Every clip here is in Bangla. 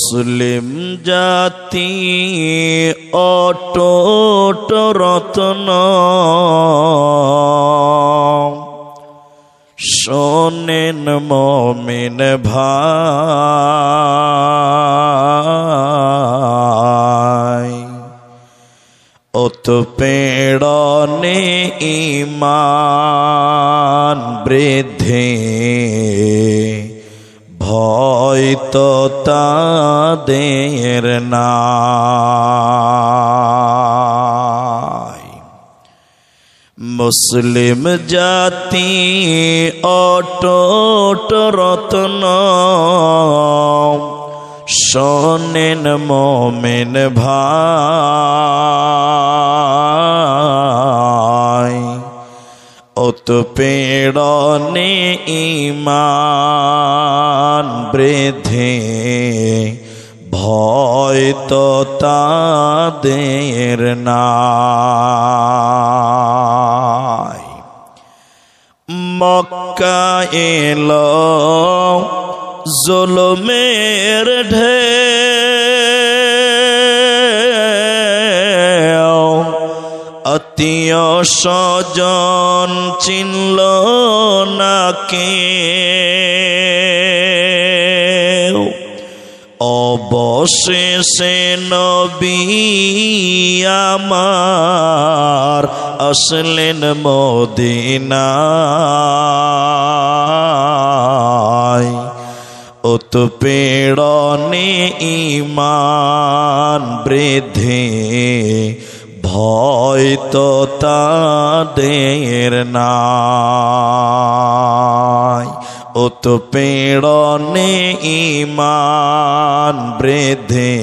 মুসলিম জাতি অটুট রত্ন, শোনেন মুমিন ভাই, উৎপীড়নে ঈমান বৃদ্ধি, ভয় তো তাদের নাই। মুসলিম জাতি অটুট রত্ন, শোনেন মুমিন ভাই, উৎপীড়নে ঈমান বৃদ্ধি, ভয় তো তাদের নাই। মক্কা এলো জুলুমের ঢেউ, আত্মীয় স্বজন চিনল না কেউ, অবশেষে নবী আমার আসলেন মদিনায়, উৎপীড়নে ঈমান বৃদ্ধি, ভয় তো তাদের নাই। উৎপীড়নে ঈমান বৃদ্ধি,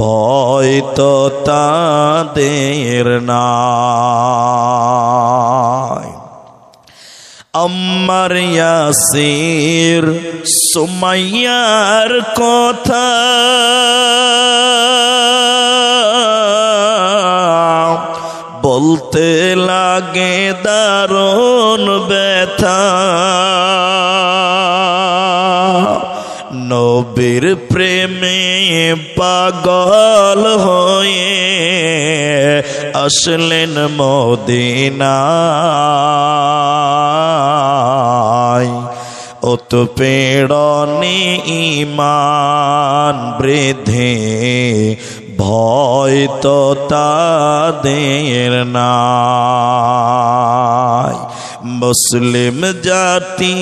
ভয় তো তাদের নাই। আম্মার ইয়াসির সুমাইয়ার কথা বলতে লাগে দারুণ ব্যথা, নবীর প্রেমে পাগল হয়ে আসলেন মদিনায়, উৎপীড়নে ঈমান বৃদ্ধি, ভয় তো তাদের নাই। মুসলিম জাতি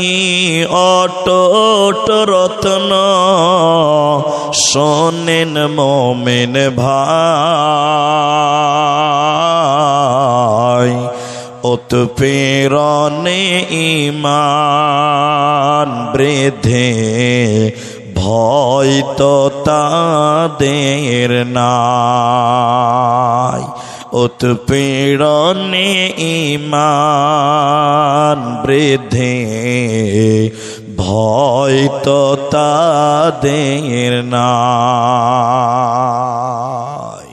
অটুট রত্ন, শোনেন মুমিন ভাই, উৎপীড়নে ঈমান বৃদ্ধি, ভয় তো তাদের নাই। উৎপীড়নে ঈমান বৃদ্ধি, ভয় তো তাদের নাই।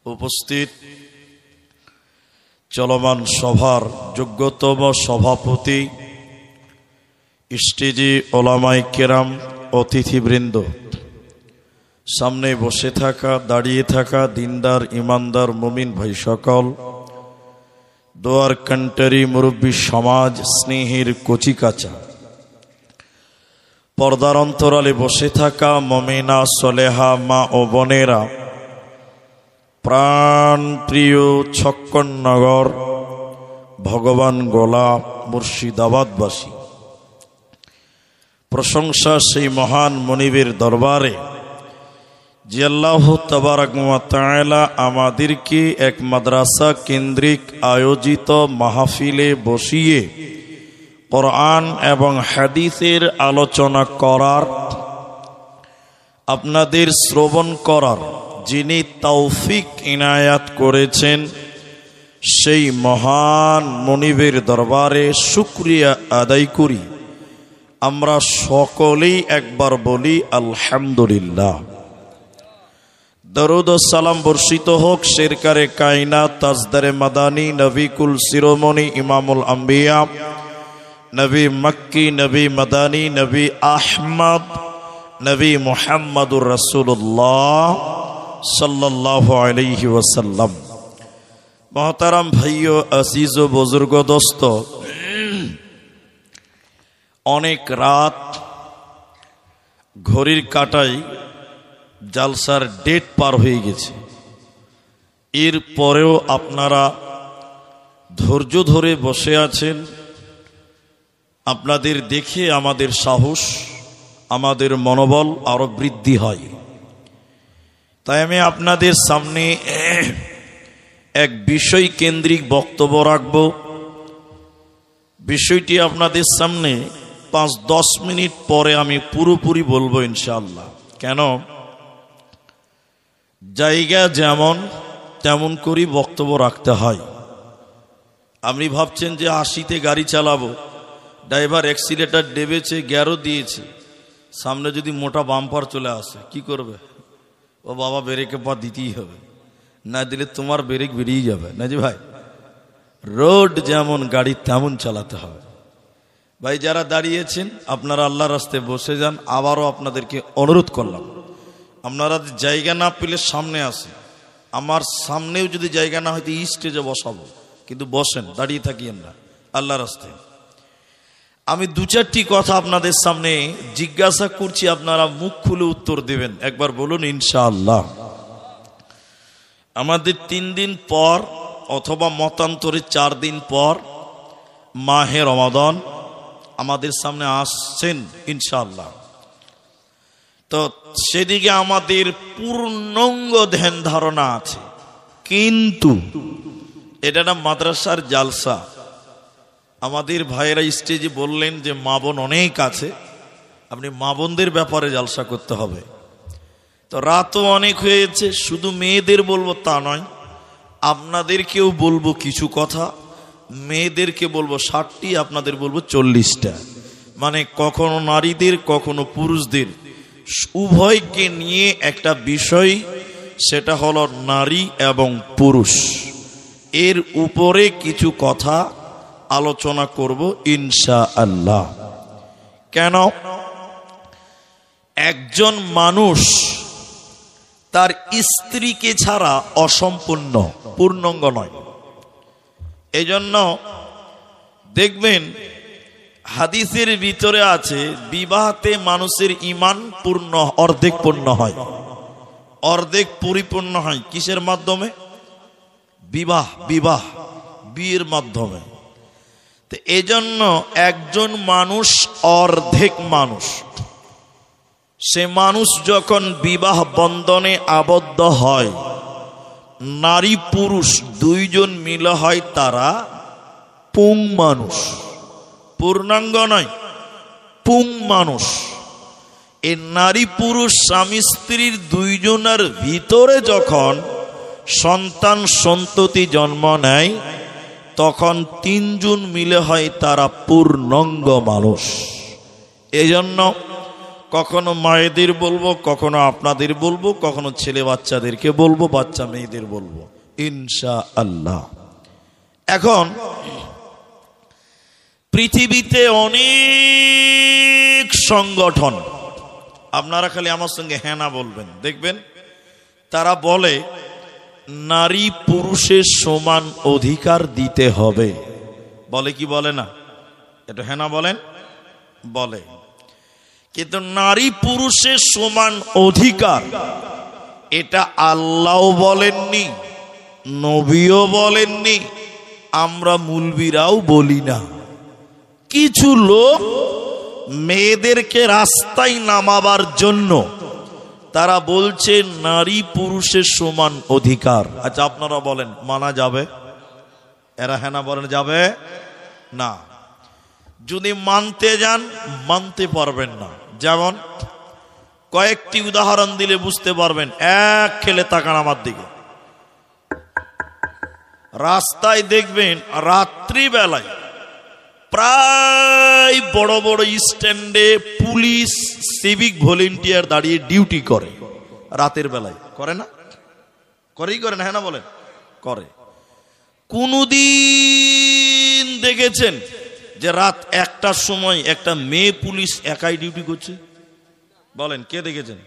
উপস্থিত চলমান সভার যোগ্যতম সভাপতি, স্টেজে ওলামায়ে কেরাম, অতিথিবৃন্দ, সামনে বসে থাকা দাঁড়িয়ে থাকা দিনদার ইমানদার মুমিন ভাই সকল, দোয়ার কান্টারি মুরব্বী সমাজ, স্নেহের কচিকাচা, পর্দার অন্তরালে বসে থাকা মুমিনা সলেহা মা ও বোনেরা, প্রাণ প্রিয় ছক্কননগর ভগবান গোলা মুর্শিদাবাদবাসী, প্রশংসা সেই মহান মনিবের দরবারে যে আল্লাহ তাবারাক ওয়া তাআলা আমাদেরকে এক মাদ্রাসা কেন্দ্রিক আয়োজিত মাহফিলে বসিয়ে কোরআন এবং হাদিসের আলোচনা করার, আপনাদের শ্রবণ করার যিনি তৌফিক ইনায়াত করেছেন, সেই মহান মনিবের দরবারে শুকরিয়া আদায় করি। আমরা সকলেই একবার বলি আলহামদুলিল্লাহ। দরুদ ও সালাম বর্ষিত হোক শেরকারে কায়নাত, তাজদারে মাদানী, নবী কুল শিরোমণি, ইমামুল আম্বিয়া, নবী মক্কি, নবী মাদানী, নবী আহমদ নবী মুহাম্মদুর রাসূলুল্লাহ সাল্লাল্লাহু আলাইহি ওয়াসাল্লাম। মোহতারাম ভাইও, আজিজ ও বুজুর্গ দোস্ত, অনেক রাত, ঘড়ির কাঁটায় জালসার ডেট পার হয়ে গেছে। এর পরেও আপনারা ধৈর্য ধরে বসে আছেন। আপনাদের দেখে আমাদের সাহস, আমাদের মনোবল আরো বৃদ্ধি হয়। তাই আমি আপনাদের সামনে এক বিষয় কেন্দ্রিক বক্তব্য রাখব। বিষয়টি আপনাদের সামনে 5-10 মিনিট পরে আমি পুরোপুরি বলবো ইনশাআল্লাহ। কেন, জায়গা যেমন তেমন করে বক্তব্য রাখতে হয়। আপনি ভাবছেন যে 80-তে গাড়ি চালাবো, ড্রাইভার অ্যাক্সিলেটার ডেবেছে, গ্যারও দিয়েছে, সামনে যদি মোটা বাম্পার চলে আসে কি করবে? ও বাবা, ব্রেকে পা দিতেই হবে, না দিলে তোমার ব্রেক বেরিয়ে যাবে। না জি ভাই, রোড যেমন গাড়ি তেমন চালাতে হবে। ভাই যারা দাঁড়িয়েছেন, আপনারা আল্লাহর রাস্তায় বসে যান। আবারও আপনাদেরকে অনুরোধ করলাম, আপনারা জায়গা না পেলে সামনে আসেন। আমার সামনেও যদি জায়গা না হয়তো স্টেজে বসাবো, কিন্তু বসেন, দাঁড়িয়ে থাকিয়েন না আল্লাহর রাস্তায়। আমি 2-4টি কথা আপনাদের সামনে জিজ্ঞাসা করছি, আপনারা মুখ খুলে উত্তর দেবেন। একবার বলুন ইনশাআল্লাহ। আমাদের 3 দিন পর অথবা মতান্তরে 4 দিন পর মাহে রমাদান আমাদের সামনে আসছেন ইনশাআল্লাহ। তো সেদিকে আমাদের পূর্ণাঙ্গ ধ্যান ধারণা আছে, কিন্তু এটা না মাদ্রাসার জালসা। আমাদের ভাইয়েরা স্টেজে বললেন যে মা বোন অনেক আছে, আপনি মা বোনদের ব্যাপারে জালসা করতে হবে। তো রাতও অনেক হয়েছে, শুধু মেয়েদের বলবো তা নয়, আপনাদেরকেও বলবো কিছু কথা। মেয়েদেরকে বলবো 60টি, আপনাদের বলবো 40টা। মানে কখনো নারীদের কখনো পুরুষদের, উভয়কে নিয়ে একটা বিষয়, সেটা হলো নারী এবং পুরুষ। এর উপরে কিছু কথা আলোচনা করব ইনশাআল্লাহ। কেন, একজন মানুষ তার স্ত্রীকে ছাড়া অসম্পূর্ণ, পূর্ণাঙ্গ নয়। এজন্য দেখবেন হাদিসের ভিতরে আছে, বিবাহতে মানুষের ঈমান পূর্ণ, অর্ধেক পূর্ণ হয়, অর্ধেক পরিপূর্ণ হয়। কিসের মাধ্যমে? বিবাহ, বিয়ের মাধ্যমে। তো এজন্য একজন মানুষ অর্ধেক মানুষ, সে মানুষ যখন বিবাহ বন্ধনে আবদ্ধ হয়, নারী পুরুষ দুইজন মিলে হয় তারা পুং মানুষ, পূর্ণাঙ্গ নয়, পুং মানুষ। এই নারী পুরুষ স্বামী স্ত্রীর দুইজনের ভিতরে যখন সন্তান সন্ততি জন্ম নেয়, তখন 3 জন মিলে হয় তারা পূর্ণাঙ্গ মানুষ। এজন্য কখনো মায়েদের বলবো, কখনো আপনাদের বলবো, কখনো ছেলে বাচ্চাদেরকে বলবো, বাচ্চা মেয়েদের বলবো ইনশাআল্লাহ। এখন পৃথিবীতে অনেক সংগঠন, আপনারা খালি আমার সঙ্গে হ্যাঁ না বলবেন, দেখবেন তারা বলে নারী পুরুষের সমান অধিকার দিতে হবে। বলে কি বলে না? এটা হ্যাঁ না বলেন? বলে। কিন্তু নারী পুরুষের সমান অধিকার এটা আল্লাহ বলেননি, নবীও বলেননি, আমরা মুলবিরাও বলি না। কিছু লোক মেয়েদেরকে রাস্তায় নামাবার জন্য তারা বলছে নারী পুরুষের সমান অধিকার। আচ্ছা আপনারা বলেন, মানা যাবে? এরা হ্যাঁ না বলেন যাবে না। যদি মানতে যান, মানতে পারবেন না। যেমন কয়েকটি উদাহরণ দিলে বুঝতে পারবেন। এক খেলে তাকান আমার দিকে, রাস্তায় দেখবেন রাত্রিবেলায় প্রায় বড় বড় স্ট্যান্ডে পুলিশ, সিভিক ভলেন্টিয়ার দাঁড়িয়ে ডিউটি করে। রাতের বেলায় করে না? করেই করে না, হ্যাঁ না বলেন? করে। কোনদিন দেখেছেন যে রাত 1টার সময় একটা মেয়ে পুলিশ একাই ডিউটি করছে? বলেন কে দেখেছেন?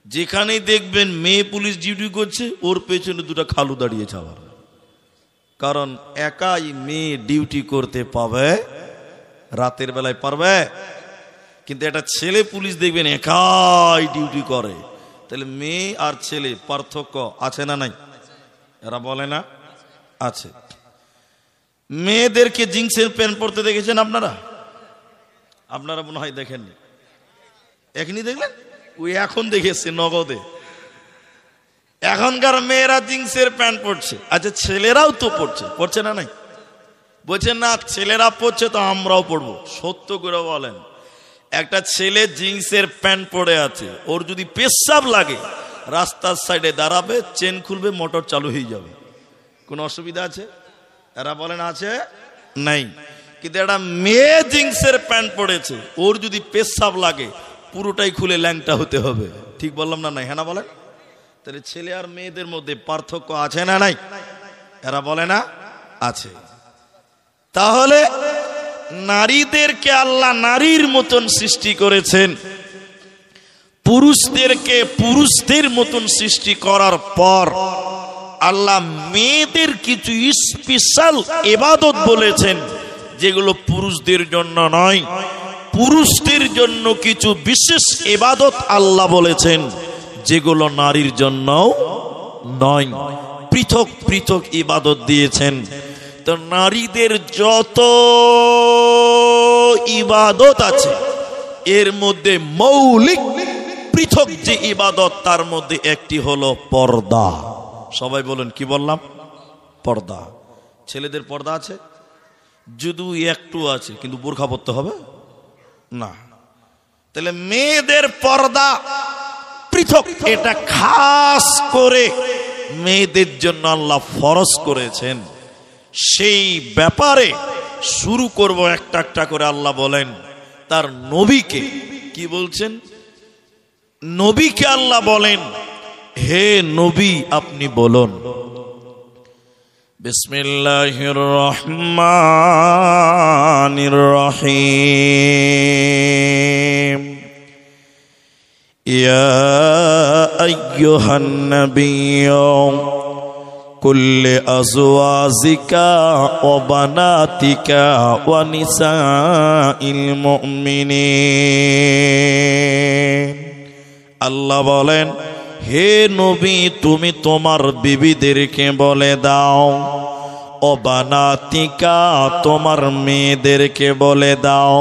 যেখানেই দেখবেন মেয়ে পুলিশ ডিউটি করছে, ওর পেছনে দুটো খালু দাঁড়িয়েছে আবার। কারণ একাই মেয়ে ডিউটি করতে পাবে, রাতের বেলায় পারবে। কিন্তু একটা ছেলে পুলিশ দেখবেন একাই ডিউটি করে। তাহলে মেয়ে আর ছেলে পার্থক্য আছে না নাই? এরা বলে না আছে। মেয়েদেরকে জিন্সের প্যান্ট পরতে দেখেছেন আপনারা? আপনারা মনে হয় দেখেননি, এখনই দেখলেন। ওই এখন দেখেছে নগদে। এখনকার মেয়েরা জিন্সের প্যান্ট পরছে। আচ্ছা ছেলেরাও তো পরছে, পরছে না নাই? বলছেন না ছেলেরা পরছে তো আমরাও পরবো। সত্য করে বলেন, একটা ছেলে জিন্সের প্যান্ট পরে আছে, ওর যদি পেশাব লাগে রাস্তার সাইডে দাঁড়াবে, চেন খুলবে, মোটর চালু হয়ে যাবে। কোনো অসুবিধা আছে? এরা বলেন আছে নাই। কিন্তু একটা মেয়ে জিন্সের প্যান্ট পরেছে, ওর যদি পেশাব লাগে পুরোটাই খুলে ল্যাংটা হতে হবে। ঠিক বললাম না নাই? হ্যাঁ না বলেন? তাহলে ছেলে আর মেয়েদের মধ্যে পার্থক্য আছে না নাই? এরা বলে না আছে। তাহলে নারীদেরকে আল্লাহ নারীর মতন সৃষ্টি করেছেন, পুরুষদেরকে পুরুষদের মতন সৃষ্টি করার পর আল্লাহ মেয়েদের কিছু স্পেশাল ইবাদত বলেছেন, যেগুলো পুরুষদের জন্য নয়। পুরুষদের জন্য কিছু বিশেষ ইবাদত আল্লাহ বলেছেন, যেগুলো নারীর জন্য নয়। পৃথক পৃথক ইবাদত দিয়েছেন। তো নারীদের যত ইবাদত আছে এর মধ্যে মৌলিক পৃথক যে ইবাদত, তার মধ্যে একটি হলো পর্দা। সবাই বলেন কি বললাম? পর্দা। ছেলেদের পর্দা আছে, যদিও একটু আছে, কিন্তু বোরখা পরতে হবে না। তাহলে মেয়েদের পর্দা পৃথক, এটা খাস করে মেয়েদের জন্য আল্লাহ ফরজ করেছেন। সেই ব্যাপারে শুরু করব একটা একটা করে। আল্লাহ বলেন তার নবীকে, কি বলছেন? নবীকে আল্লাহ বলেন, হে নবী আপনি বলুন, বিসমিল্লাহির রহমানির রহিম, ইয়া আইয়ুহান নাবিয়্যু কুল্লি আজওয়াজিকা ওয়া বানাতিকা ওয়া নিসাইল মুমিনিন। আল্লাহ বলেন, হে নবী তুমি তোমার বিবিদেরকে বলে দাও, ও বানাতিকা তোমার মেয়েদেরকে বলে দাও,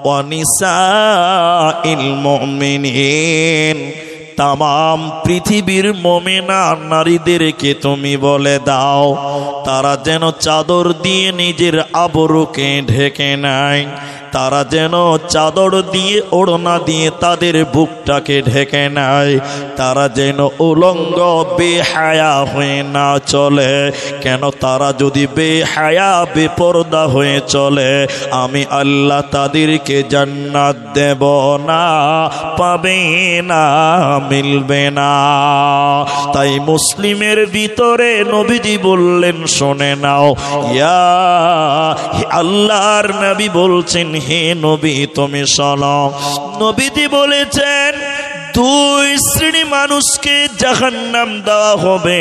ওয়া নিসাইল মুমিনিন তামাম পৃথিবীর মুমিনা নারীদেরকে তুমি বলে দাও, তারা যেন চাদর দিয়ে নিজের আবরুকে ঢেকে নেয়, তারা যেন চাদর দিয়ে ওড়না দিয়ে তাদের বুকটাকে ঢেকে নেয়, তারা যেন উলঙ্গ বেহায়া হয়ে না চলে। কেন? তারা যদি বেহায়া বেপরদা হয়ে চলে, আমি আল্লাহ তাদেরকে জান্নাত দেব না, পাবে না, মিলবে না। তাই মুসলিমের ভিতরে নবীজি বললেন, শোনে নাও, ইয়া আল্লাহর নবী বলছেন, হে নবী তুমি শোনো। নবীজি বলেছেন, দুই শ্রেণী মানুষকে জাহান্নাম দেওয়া হবে,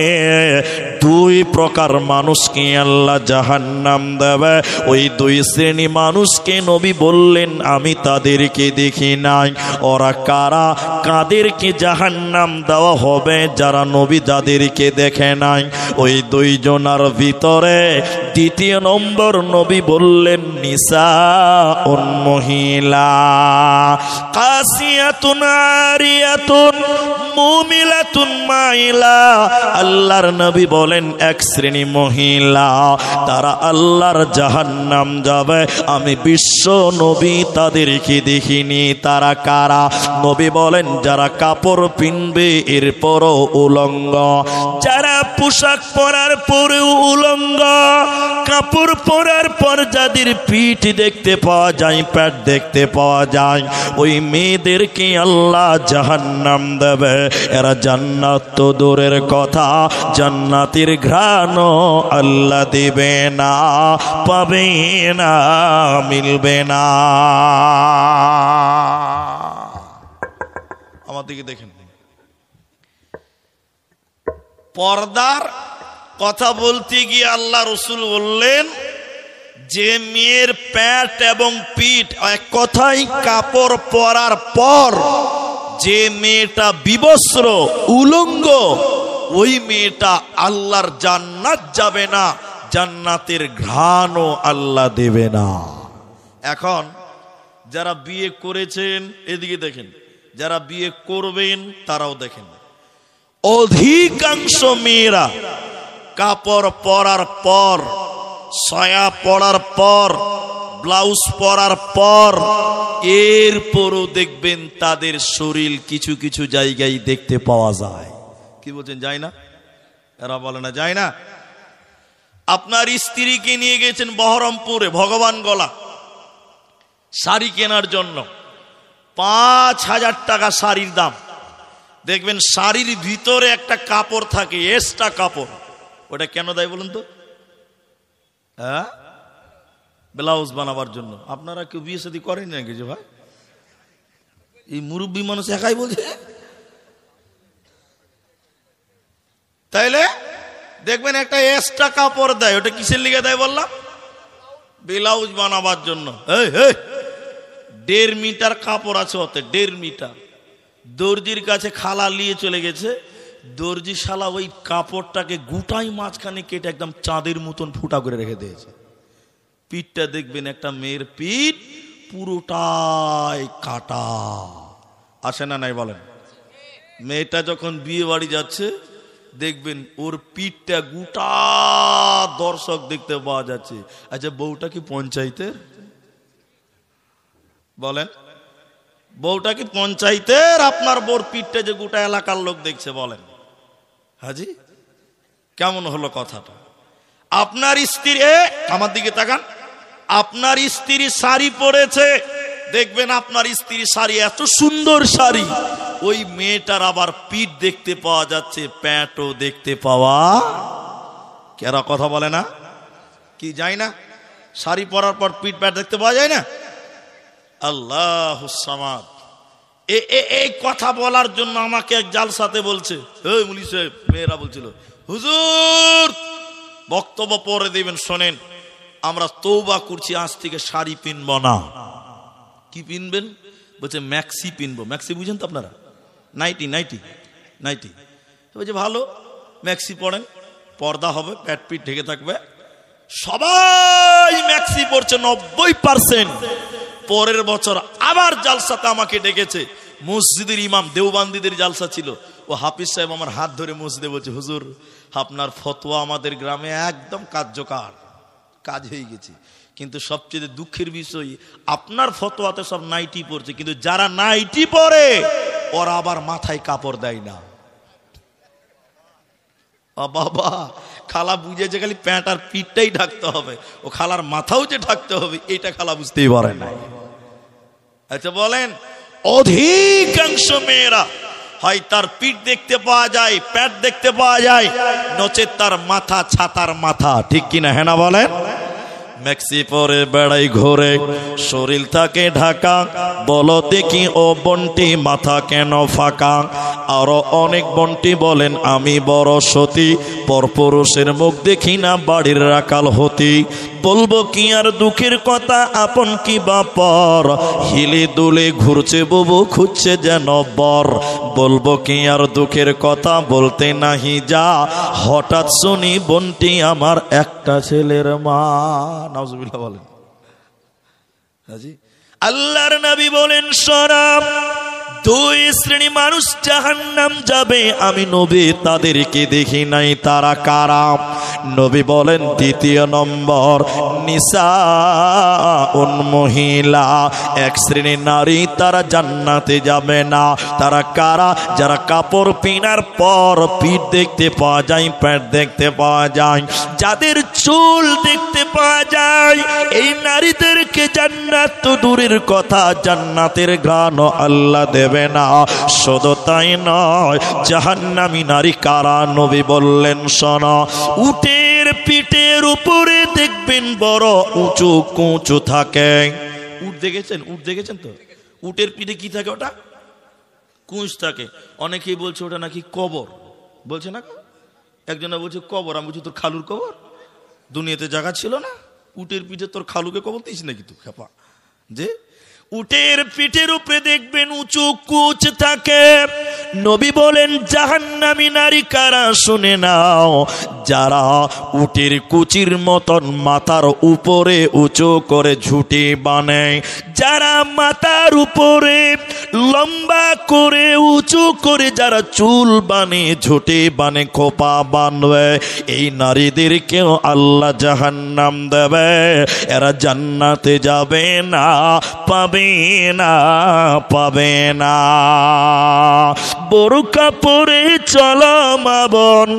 দুই প্রকার মানুষকে আল্লাহ জাহান্নাম দেবে। ওই দুই শ্রেণী মানুষকে নবী বললেন, আমি তাদেরকে দেখি নাই। ওরা কারা? কাদেরকে জাহান্নাম দেওয়া হবে? যারা নবী যাদেরকে দেখে নাই। ওই দুইজনার ভিতরে দ্বিতীয় নম্বর নবী বললেন, নিসাউন মহিলা, কাসিয়াতুন আরিয়াতুন মুমিলাতুন মাইলা। আল্লাহর নবী বলেন, এক শ্রেণী মহিলা, তারা আল্লাহর জাহান্নাম যাবে। আমি বিশ্ব নবী তাদেরকে দেখিনি। তারা কারা? নবী বলেন, যারা কাপড় পিনবে এরপরও উলঙ্গ, যারা পোশাক পরার পরেও উলঙ্গ, কাপড় পরার পর যাদের পিঠ দেখতে পাওয়া যায়, পেট দেখতে পাওয়া যায়, ওই মেয়েদেরকে আল্লাহ জাহান্নাম দেবে। এরা জান্নাত তো দূরের কথা, জান্নাতের ঘ্রাণও আল্লাহ দেবে না, পাবে না, মিলবে না। আমার দিকে দেখেন। পর্দার কথা বলতে গিয়ে আল্লাহ রসুল বললেন যে মেয়ের প্যাট এবং পিঠ এক কথাই কাপড় পরার পর যে মেয়েটা বিবস্ত্র উলঙ্গ, ওই মেয়েটা আল্লাহর জান্নাত যাবে না, জান্নাতের ঘ্রাণও আল্লাহ দেবে না। এখন যারা বিয়ে করেছেন এদিকে দেখেন, যারা বিয়ে করবেন তারাও দেখেন, অধিকাংশ মেয়েরা কাপড় পরার পর, সয়া পরার পর, ব্লাউজ পরার পর এরপরও দেখবেন তাদের শরীর কিছু কিছু জায়গায় দেখতে পাওয়া যায়। কি বলছেন, যায় না? এরা বলে না যায় না। আপনার স্ত্রীকে নিয়ে গেছেন বহরমপুরে ভগবান গলা শাড়ি কেনার জন্য, 5,000 টাকা শাড়ির দাম। দেখবেন শাড়ির ভিতরে একটা কাপড় থাকে, এক্সট্রা কাপড়। ওটা কেন দেয় বলুন তো? হ্যাঁ, ব্লাউজ বানাবার জন্য। আপনারা কেউ বিয়ে শাদী করেন না কিছু ভাই? এই মুরব্বী মানুষ একাই বলছে। তাইলে দেখবেন একটা এক্সট্রা কাপড় দেয়, ওটা কিসের লিগে দেয় বললাম? ব্লাউজ বানাবার জন্য। 1.5 মিটার কাপড় আছে ওতে, 1.5 মিটার। দর্জির কাছে খালা নিয়ে চলে গেছে, দর্জি শালা ওই কাপড়টাকে গোটাই মাঝখানে কেটে একদম চাঁদের মতন ফুটা করে রেখে দিয়েছে। পিঠটা দেখবেন একটা মেয়ের পিঠ পুরোটাই কাটা। আসে না নাই বলেন? মেয়েটা যখন বিয়ে বাড়ি যাচ্ছে দেখবেন ওর পিঠটা গোটা দর্শক দেখতে পাওয়া যাচ্ছে। আচ্ছা, বউটা কি পঞ্চায়েতের? বলেন, বউটা কি পঞ্চায়েতের? আপনার বউর পিঠটা যে গোটা এলাকার লোক দেখছে, বলেন হাজি কেমন হলো কথাটা? আপনার স্ত্রী, আমার দিকে তাকান, আপনার স্ত্রী শাড়ি পরেছে, দেখবেন আপনার স্ত্রী শাড়ি এত সুন্দর শাড়ি, ওই মেয়েটার আবার পিঠ দেখতে পাওয়া যাচ্ছে, প্যান্টও দেখতে পাওয়া। কেরা কথা বলে না? কি যায় না? শাড়ি পরার পর পিঠ প্যান্ট দেখতে পাওয়া যায় না? আল্লাহুস সামাদ। এই কথা বলার জন্য আমাকে এক জালসাতে বলছে, এই মুলি সাহেব, মেয়েরা বলছিল, হুজুর বক্তব্য পরে দিবেন, শোনেন আমরা তওবা করছি, আজ থেকে শাড়ি পিনব না। কি পিনবেন? বলছে ম্যাক্সি পিনবো। ম্যাক্সি বুঝেন তো আপনারা? Nighty nighty nighty. বলছে ভালো, ম্যাক্সি পড়েন, পর্দা হবে, প্যাট পিঠ ঢেকে থাকবে। সবাই ম্যাক্সি পড়ছে 90%। পরের বছর আবার জালসাতে আমাকে ডেকেছে, মসজিদের ইমাম, দেওবান্দিদের জালসা ছিল। ও হাফিজ সাহেব আমার হাত ধরে মসজিদে বলছে, হুজুর আপনার ফতোয়া আমাদের গ্রামে একদম কার্যকর, কাজ হয়ে গেছে। কিন্তু সবচেয়ে দুঃখের বিষয়, আপনার ফতোয়াতে সব নাইটি পড়ছে, কিন্তু যারা নাইটি পরে ওরা আবার মাথায় কাপড় দেয় না। বাবা, খালা বুঝেছে খালি প্যান্ট আর পিঠটাই ঢাকতে হবে, ও খালার মাথাও যে ঢাকতে হবে এটা খালা বুঝতেই পারে না। আচ্ছা বলেন, অধিকাংশ মেয়েরা হয় তার পিঠ দেখতে পাওয়া যায়, প্যান্ট দেখতে পাওয়া যায়, নচেত তার মাথা ছাতার মাথা। ঠিক কিনা? হ্যাঁ না বলেন? ম্যাক্সি পরে বেড়াই ঘোরে, শরীর থাকে ঢাকা, বলো দেখি ও বন্টি মাথা কেন ফাঁকা? আরো অনেক বন্টি বলেন আমি বড় সতী, পরপুরুষের মুখ দেখি না বাড়ির রাখাল হতি। বলবো কি আর দুঃখের কথা, আপন কি বাপর, হিলে দুলে ঘুরছে বুবু খুঁজছে যেন বর। বলবো কি আর দুঃখের কথা, বলতে নাহি যা, হঠাৎ শুনি বন্টি আমার একটা ছেলের মা। নাউজুবিল্লাহ বলেন হাজি। আল্লাহর নবী বলেন, শরাব 2 শ্রেণী মানুষ জাহান্নাম যাবে, আমি নবী তাদেরকে দেখি নাই, তারা কারা? নবী বলেন, 2 নম্বর নিসাউন, মহিলা, 1 শ্রেণী নারী, তারা জান্নাতে যাবে না। তারা কারা? যারা কাপড় পিনার পর পিঠ দেখতে পাওয়া যায়, প্যান্ট দেখতে পাওয়া যায়, যাদের চুল দেখতে পাওয়া যায়, এই নারীদেরকে জান্নাত তো দূরের কথা, জান্নাতের ঘ্রাণ আল্লাহ দেবে না। শুধু তাই নয়, জাহান্নামী নারী কারা? নবী বললেন, শোনো, উটের পিঠের উপরে দেখবেন বড় উঁচু কুঁচু থাকে। উট দেখেছেন? উট দেখেছেন তো? উটের পিঠে কি থাকে? ওটা কুঁজ থাকে। অনেকেই বলছে ওটা নাকি কবর, বলছে না, একজনে বলছে কবর। আমি বলছি তোর খালুর কবর, দুনিয়াতে জায়গা ছিল না, উটের পিঠে তোর খালুকে কবর দিস নাকি তুই খেপা? যে উটের পিঠের উপরে দেখবেন উঁচু কুচ থাকে। নবী বলেন জাহান্নামী নারী কারা শুনে নাও, যারা উটের কুচির মতন মাথার উপরে উঁচু করে ঝুঁটি বানায়, যারা মাথার উপরে লম্বা করে উঁচু করে যারা চুল বানে, ঝুঁটি বানে, খোপা বানবে, এই নারীদেরকেও আল্লাহ জাহান্নাম দেবে। এরা জান্নাতে যাবে না, পাবে না, পাবে না। বোরকা পরে চলো মা বোন,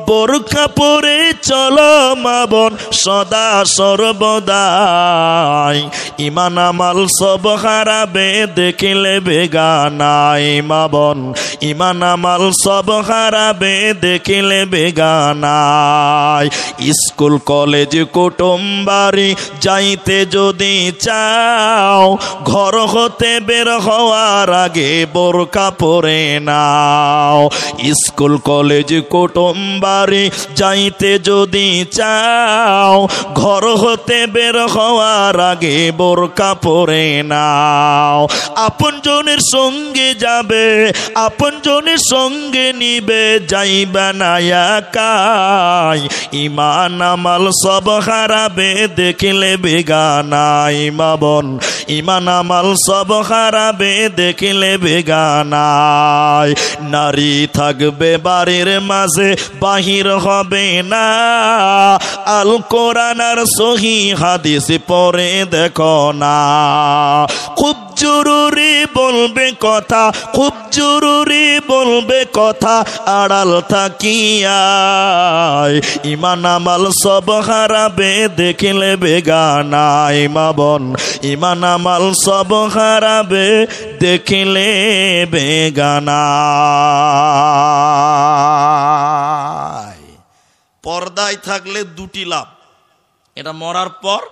বোরকা পরে চলো মা বোন, সদা সর্বদাই। ইমান আমাল সব হারাবে দেখিলে বেগানাই মা বোন, ইমান আমাল সব হারাবে দেখিলে বেগানাই। স্কুল কলেজ কুটুম বাড়ি যাইতে যদি চাও, ঘর হতে বের হওয়ার আগে বোরকা পরে নাও। স্কুল কলেজ কুটুম বাড়ি যাইতে যদি চাও, ঘর হতে বের হওয়ার আগে বোরকা পরে নাও। আপন জনের সঙ্গে যাবে, আপন জনের সঙ্গে নিবে, যাইবে না একাই। ইমান আমাল সব হারাবে দেখিলে বেগানাই মা বোন, ইমান আমাল সব হারাবে দেখিলে বেগানাই। নারী থাকবে বাড়ির মাঝে, বাহির হবে না। আল কোরআন আর সহি হাদিস পড়ে দেখো না। খুব জরুরি বলবে কথা, খুব জরুরি বলবে কথা, আড়াল থাকিয়াই। ইমান আমাল সব হারাবে দেখিলে বেগানাই মা বোন, ইমান আমাল সব হারাবে দেখিলে বেগানাই। পর্দায় থাকলে দুটি লাভ, এটা মরার পর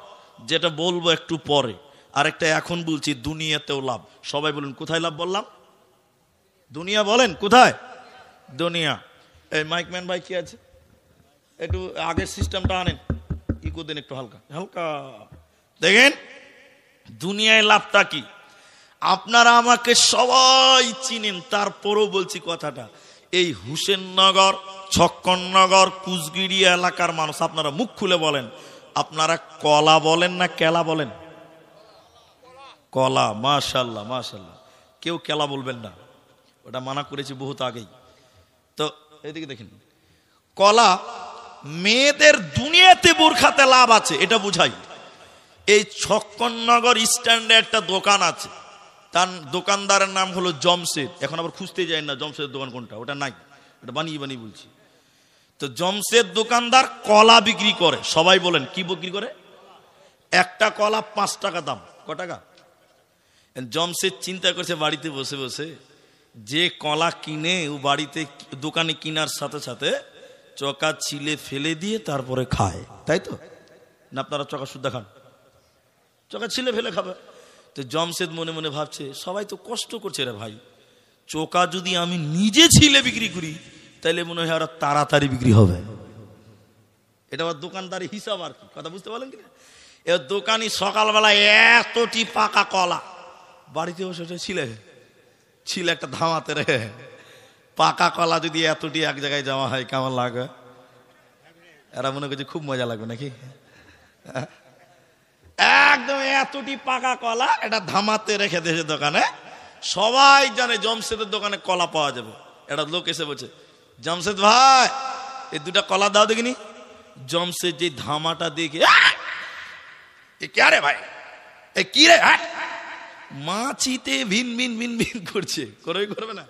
যেটা বলবো একটু পরে, আরেকটা এখন বলছি, দুনিয়াতেও লাভ। সবাই বলুন কোথায় লাভ বললাম? দুনিয়া বলেন কোথায়? দুনিয়া। এই মাইকম্যান ভাই কি আছে, একটু আগের সিস্টেমটা আনেন, ইকো দেন একটু হালকা হালকা। দেখেন দুনিয়ায় লাভটা কি। আপনারা আমাকে সবাই চিনেন, তারপরেও বলছি কথাটা। এই হুসেননগর, ছক্কননগর, কুচগিড়িয়া এলাকার মানুষ, আপনারা মুখ খুলে বলেন, আপনারা কলা বলেন না কেলা বলেন? কলা। মাশাল্লাহ মাশাল্লাহ। কেউ কেলা বলবেন না, ওটা মানা করেছি বহুত আগেই। তো এদিকে দেখেন, কলা মেয়েদের দুনিয়াতে বোরখাতে লাভ আছে, এটা বুঝাই। এই ছক্কননগর স্ট্যান্ডে একটা দোকান আছে, তার দোকানদারের নাম হলো জমশেদ। এখন আবার খুঁজতে যাই না জমশেদের দোকান কোনটা, ওটা নাই, ওটা বানিয়ে বানিয়ে বলছি। তো জমশেদ দোকানদার কলা বিক্রি করে। সবাই বলেন কি বিক্রি করে? একটা কলা 5 টাকা দাম। ক টাকা? জমশেদ চিন্তা করছে বাড়িতে বসে বসে, যে কলা কিনে ও বাড়িতে দোকানে কিনার সাথে সাথে চকা ছিলে ফেলে দিয়ে তারপরে খায়, তাই তো না? আপনারা চকা শুদ্ধা খান, চকা ছিলে ফেলে খাবে। তো জমশেদ মনে মনে ভাবছে, সবাই তো কষ্ট করছে রে ভাই, চোকা যদি আমি নিজে ছিলে বিক্রি করি তাইলে মনে হয় আরো তাড়াতাড়ি বিক্রি হবে। এটা আমার দোকানদারি হিসাব আর কি, কথা বুঝতে পারলেন কিনা? এর দোকানি সকালবেলা এতটি পাকা কলা বাড়িতে বসে ছিলে ছিলে একটা ধামাতে রে। পাকা কলা যদি এতটি এক জায়গায় জমা হয় কেমন লাগে? এরা মনে করছে খুব মজা লাগবে নাকি? একদম এতটি পাকা কলা এটা ধামাতে রেখে দিয়েছে দোকানে। সবাই জানে জমশেদের দোকানে কলা পাওয়া যাবে। একটা লোক এসে বলছে, জমশেদ ভাই এই 2টা কলা দাও দেখিনি। জমশেদ যে ধামাটা দেখে, এ কে রে ভাই, এ কি রে? মাছিতে ভিন ভিন ভিন ভিন করছে, করবে না?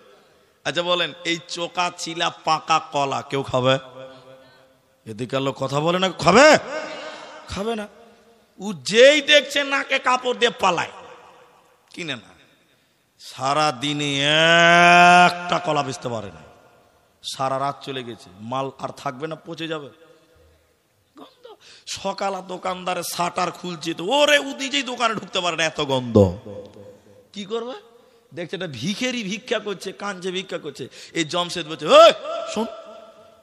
আচ্ছা বলেন, এই চোকা ছিলা পাকা কলা কেউ খাবে? এদিকে লোক কথা বলে না, খাবে? খাবে না। ও যেই দেখছে নাকে কাপড় দিয়ে পালায়, কিনে না। সারা দিনে একটা কলা বেচতে পারে না, সারা রাত চলে গেছে, মাল আর থাকবে না, পচে যাবে। সকালে দোকানদারে শাটার খুলছে, তো ওরে ও নিজেই দোকানে ঢুকতে পারে না, এত গন্ধ। কি করবে? দেখছে এটা ভিখেরি ভিক্ষা করছে, কাঞ্চে ভিক্ষা করছে। এই জমশেদ বলছে, শোন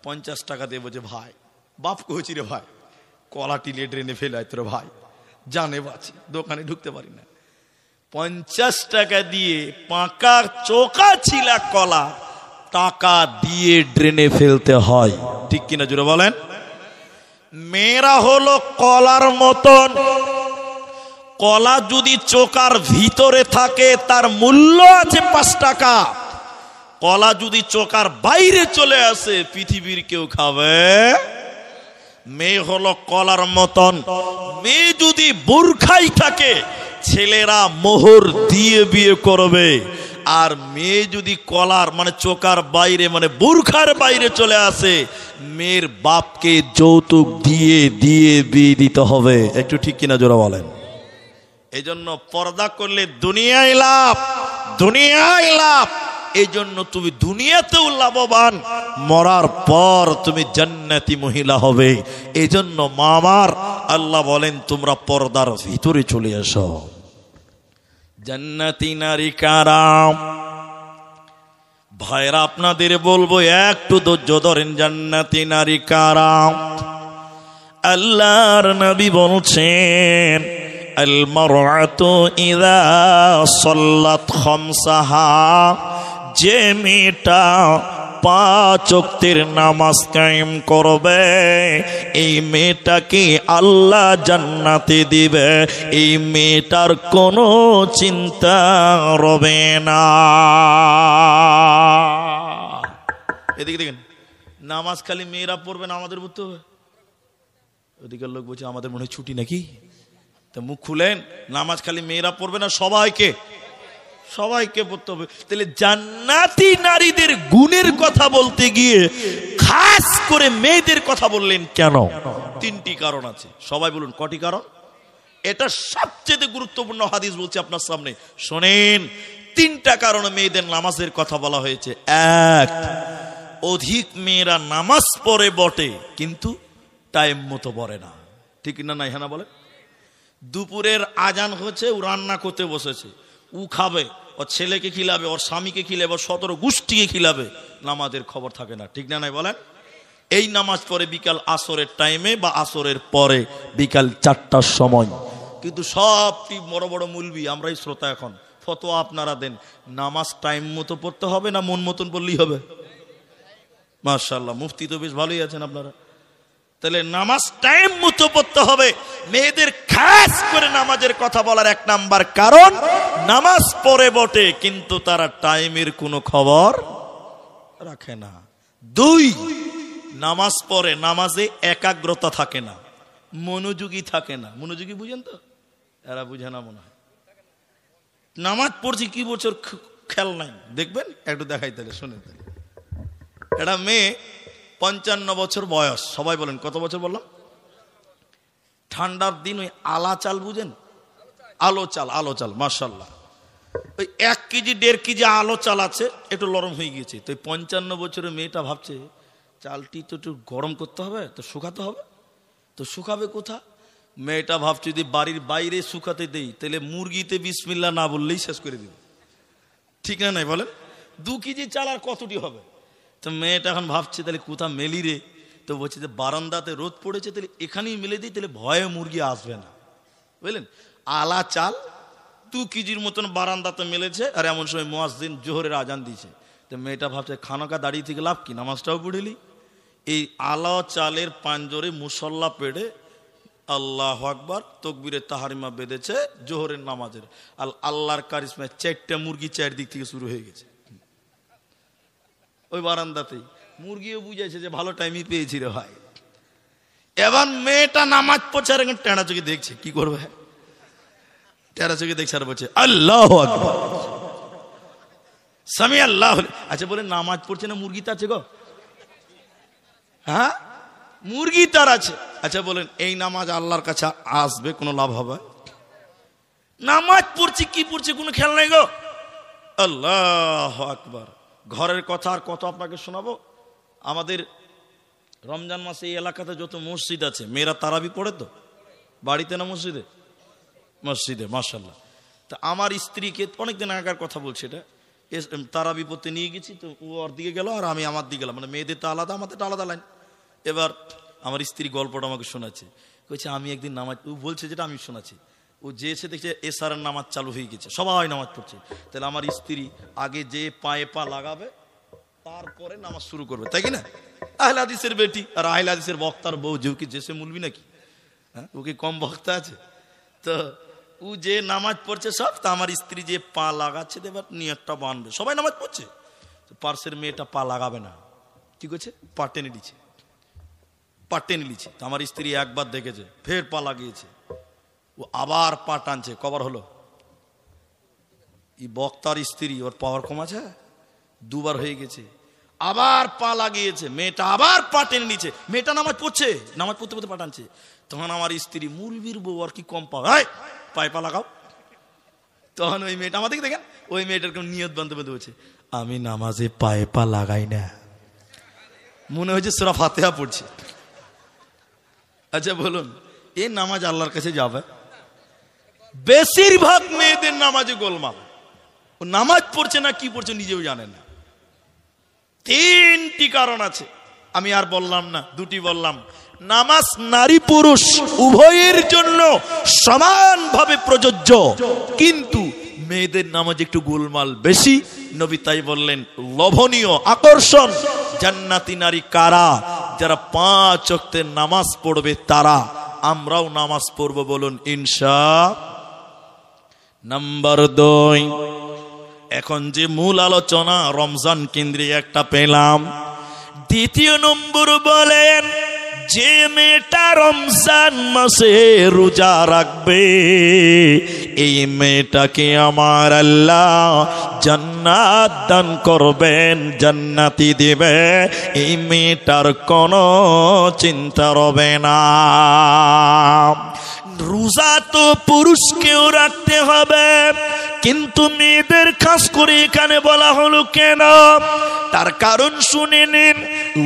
50 টাকা দিয়ে। বলছে, ভাই বাপ কইছি রে ভাই, কলা টিলে ড্রেনে ফেলে তোর ভাই, জানে বাঁচি, দোকানে ঢুকতে পারি না। 50 টাকা দিয়ে পাকা চোকা ছিলা কলা টাকা দিয়ে ড্রেনে ফেলতে হয়, ঠিক কিনা জোরে বলেন? মেয়েরা হলো কলার মতন, কলা যদি চোকার ভিতরে থাকে তার মূল্য আছে 5 টাকা। কলা যদি চোকার বাইরে চলে আসে পৃথিবীর কেউ খাবে। মেয়ে হলো কলার মতন, মেয়ে যদি বোরখাই থাকে ছেলেরা মোহর দিয়ে বিয়ে করবে, আর মেয়ে যদি কলার মানে চোকার বাইরে মানে বোরখার বাইরে চলে আসে মেয়ের বাপকে যৌতুক দিয়ে দিয়ে বিয়ে দিতে হবে। একটু ঠিক কিনা জোরে বলেন? এই জন্য পর্দা করলে দুনিয়ায় লাভ, দুনিয়ায় লাভ। এই জন্য তুমি দুনিয়াতেও লাভবান, মরার পর তুমি জান্নাতি মহিলা হবে। এই জন্য মামার আল্লাহ বলেন তোমরা পর্দার ভিতরে চলে এসো। জান্নাতি নারী কারা? ভাইরা আপনাদের বলবো একটু ধৈর্য ধরেন। জান্নাতি নারী কারা? আল্লাহর নবী বলছেন, আল মারআতু ইযা সাল্লাত খামসাহা, যে মেয়েটা 5 ওয়াক্তের নামাজ কায়েম করবে এই মেয়েটাকে আল্লাহ জান্নাতে দিবে, এই মেয়েটার কোনো চিন্তা রবে না। এদিকে দেখেন, নামাজ খালি মেয়েরা পড়বে না, আমাদের পড়তে হবে। ওদিকের লোক বলছে আমাদের মনে হয় ছুটি নাকি, তা মুখ খুলেন। নামাজ খালি মেয়েরা পড়বে না, সবাইকে সবাইকে পড়তে হবে। তাহলে জান্নাতি নারীদের গুণের কথা বলতে গিয়ে খাস করে মেয়েদের কথা বললেন কেন? 3টি কারণ আছে। সবাই বলুন কটি কারণ? এটা সবচেয়ে গুরুত্বপূর্ণ হাদিস বলছি আপনার সামনে, শোনেন। 3টা কারণে মেয়েদের নামাজের কথা বলা হয়েছে। 1, অধিক মেয়েরা নামাজ পড়ে বটে কিন্তু টাইম মতো পড়ে না, ঠিক না? না হ্যাঁ বলে? দুপুরের আজান হচ্ছে, ও রান্না করতে বসেছে, ও খাবে, ওর ছেলেকে খিলাবে, ওর স্বামীকে খিলাবে, ওর 17 গোষ্ঠীকে খিলাবে, নামাজের খবর থাকে না, ঠিক না? নাই বলেন? এই নামাজ পড়ে বিকাল আসরের টাইমে বা আসরের পরে বিকাল 4টার সময়। কিন্তু সবটি বড় বড় মুলবি, আমরাই শ্রোতা, এখন ফতোয়া আপনারা দেন, নামাজ টাইম মতো পড়তে হবে না মন মতন পড়লেই হবে? মাশাআল্লাহ, মুফতি তো বেশ ভালোই আছেন আপনারা। তাহলে নামাজ টাইম মতো পড়তে হবে। মেয়েদের খাস করে নামাজের কথা বলার 1 নাম্বার কারণ, নামাজ পড়ে বটে কিন্তু তারা টাইমের কোনো খবর রাখে না। 2, নামাজ পড়ে, নামাজে একাগ্রতা থাকে না, মনোযোগী থাকে না। মনোযোগী বুঝেন তো? এরা বুঝে না মনে হয়। নামাজ পড়ছি কি বছর খেয়াল নাই, দেখবেন একটু দেখাই, তাহলে শুনেন। এটা মেয়ে 55 বছর বয়স। সবাই বলেন কত বছর বললাম? ঠান্ডার দিন ওই আলা চাল বুঝেন? আলো চাল, আলো চাল, মাশাআল্লাহ। ওই 1 কেজি 1.5 কেজি আলো চাল আছে, একটু নরম হয়ে গিয়েছে। তো 55 বছরের মেয়েটা ভাবছে চালটি তো একটু গরম করতে হবে, তো শুকাতে হবে, তো শুকাবে কোথা? মেয়েটা ভাবছে যদি বাড়ির বাইরে শুকাতে দেই তাহলে মুরগিতে বিসমিল্লাহ না বললেই শেষ করে দিবে, ঠিক না? নাই বলেন? 2 কেজি চাল আর কতটি হবে? তো মেয়েটা এখন ভাবছে তাহলে কোথা মেলি রে? তো বলছে যে বারান্দাতে রোদ পড়েছে, তাহলে এখানেই মেলে দিই, তাহলে ভয়ে মুরগি আসবে না, বুঝলেন? আলা চাল 2 কেজির মতন বারান্দাতে মেলেছে, আর এমন সময় মুয়াজ্জিন জোহরের আজান দিয়েছে। তো মেয়েটা ভাবছে খানাকা দাঁড়িয়ে থেকে লাভ কি, নামাজটাও পড়েলি। এই আলা চালের পাঞ্জরে মুসল্লা পেড়ে আল্লাহু আকবার তাকবীরে তাহরিমা বেঁধেছে জোহরের নামাজের। আর আল্লাহর কারিশমায় 4টা মুরগি 4 দিক থেকে শুরু হয়ে গেছে। ওই বারান্দাতেই মুরগিও বুঝেছে যে ভালো টাইমই পেয়েছি রে ভাই। এবার মেয়েটা নামাজ পড়ছে আর এখন টেনা চোখে দেখছে, কি করবে? টেনা চোখে দেখছে আর বলছে আল্লাহু আকবার, সামি আল্লাহ। আচ্ছা বলে নামাজ পড়ছে না মুরগি তো আছে গো? হ্যাঁ, মুরগি তার আছে। আচ্ছা বলেন এই নামাজ আল্লাহর কাছে আসবে, কোনো লাভ হবে? নামাজ পড়ছি কি পড়ছি কোনো খেয়াল নাই গো। আল্লাহু আকবার। ঘরের কথা আর কত আপনাকে শোনাবো। আমাদের রমজান মাসে এই এলাকাতে যত মসজিদ আছে মেয়েরা তারাবি পড়ে তো বাড়িতে না মসজিদে? মসজিদে, মাশাআল্লাহ। তা আমার স্ত্রীকে অনেকদিন আগের কথা বলছে, এটা তারা বিপত্তি নিয়ে গেছি, তো ও ওর দিকে গেল আর আমি আমার দিকে গেলাম, মানে মেয়েদের তো আলাদা, আমাদের তো আলাদা লাইন। এবার আমার স্ত্রী গল্পটা আমাকে শোনাচ্ছে, বলছে আমি একদিন নামাজ, ও বলছে যেটা আমি শোনাচ্ছি, ও যেছে দেখছে এসারের নামাজ চালু হয়ে গেছে, সবাই নামাজ পড়ছে, তাহলে আমার স্ত্রী আগে যে পায়ে পা লাগাবে তারপরে নামাজ শুরু করবে, তাই কি না? আহলে হাদিসের বেটি আর আহলে হাদিসের বক্তার বউ, যে কি জেসে মুলবি নাকি? হ্যাঁ, ও কি কম বক্তা আছে? তো ও যে নামাজ পড়ছে সব, তা আমার স্ত্রী যে পা লাগাচ্ছে এবার নিয়তটা বানবে, সবাই নামাজ পড়ছে, তো পার্শ্বের মেয়েটা পা লাগাবে না, কি করছে, পা টেনে দিচ্ছে, পা টেনে নিচ্ছে। তো আমার স্ত্রী একবার দেখেছে, ফের পা লাগিয়েছে, ও আবার পা টানছে, কবার হলো? এই বক্তার স্ত্রী, ওর পাওয়ার কম আছে, দুবার হয়ে গেছে, আবার পা লাগিয়েছে, মেয়েটা আবার পা টেনে নিচ্ছে, মেয়েটা নামাজ পড়ছে, নামাজ পড়তে পড়তে পা টানছে। তখন আমার স্ত্রী, মুলবির বউ আর কি কম পাওয়া, পায়ে পা লাগাও। তখন ওই মেয়েটা আমাদেরকে দেখেন, ওই মেয়েটার কেমন নিয়ত বান্ধব বলছে, আমি নামাজে পায়ে পা লাগাই না, মনে হয়েছে সূরা ফাতিহা পড়ছে। আচ্ছা বলুন, এই নামাজ আল্লাহর কাছে যাবে? বেশিরভাগ মেয়েদের নামাজে গোলমাল, ও নামাজ পড়ছে না কি পড়ছে নিজেও জানে না। 3টি কারণ আছে, আমি আর বললাম না, 2টি বললাম। নামাজ নারী পুরুষ উভয়ের জন্য সমানভাবে প্রযোজ্য, কিন্তু মেয়েদের নামাজ একটু গোলমাল বেশি। নবী তাই বললেন, লোভনীয় আকর্ষণ জান্নাতি নারী কারা? যারা 5 ওয়াক্তের নামাজ পড়বে তারা। আমরাও নামাজ পড়ব, বলুন ইনশাআল্লাহ। নাম্বার 2, এখন যে মূল আলোচনা রমজান কেন্দ্রে একটা পেলাম। 2 নম্বর বলেন, যে মেয়েটা রমজান মাসে রোজা রাখবে এই মেয়েটাকে আমার আল্লাহ জান্নাত দান করবেন, জান্নাতি দিবে, এই মেয়েটার কোনো চিন্তা রবে না। রোজা তো পুরুষকেও রাখতে হবে, কিন্তু মেয়েদের খাস করে এখানে বলা হলো কেন? তার কারণ শুনে নিন।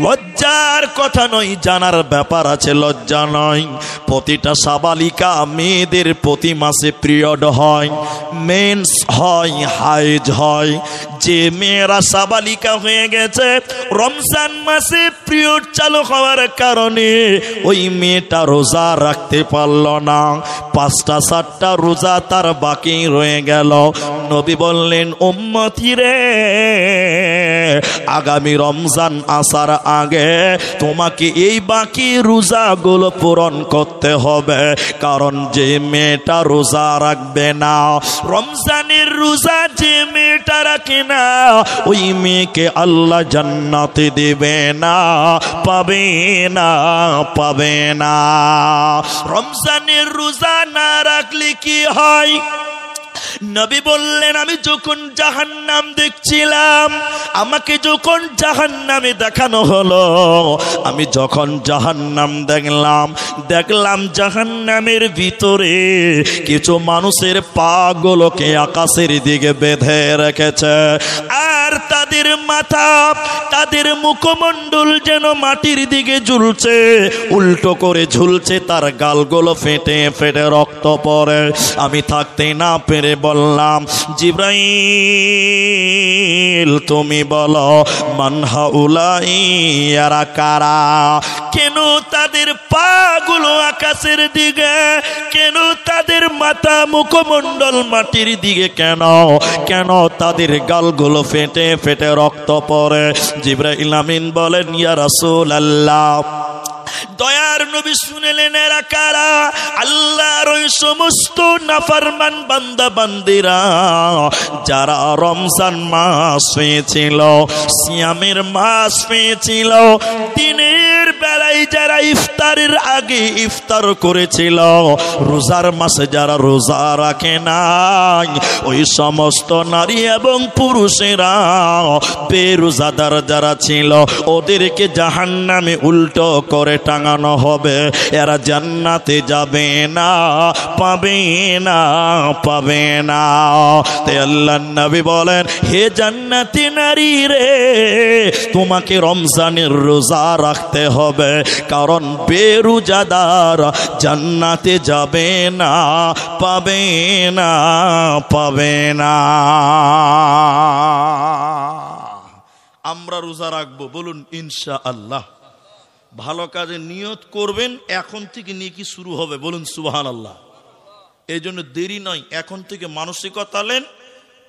লজ্জার কথা নয়, জানার ব্যাপার আছে, লজ্জা নয়। প্রতিটা সাবালিকা মেয়েদের প্রতি মাসে পিরিয়ড হয়, মেন্স হয়, হাইজ হয়। যে মেয়েরা সাবালিকা হয়ে গেছে, রমজান মাসে পিরিয়ড চালু হওয়ার কারণে ওই মেয়েটা রোজা রাখতে পারল না, 5টা 7টা রোজা তার বাকি রয়ে গেল। নবী বললেন, উম্মতি রে, আগামী রমজান আসার আগে তোমাকে এই বাকি রোজাগুলো পূরণ করতে হবে। কারণ যে মেয়েটা রোজা রাখবে না, রমজানের রোজা যে মেয়েটা রাখে না, ওই মেয়েকে আল্লাহ জান্নাতে দেবে না, পাবে না, পাবে না। রমজানের রোজা না রাখলে কি হয়? নবী বললেন, আমি যখন জাহান্নাম দেখছিলাম, আমাকে যখন জাহান্নামে দেখানো হলো, আমি যখন জাহান্নাম দেখলাম জাহান্নামের ভিতরে কিছু মানুষের পাগুলোকে আকাশের দিকে বেঁধে রেখেছে, আর তাদের মাথা, তাদের মুখমণ্ডল যেন মাটির দিকে ঝুলছে, উল্টো করে ঝুলছে, তার গালগুলো ফেটে ফেটে রক্ত পড়ে। আমি থাকতে না পেরে বললাম, জিবরাইল তুমি বলো, মান হাউলাই, এরা কারা? কেন তাদের পাগুলো আকাশের দিকে, কেন তাদের মাথা মুখমণ্ডল মাটির দিকে, কেন কেন তাদের গালগুলো ফেটে ফেটে রক্ত পড়ে? জিবরাইল আমিন বলেন, ইয়া রাসূলুল্লাহ, দয়ার নবী শুনলেন, এরা কারা? আল্লাহর ওই সমস্ত নাফরমান বান্দা বান্দিরা যারা রমজান মাস পেয়েছিল, সিয়ামের মাস পেয়েছিল, দিনের বেলায় যারা ইফতারের আগে ইফতার করেছিল, রোজার মাসে যারা রোজা রাখে নাই, ওই সমস্ত নারী এবং পুরুষেরা বেরোজাদার যারা ছিল ওদেরকে জাহান্নামে উল্টো করে টাঙানো হবে, এরা জান্নাতে যাবে না, পাবে না, পাবে না। তাই আল্লাহর নবী বলেন, হে জান্নাতি নারী রে, তোমাকে রমজানের রোজা রাখতে হবে, কারণ বেরোজাদার জান্নাতে যাবে না, পাবে না, পাবে না। আমরা রোজা রাখবো, বলুন ইনশাআল্লাহ। ভালো কাজে নিয়ত করবেন, এখন থেকে নেকি শুরু হবে, বলুন সুবহানাল্লাহ। এই জন্য দেরি নয়, এখন থেকে মানসিকতা নেন,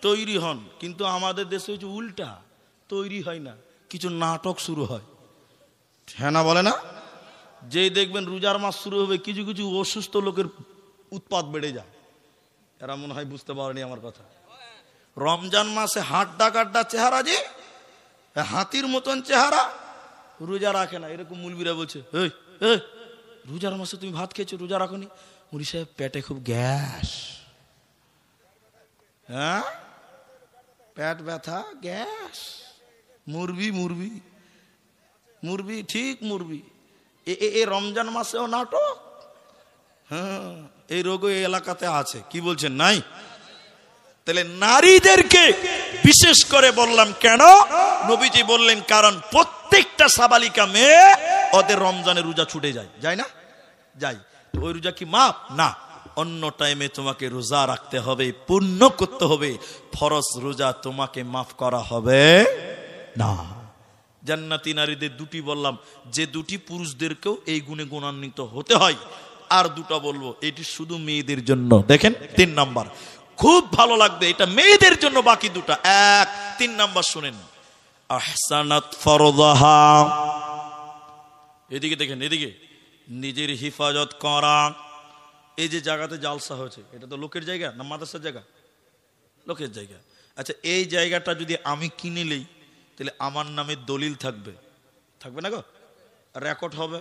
তৈরি হন। কিন্তু আমাদের দেশে হচ্ছে উল্টা, তৈরি হয় না, কিছু নাটক শুরু হয়। হ্যাঁ না বলে না? যেই দেখবেন রোজার মাস শুরু হবে, কিছু কিছু অসুস্থ লোকের উৎপাত বেড়ে যায়। এরা মনে হয় বুঝতে পারেনি আমার কথা। রমজান মাসে হাড্ডা কাড্ডা চেহারা, যে হাতির মতন চেহারা, রোজা রাখে না। এরকম মুলবিরা বলছে, এই রোজার মাসে তুমি ভাত খেয়েছো, রোজা রাখোনি? মুড়ি সাহেব পেটে খুব গ্যাস। হ্যাঁ, পেট ব্যথা, গ্যাস, মুরবি মুরবি মুরবি, ঠিক মুরবি। এ রমজান মাসেও নাটক। হ্যাঁ, এই রোগ এই এলাকাতে আছে, কি বলছেন নাই? তাহলে নারীদেরকে বিশেষ করে বললাম কেন? নবীজি বললেন কারণ প্রত্যেকটা সাবালিকা মেয়ে ওদের রমজানের রোজা ছুটে যায়, যায় না? যায়। ওই রোজা কি মাপ? না, অন্য টাইমে তোমাকে রোজা রাখতে হবে, পূর্ণ করতে হবে। ফরজ রোজা তোমাকে মাফ করা হবে না। জান্নাতি নারীদের দুটি বললাম, যে দুটি পুরুষদেরকেও এই গুণে গুণান্বিত হতে হয়। আর দুটো বলবো, এটি শুধু মেয়েদের জন্য। দেখেন 3 নাম্বার, খুব ভালো লাগবে, এটা মেয়েদের জন্য। বাকি দুটা 1, 3 নাম্বার শুনেন। আহসানাত ফরদাহা, এদিকে দেখেন, এদিকে, নিজের হিফাজত করা। এই যে জায়গাতে জালসা হয়েছে, এটা তো লোকের জায়গা না মাদ্রাসার জায়গা? লোকের জায়গা। আচ্ছা, এই জায়গাটা যদি আমি কিনে নেই, তাহলে আমার নামে দলিল থাকবে, থাকবে না গো? রেকর্ড হবে।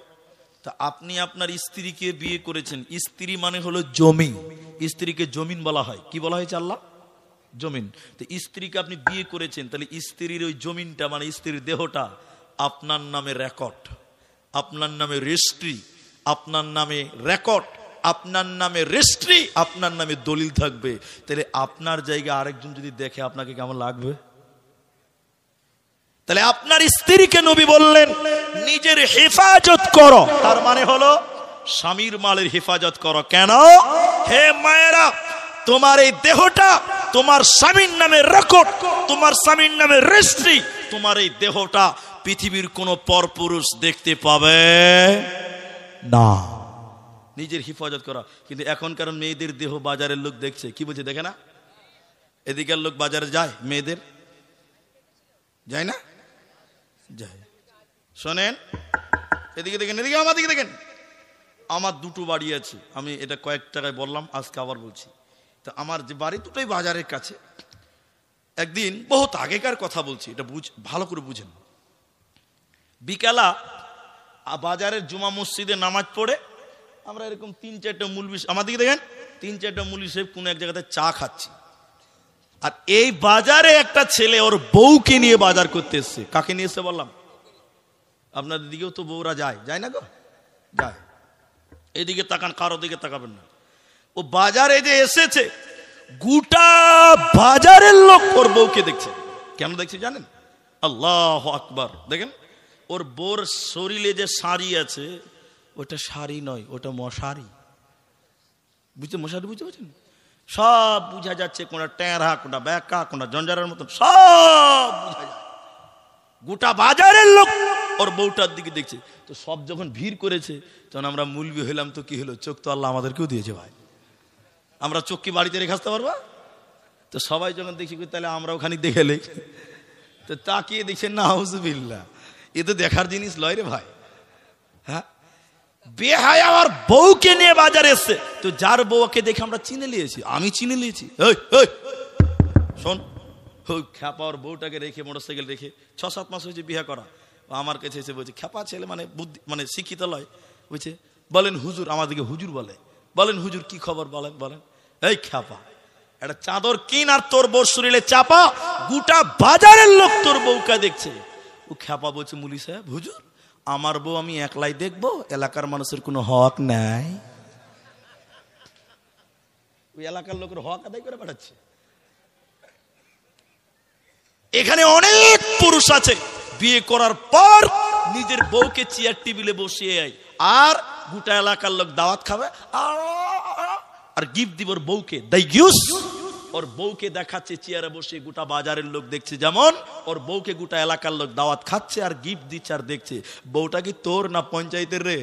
তা আপনি আপনার স্ত্রীকে বিয়ে করেছেন, স্ত্রী মানে হলো জমি, স্ত্রীকে জমিন বলা হয়। কি বলা হয়েছে আল্লাহ? জমিন। তো স্ত্রীকে আপনি বিয়ে করেছেন, তাহলে স্ত্রীর ওই জমিনটা মানে স্ত্রীর দেহটা আপনার নামে রেকর্ড, আপনার নামে রেজিস্ট্রি, আপনার নামে রেকর্ড, আপনার নামে রেজিস্ট্রি, আপনার নামে দলিল থাকবে। তাহলে আপনার জায়গা আরেকজন যদি দেখে আপনাকে কেমন লাগবে? তাহলে আপনার স্ত্রীকে নবী বললেন নিজের হেফাজত করো, তার মানে হলো স্বামীর মালের হেফাজত করো। কেন? হে মায়েরা, তোমার এই দেহটা তোমার স্বামীর নামে রেকর্ড, তোমার স্বামীর নামে রেজিস্ট্রি। তোমার এই দেহটা পৃথিবীর কোন পরপুরুষ দেখতে পাবে না। নিজের হেফাজত করা। কিন্তু এখনকার মেয়েদের দেহ বাজারের লোক দেখছে, কি বলছে দেখে না? এদিকের লোক বাজারে যায়, মেয়েদের যায় না? যায়। শোনেন, এদিকে দেখেন, এদিকে আমার দিকে দেখেন। আমার দুটো বাড়ি আছে, আমি এটা কয়েক টাকায় বললাম, আজকে আবার বলছি। তো আমার যে বাড়ি দুটোই বাজারের কাছে। একদিন বহুত আগেকার কথা বলছি, এটা ভালো করে বুঝেন। বিকালা বাজারের জুমা মসজিদে নামাজ পড়ে আমরা এরকম 3-4টা মুলবি, আমার দিকে দেখেন, 3-4টা মুলবি সাহেব কোন এক জায়গাতে চা খাচ্ছি। আর এই বাজারে একটা ছেলে ওর বউকে নিয়ে বাজার করতে এসছে। কাকে নিয়ে এসছে বললাম? আপনাদের দিকেও তো বউরা যায়, যায় না গো? যায়। এদিকে তাকান, কারো দিকে তাকাবেন না। ও বাজারে যে এসেছে, গোটা বাজারের লোক ওর বউকে দেখছে। কেন দেখছে জানেন? আল্লাহু আকবার। দেখেন, ওর বউর শরীরে যে শাড়ি আছে, ওটা শাড়ি নয়, ওটা মশারি। বুঝতে, মশারি বুঝতে পারছেন? সব বুঝা যাচ্ছে, কোনটা টেরা, কোনটা ব্যাকা, কোনটা জঞ্জারের মতন, সব বুঝা যায়। গোটা বাজারের লোক ওর বউটার দিকে দেখছে। তো সব যখন ভিড় করেছে, তখন আমরা মুলবি হইলাম, তো কি হলো? চোখ তো আল্লাহ আমাদেরকেও দিয়েছে ভাই, আমরা চোখ কি বাড়িতে রেখে আসতে পারবো? তো সবাই যখন দেখি, তাহলে আমরা ওখানে দেখে লেই। তো তাকিয়ে দেখছেন, না আউযুবিল্লাহ, এ তো দেখার জিনিস লয় রে ভাই। হ্যাঁ, বেহায়া আমার বউকে নিয়ে বাজারে এসছে। তো যার বউকে দেখে আমরা চিনে নিয়েছি, আমি চিনে নিয়েছি। শোন, খ্যাপা ওর বউটাকে রেখে, মোটরসাইকেল রেখে 6-7 মাস হয়েছে বিয়ে করা। আমার কাছে এসে বলছে, খ্যাপা ছেলে মানে বুদ্ধি, মানে শিক্ষিত লয়। বলছে, বলেন হুজুর, আমাদেরকে হুজুর বলে, বলেন হুজুর কি খবর, বলেন বলেন। এই খ্যাপা, একটা চাদর কিন আর তোর বউর শরীরে চাপা, গোটা বাজারের লোক তোর বউকে দেখছে। ও খ্যাপা বলছে, মুলি সাহেব হুজুর, আমার বউ আমি একলাই দেখবো, এলাকার মানুষের কোনো হক নাই। ওই এলাকার লোকের হক আদায় করে পাঠাচ্ছে। এখানে অনেক পুরুষ আছে বিয়ে করার পর নিজের বউকে চেয়ার টেবিলে বসিয়ে আর গোটা এলাকার লোক দাওয়াত খাবে আর গিফট দিব ওর বউকে। ওর বউকে দেখাচ্ছে চেয়ারে বসে, গোটা বাজারের লোক দেখছে, যেমন ওর বউকে গোটা এলাকার লোক দাওয়াত খাচ্ছে আর গিফট দিচ্ছে আর দেখছে। বউটা কি তোর না পঞ্চায়েতের রে?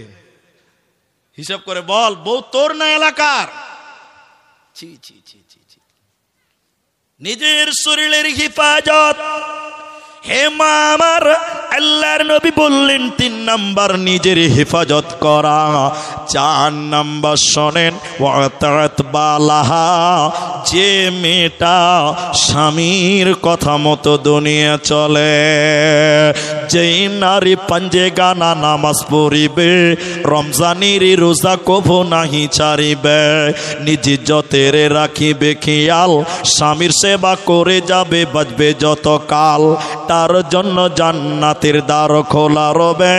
হিসাব করে বল, বউ তোর না এলাকার? ছি ছি ছি ছি ছি। নিজের শরীরের হেফাজত। হে মা আমার, আল্লাহর নবী বললেন 3 নাম্বার নিজের হেফাজত করা। 4 নাম্বার শোনেন, ওয়াতাত বালাহা, যে মেয়েটা স্বামীর কথা মতো দুনিয়া চলে, যেই নারী পাঞ্জে গানা নামাজ পড়িবে, রমজানের রোজা কভু নাহি ছাড়িবে, নিজে যতের রাখিবে খেয়াল, স্বামীর সেবা করে যাবে বাঁচবে যত কাল, তার জন্য জান্নাতের দ্বার খোলা রবে,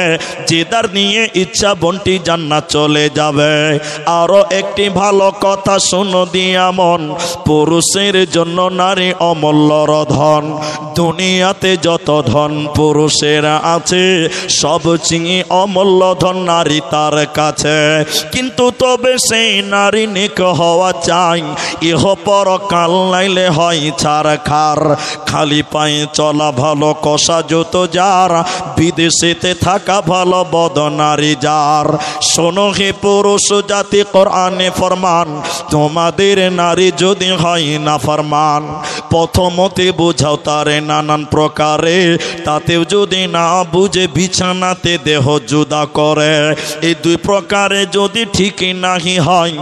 যে দ্বার নিয়ে ইচ্ছা বন্টি জান্নাত চলে যাবে। আরো একটি ভালো কথা শোনো দিয়া মন, পুরুষের জন্য নারী অমূল্য ধন। দুনিয়াতে যত ধন পুরুষের আছে, সবচেয়ে অমূল্য ধন নারী তার কাছে। কিন্তু তবে সেই নারী নেক হওয়া চাই, ইহ পরকাল নাইলে হয় ছারখার। খালি পায়ে চলা ভালো, কষা যত যার, বিদেশেতে থাকা ভালো বদনারী যার। শোনো হে পুরুষ জাতি, কোরআনে ফরমান, তোমাদের নারী যদি হয় না ফরমান, প্রথমতে বোঝাও তারে নানান প্রকারে, তাতেও যদি না বুঝে বিছানাতে দেহ জুদা করে। এই 2 প্রকারে যদি ঠিকই নাহি হয়,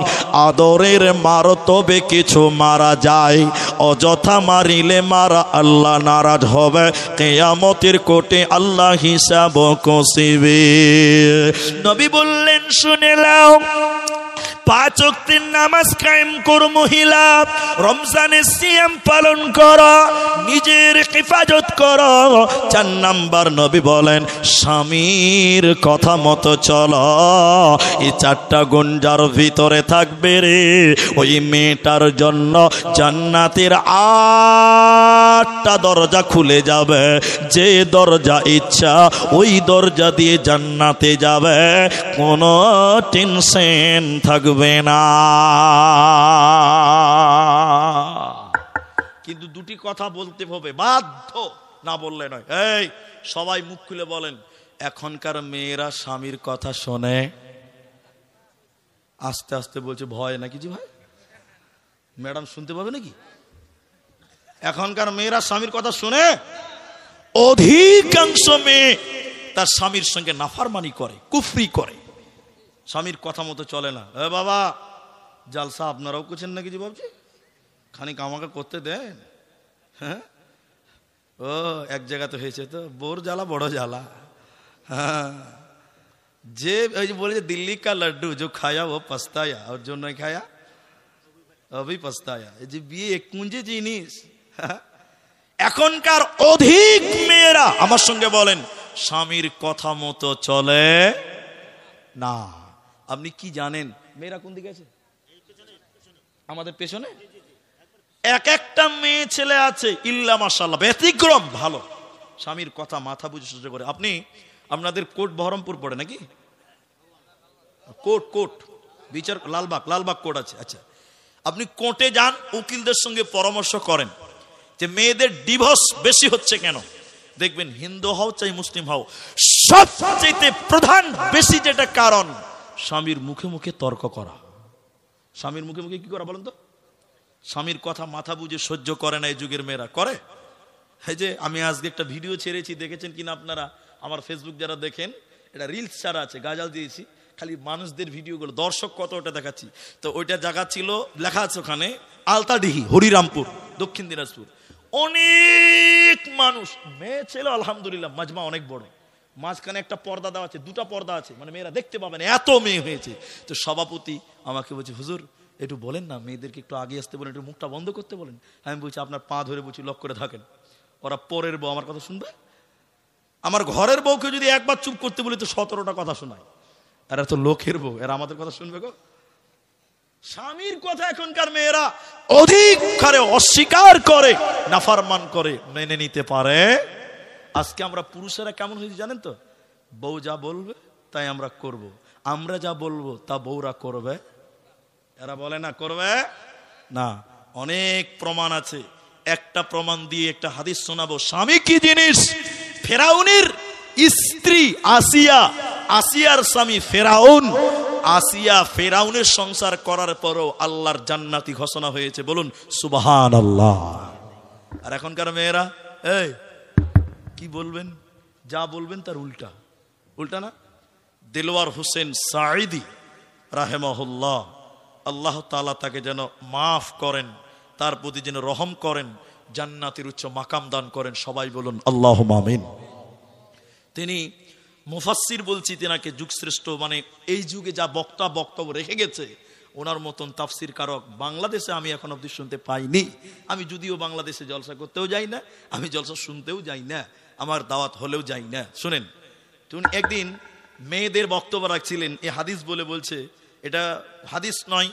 আদরের মার তবে কিছু মারা যায়, অযথা মারিলে মারা আল্লাহ নারাজ হবে, কিয়ামতের কোটে আল্লাহ হিসাব কষিবে। নবী বললেন, শুনে নাও, 5 ওয়াক্তের নামাজ কায়েম করো মহিলা, রমজানের সিয়াম পালন করো, নিজের হেফাজত করো। 4 নাম্বার নবী বলেন, স্বামীর কথা মতো চলো। এই 4টা গুণ যার ভিতরে থাকবে রে, ওই মেয়েটার জন্য জান্নাতের 8টা দরজা খুলে যাবে। যে দরজা ইচ্ছা ওই দরজা দিয়ে জান্নাতে যাবে, কোনো টেনশন থাকবে না। কিন্তু 2টি কথা বলতে হবে, বাধ্য, না বললে নয়। এই সবাই মুখ খুলে বলেন, এখনকার মেয়েরা স্বামীর কথা শোনে? আস্তে আস্তে বলছে, ভয় নাকি? জি ভাই, ম্যাডাম শুনতে পাবে নাকি? এখনকার মেয়েরা স্বামীর কথা শুনে? অধিকাংশ মেয়ে তার স্বামীর সঙ্গে নাফরমানি করে, কুফরি করে, স্বামীর কথা মতো চলে না। এ বাবা, জালসা আপনারাও করছেন নাকি? জি বাবজি, খানিক আমাকে করতে দেন। হ্যাঁ, ও এক জায়গাতে হয়েছে তো, বোর জ্বালা বড় জ্বালা। হ্যাঁ, যে ওই যে বলে, দিল্লি কা লাড্ডু जो खाया वो पछताया और जो नहीं खाया अभी पछताया। এই যে বিয়ে এক কুঞ্জি জিনিস। এখনকার অধিক মেয়েরা আমার সঙ্গে বলেন, স্বামীর কথা মতো চলে না। আপনি কি জানেন মেয়েরা কোন দিকে আছে? আমাদের পেছনে একটা মেয়ে ছেলে আছে, ইল্লা মাশাআল্লাহ, ব্যতিক্রম ভালো, স্বামীর কথা মাথা বুঝে সহ্য করে। আপনি আপনাদের কোট বহরমপুর পড়ে নাকি? কোট বিচার লালবাগ কোর্ট আছে। আচ্ছা, আপনি কোর্টে যান, উকিলদের সঙ্গে পরামর্শ করেন যে মেয়েদের ডিভোর্স বেশি হচ্ছে কেন। দেখবেন, হিন্দু হও চাই মুসলিম হও, সবচেয়ে প্রধান বেশি যেটা কারণ, স্বামীর মুখে মুখে তর্ক করা। স্বামীর মুখে মুখে কি করা বলেন তো? স্বামীর কথা মাথা বুঝে সহ্য করে না এই যুগের মেয়েরা, করে। এই যে আমি আজকে একটা ভিডিও ছেড়েছি, দেখেছেন কিনা আপনারা? আমার ফেসবুক যারা দেখেন, এটা রিলস ছাড়া আছে, গাজাল দিয়েছি, খালি মানুষদের ভিডিওগুলো, দর্শক কত ওটা দেখাচ্ছি। তো ওইটা জায়গা ছিল, লেখা আছে ওখানে আলতাডিহি, হরিরামপুর, দক্ষিণ দিনাজপুর। অনেক মানুষ, মেয়ে ছেলে, আলহামদুলিল্লাহ, মাজমা অনেক বড়, মাঝখানে একটা পর্দা দেওয়া আছে, 2টা পর্দা আছে, মানে মেয়েরা দেখতে পাবে না, এত মেয়ে হয়েছে। তো সভাপতি আমাকে বলছে, হুজুর একটু বলেন না, মেয়েদেরকে একটু আগে আসতে বলেন, একটু মুখটা বন্ধ করতে বলেন। আমি বলছি আপনার পা ধরে বলছি লক করে থাকেন। ওরা পরের বউ আমার কথা শুনবে? আমার ঘরের বউকে যদি একবার চুপ করতে বলি তো 17টা কথা শোনায়। এরা তো লোকের বউ, এরা আমাদের কথা শুনবে গো? স্বামীর কথা এখনকার মেয়েরা অধিক হারে অস্বীকার করে, নাফরমান করে, মেনে নিতে পারে। আজকে আমরা পুরুষেরা কেমন হয়েছি জানেন তো? বউ যা বলবে তাই আমরা করব, আমরা যা বলবো তা বউরা করবে। এরা বলে না করবে না। অনেক প্রমাণ আছে, একটা প্রমাণ দিয়ে একটা হাদিস শোনাবো। স্বামী কি জিনিস? ফেরাউনের স্ত্রী আসিয়া, আসিয়ার স্বামী ফেরাউন, আসিয়া ফেরাউনের সংসার করার পরও আল্লাহর জান্নাতি ঘোষণা হয়েছে, বলুন সুবহানাল্লাহ। আর এখনকার মেয়েরা এই কি বলবেন, যা বলবেন তার উল্টা, উল্টা না? দেলোয়ার হোসেন সাঈদী রাহেমাহুল্লাহ, আল্লাহ তাআলা তাকে যেন মাফ করেন, তার প্রতি যেন রহম করেন, জান্নাতের উচ্চ মাকাম দান করেন, সবাই বলুন আল্লাহুম্মা আমিন। তিনি মুফাসসির বলছি, তেনাকে যুগশ্রেষ্ঠ, মানে এই যুগে যা বক্তব্য রেখে গেছে, ওনার মতন তাফসির কারক বাংলাদেশে আমি এখন অবধি শুনতে পাইনি। আমি যদিও বাংলাদেশে জলসা করতেও যাই না, আমি জলসা শুনতেও যাই না, আমার দাওয়াত হলেও যাই না। শুনেন, একদিন মেয়েদের বক্তব্য রাখছিলেন, এই হাদিস বলে বলছে, এটা হাদিস নয়,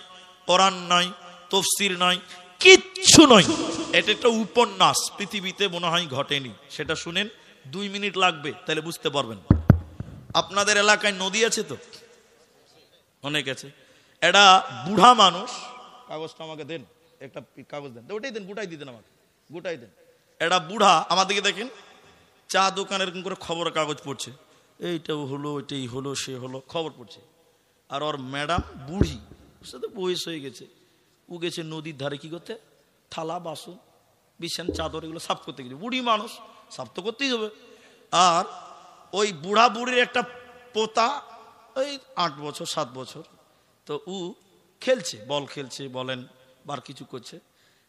কোরআন নয়, তাফসীর নয়, কিচ্ছু নয়, এটা একটা উপন্যাস, পৃথিবীতে মনে হয় ঘটেনি। সেটা শুনেন, 2 মিনিট লাগবে, তাহলে বুঝতে পারবেন। আপনাদের এলাকায় নদী আছে তো? অনেক আছে। এটা বুড়া মানুষ, কাগজটা আমাকে দেন, একটা কাগজ দেন, ওটাই দেন, গোটাই দিতেন আমাকে, গোটাই দেন। এটা বুড়া, আমাদেরকে দেখেন, চা দোকানে এরকম করে খবরের কাগজ পড়ছে, এইটাও হলো, এটাই হলো, সে হলো, খবর পড়ছে। আর ওর ম্যাডাম বুড়ি, সে তো বয়স হয়ে গেছে, ও গেছে নদীর ধারে কি করতে, থালা বাসন বিছান চাদর এগুলো সাফ করতে গেছে। বুড়ি মানুষ, সাফ তো করতেই হবে। আর ওই বুড়া বুড়ির একটা পোতা, ওই 8 বছর 7 বছর, তো ও খেলছে, বল খেলছে বলেন, বার কিছু করছে।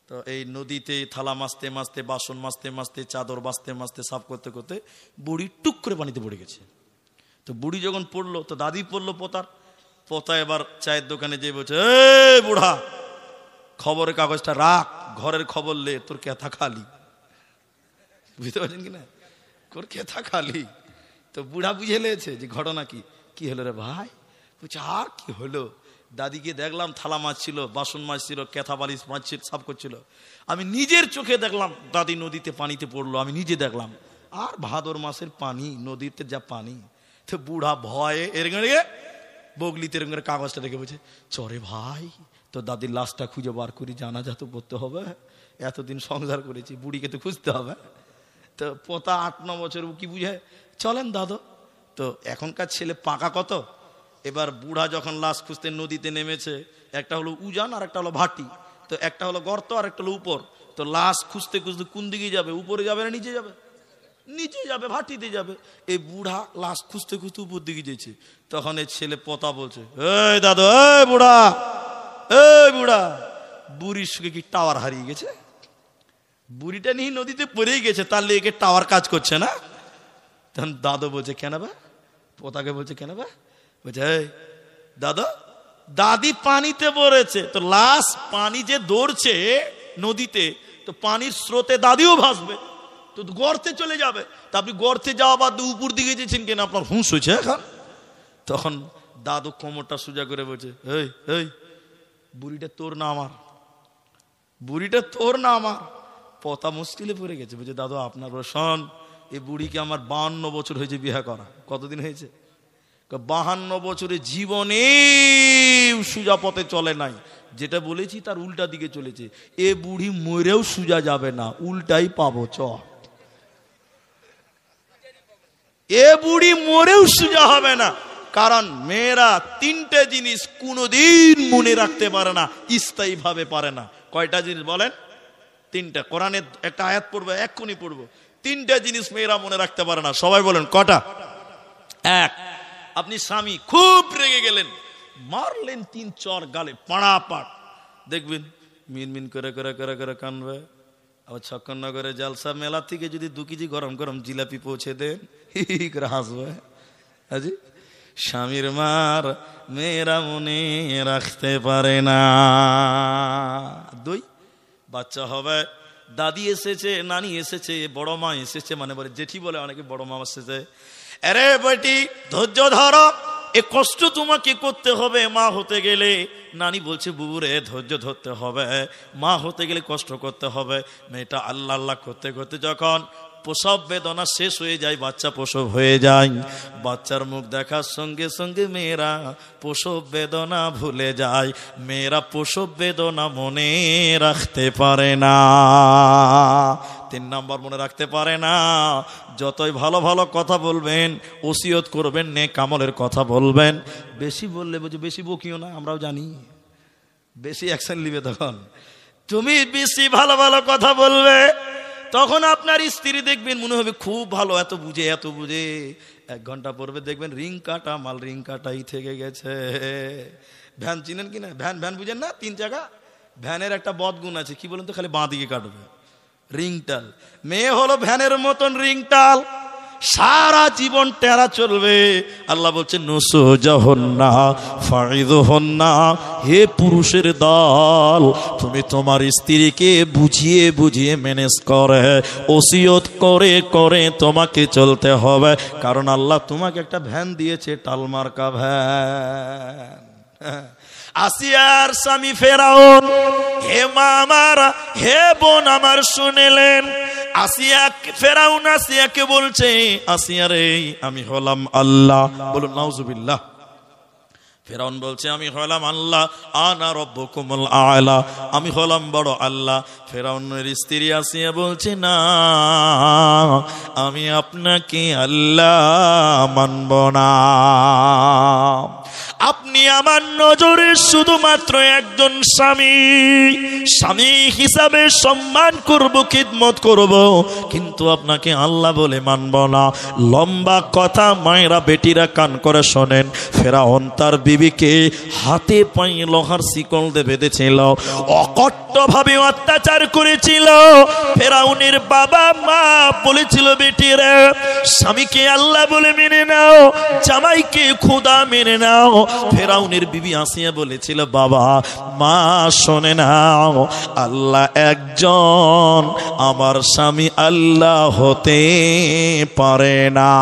তো এই নদীতে থালা মাজতে মাজতে, বাসন মাজতে মাজতে, চাদর বাঁচতে মাজতে, সাফ করতে করতে বুড়ি টুক করে পানিতে পড়ে গেছে। তো বুড়ি যখন পড়লো, তো দাদি পড়লো পোতার, পোতা এবার চায়ের দোকানে যেয়ে বলছে, এই বুড়া, খবরের কাগজটা রাখ, ঘরের খবর লে, তোর কেথা খালি। বুঝতে পারছেন কিনা, তোর কেথা খালি। তো বুড়া বুঝে লেছে যে ঘটনা কি। কি হলো রে ভাই? বলছে আর কি হলো, দাদিকে দেখলাম থালা মাছছিল, বাসন মাজছিল, কেথা বালিশ মাজছিল, সাফ করছিল। আমি নিজের চোখে দেখলাম দাদি নদীতে পানিতে পড়লো, আমি নিজে দেখলাম। আর ভাদর মাসের পানি, নদীতে যা পানি। তো বুড়া ভয়ে এরকম বগলিতে এরকম করে কাগজটা দেখে বলছে, চরে ভাই, তো দাদির লাশটা খুঁজে বার করি, জানাজা তো করতে হবে, এতদিন সংসার করেছি, বুড়িকে তো খুঁজতে হবে। তো পোতা 8-9 বছর, কি বুঝে, চলেন দাদু। তো এখনকার ছেলে পাকা কত। এবার বুড়া যখন লাশ খুঁজতে নদীতে নেমেছে, একটা হলো উজান আর একটা হলো ভাটি, তো একটা হলো গর্ত আর একটা হলো উপর। তো লাশ খুঁজতে খুঁজতে কোন দিকে যাবে, উপরে যাবে না নিচে যাবে? নিচে যাবে, ভাটিতে যাবে। এই বুড়া লাশ খুঁজতে খুঁজতে উপর দিকে যেছে। তখন এই ছেলে পোতা বলছে, এই দাদু, এই বুড়া, এই বুড়া, বুড়ির সঙ্গে কি টাওয়ার হারিয়ে গেছে? বুড়িটা নিয়ে নদীতে পড়েই গেছে, তার লেগে টাওয়ার কাজ করছে না। তখন দাদু বলছে, কেন বা? পোতাকে বলছে, কেন বা? বলছে, এই দাদু, দাদি পানিতে পড়েছে, তো লাশ পানি যে দৌড়ছে নদীতে, তো পানির স্রোতে দাদিও ভাসবে, তো গর্তে চলে যাবে। তা আপনি গর্তে যাওয়া বাদ উপর দিকে যেছেন কেন? আপনার হুঁশ হয়েছে এখন? তখন দাদু কোমরটা সোজা করে বলছে, এই এই, বুড়িটা তোর না আমার, বুড়িটা তোর না আমার। পোতা মুশকিলে পড়ে গেছে, বলছে, দাদু আপনার শোন, এই বুড়িকে আমার 52 বছর হয়েছে বিয়ে করা। কতদিন হয়েছে? 52 বছরে জীবনে সোজা পথে চলে নাই, যেটা বলেছি তার উল্টা দিকে চলেছে। এ বুড়ি মরেও সোজা যাবে না, উল্টাই পাবো। এ বুড়ি মরেও সোজা হবে না, কারণ মেয়েরা 3টে জিনিস কোনোদিন মনে রাখতে পারে না, স্থায়ী ভাবে পারে না। কয়টা জিনিস বলেন? 3টা। কোরআনের একটা আয়াত পড়বো, এক্ষুনি পড়বো। 3টে জিনিস মেয়েরা মনে রাখতে পারে না। সবাই বলেন কটা? 1, আপনি স্বামী খুব রেগে গেলেন, মারলেন 3 চর গালে, পাড়া পাট, দেখবেন মিনমিন করে করে করে করে কানবে। আবার ছক্কনগরে জালসা মেলা থেকে যদি 2 কেজি গরম গরম জিলাপি পৌঁছে দেন, হি করে হাসবে। হাজি স্বামীর মার মেয়েরা মনে রাখতে পারে না। 2, বাচ্চা হবে, দাদি এসেছে, নানি এসেছে, বড় মা এসেছে, মানে বলে জেঠি বলে অনেকে, বড় মা এসেছে। আরে বেটি ধৈর্য ধরো, এ কষ্ট তোমাকে করতে হবে মা হতে গেলে। নানি বলছে বুবুরে ধৈর্য ধরতে হবে, মা হতে গেলে কষ্ট করতে হবে। মেয়েটা আল্লাহ আল্লাহ করতে করতে যখন প্রসব বেদনা শেষ হয়ে যায়, বাচ্চা প্রসব হয়ে যায়, বাচ্চার মুখ দেখার সঙ্গে সঙ্গে মেয়েরা প্রসব বেদনা ভুলে যায়। মেয়েরা প্রসব বেদনা মনে রাখতে পারে না। 3 নম্বর, মনে রাখতে পারে না। যতই ভালো ভালো কথা বলবেন, ওসিয়ত করবেন, নেক আমলের কথা বলবেন, বেশি বললে বুঝি বেশি বকিও না, আমরাও জানি বেশি অ্যাকশন নিবে। তখন তুমি বেশি ভালো ভালো কথা বলবে, তখন আপনার স্ত্রী দেখবেন মনে হবে খুব ভালো, এত বুঝে এত বুঝে। 1 ঘন্টা পড়বে দেখবেন রিং কাটা মাল, রিং কাটাই থেকে গেছে। ভ্যান চিনেন কিনা? ভ্যান বুঝেন না? 3 চাকা ভ্যানের একটা বদগুণ আছে, কি বলেন তো? খালি বাঁ দিকে কাটবে, রিংটাল। মেয়ে হলো ভ্যানের মতন রিংটাল, সারা জীবন টেরা চলবে। আল্লাহ বলছেন নুসুজাহুন্না ফাইদুহুন্না, হে পুরুষের দল, তুমি তোমার স্ত্রীকে বুঝিয়ে বুঝিয়ে ম্যানেজ করে, ওসিয়ত করে করে তোমাকে চলতে হবে। কারণ আল্লাহ তোমাকে একটা ভ্যান দিয়েছে, টালমার্কা ভ্যান। আসিয়ার স্বামী ফেরাউন, হে মা আমার, হে বোন আমার, শুনেলেন আসিয়া, ফেরাউন আসিয়াকে বলছে, আসিয়া রে আমি হলাম আল্লাহ। বলুন নাউজুবিল্লাহ। ফেরাউন বলছে আমি হলাম আল্লাহ, আনা রব্বুকুমুল আ'লা, আমি হলাম বড় আল্লাহ। ফেরাউনের স্ত্রী আসিয়া বলছে না, আমি আপনাকে আল্লাহ মানব না। আপনি আমার নজরে শুধুমাত্র একজন স্বামী, স্বামী হিসাবে সম্মান করব, খিদমত করব, কিন্তু আপনাকে আল্লাহ বলে মানব না। লম্বা কথা, মায়েরা বেটিরা কান করে শোনেন। ফেরাউন তার বিবিকে হাতে পায়ে লোহার শিকল দিয়ে বেঁধেছিল, অকট্টভাবে অত্যাচার করেছিল। ফেরাউনের বাবা মা বলেছিল বেটিরা স্বামীকে আল্লাহ বলে মেনে নাও, জামাইকে খোদা মেনে নাও। ফেরাউনের বিবি আসিয়া বলেছিল বাবা মা শোনে নাও, আল্লাহ একজন, আমার স্বামী আল্লাহ হতে পারে না।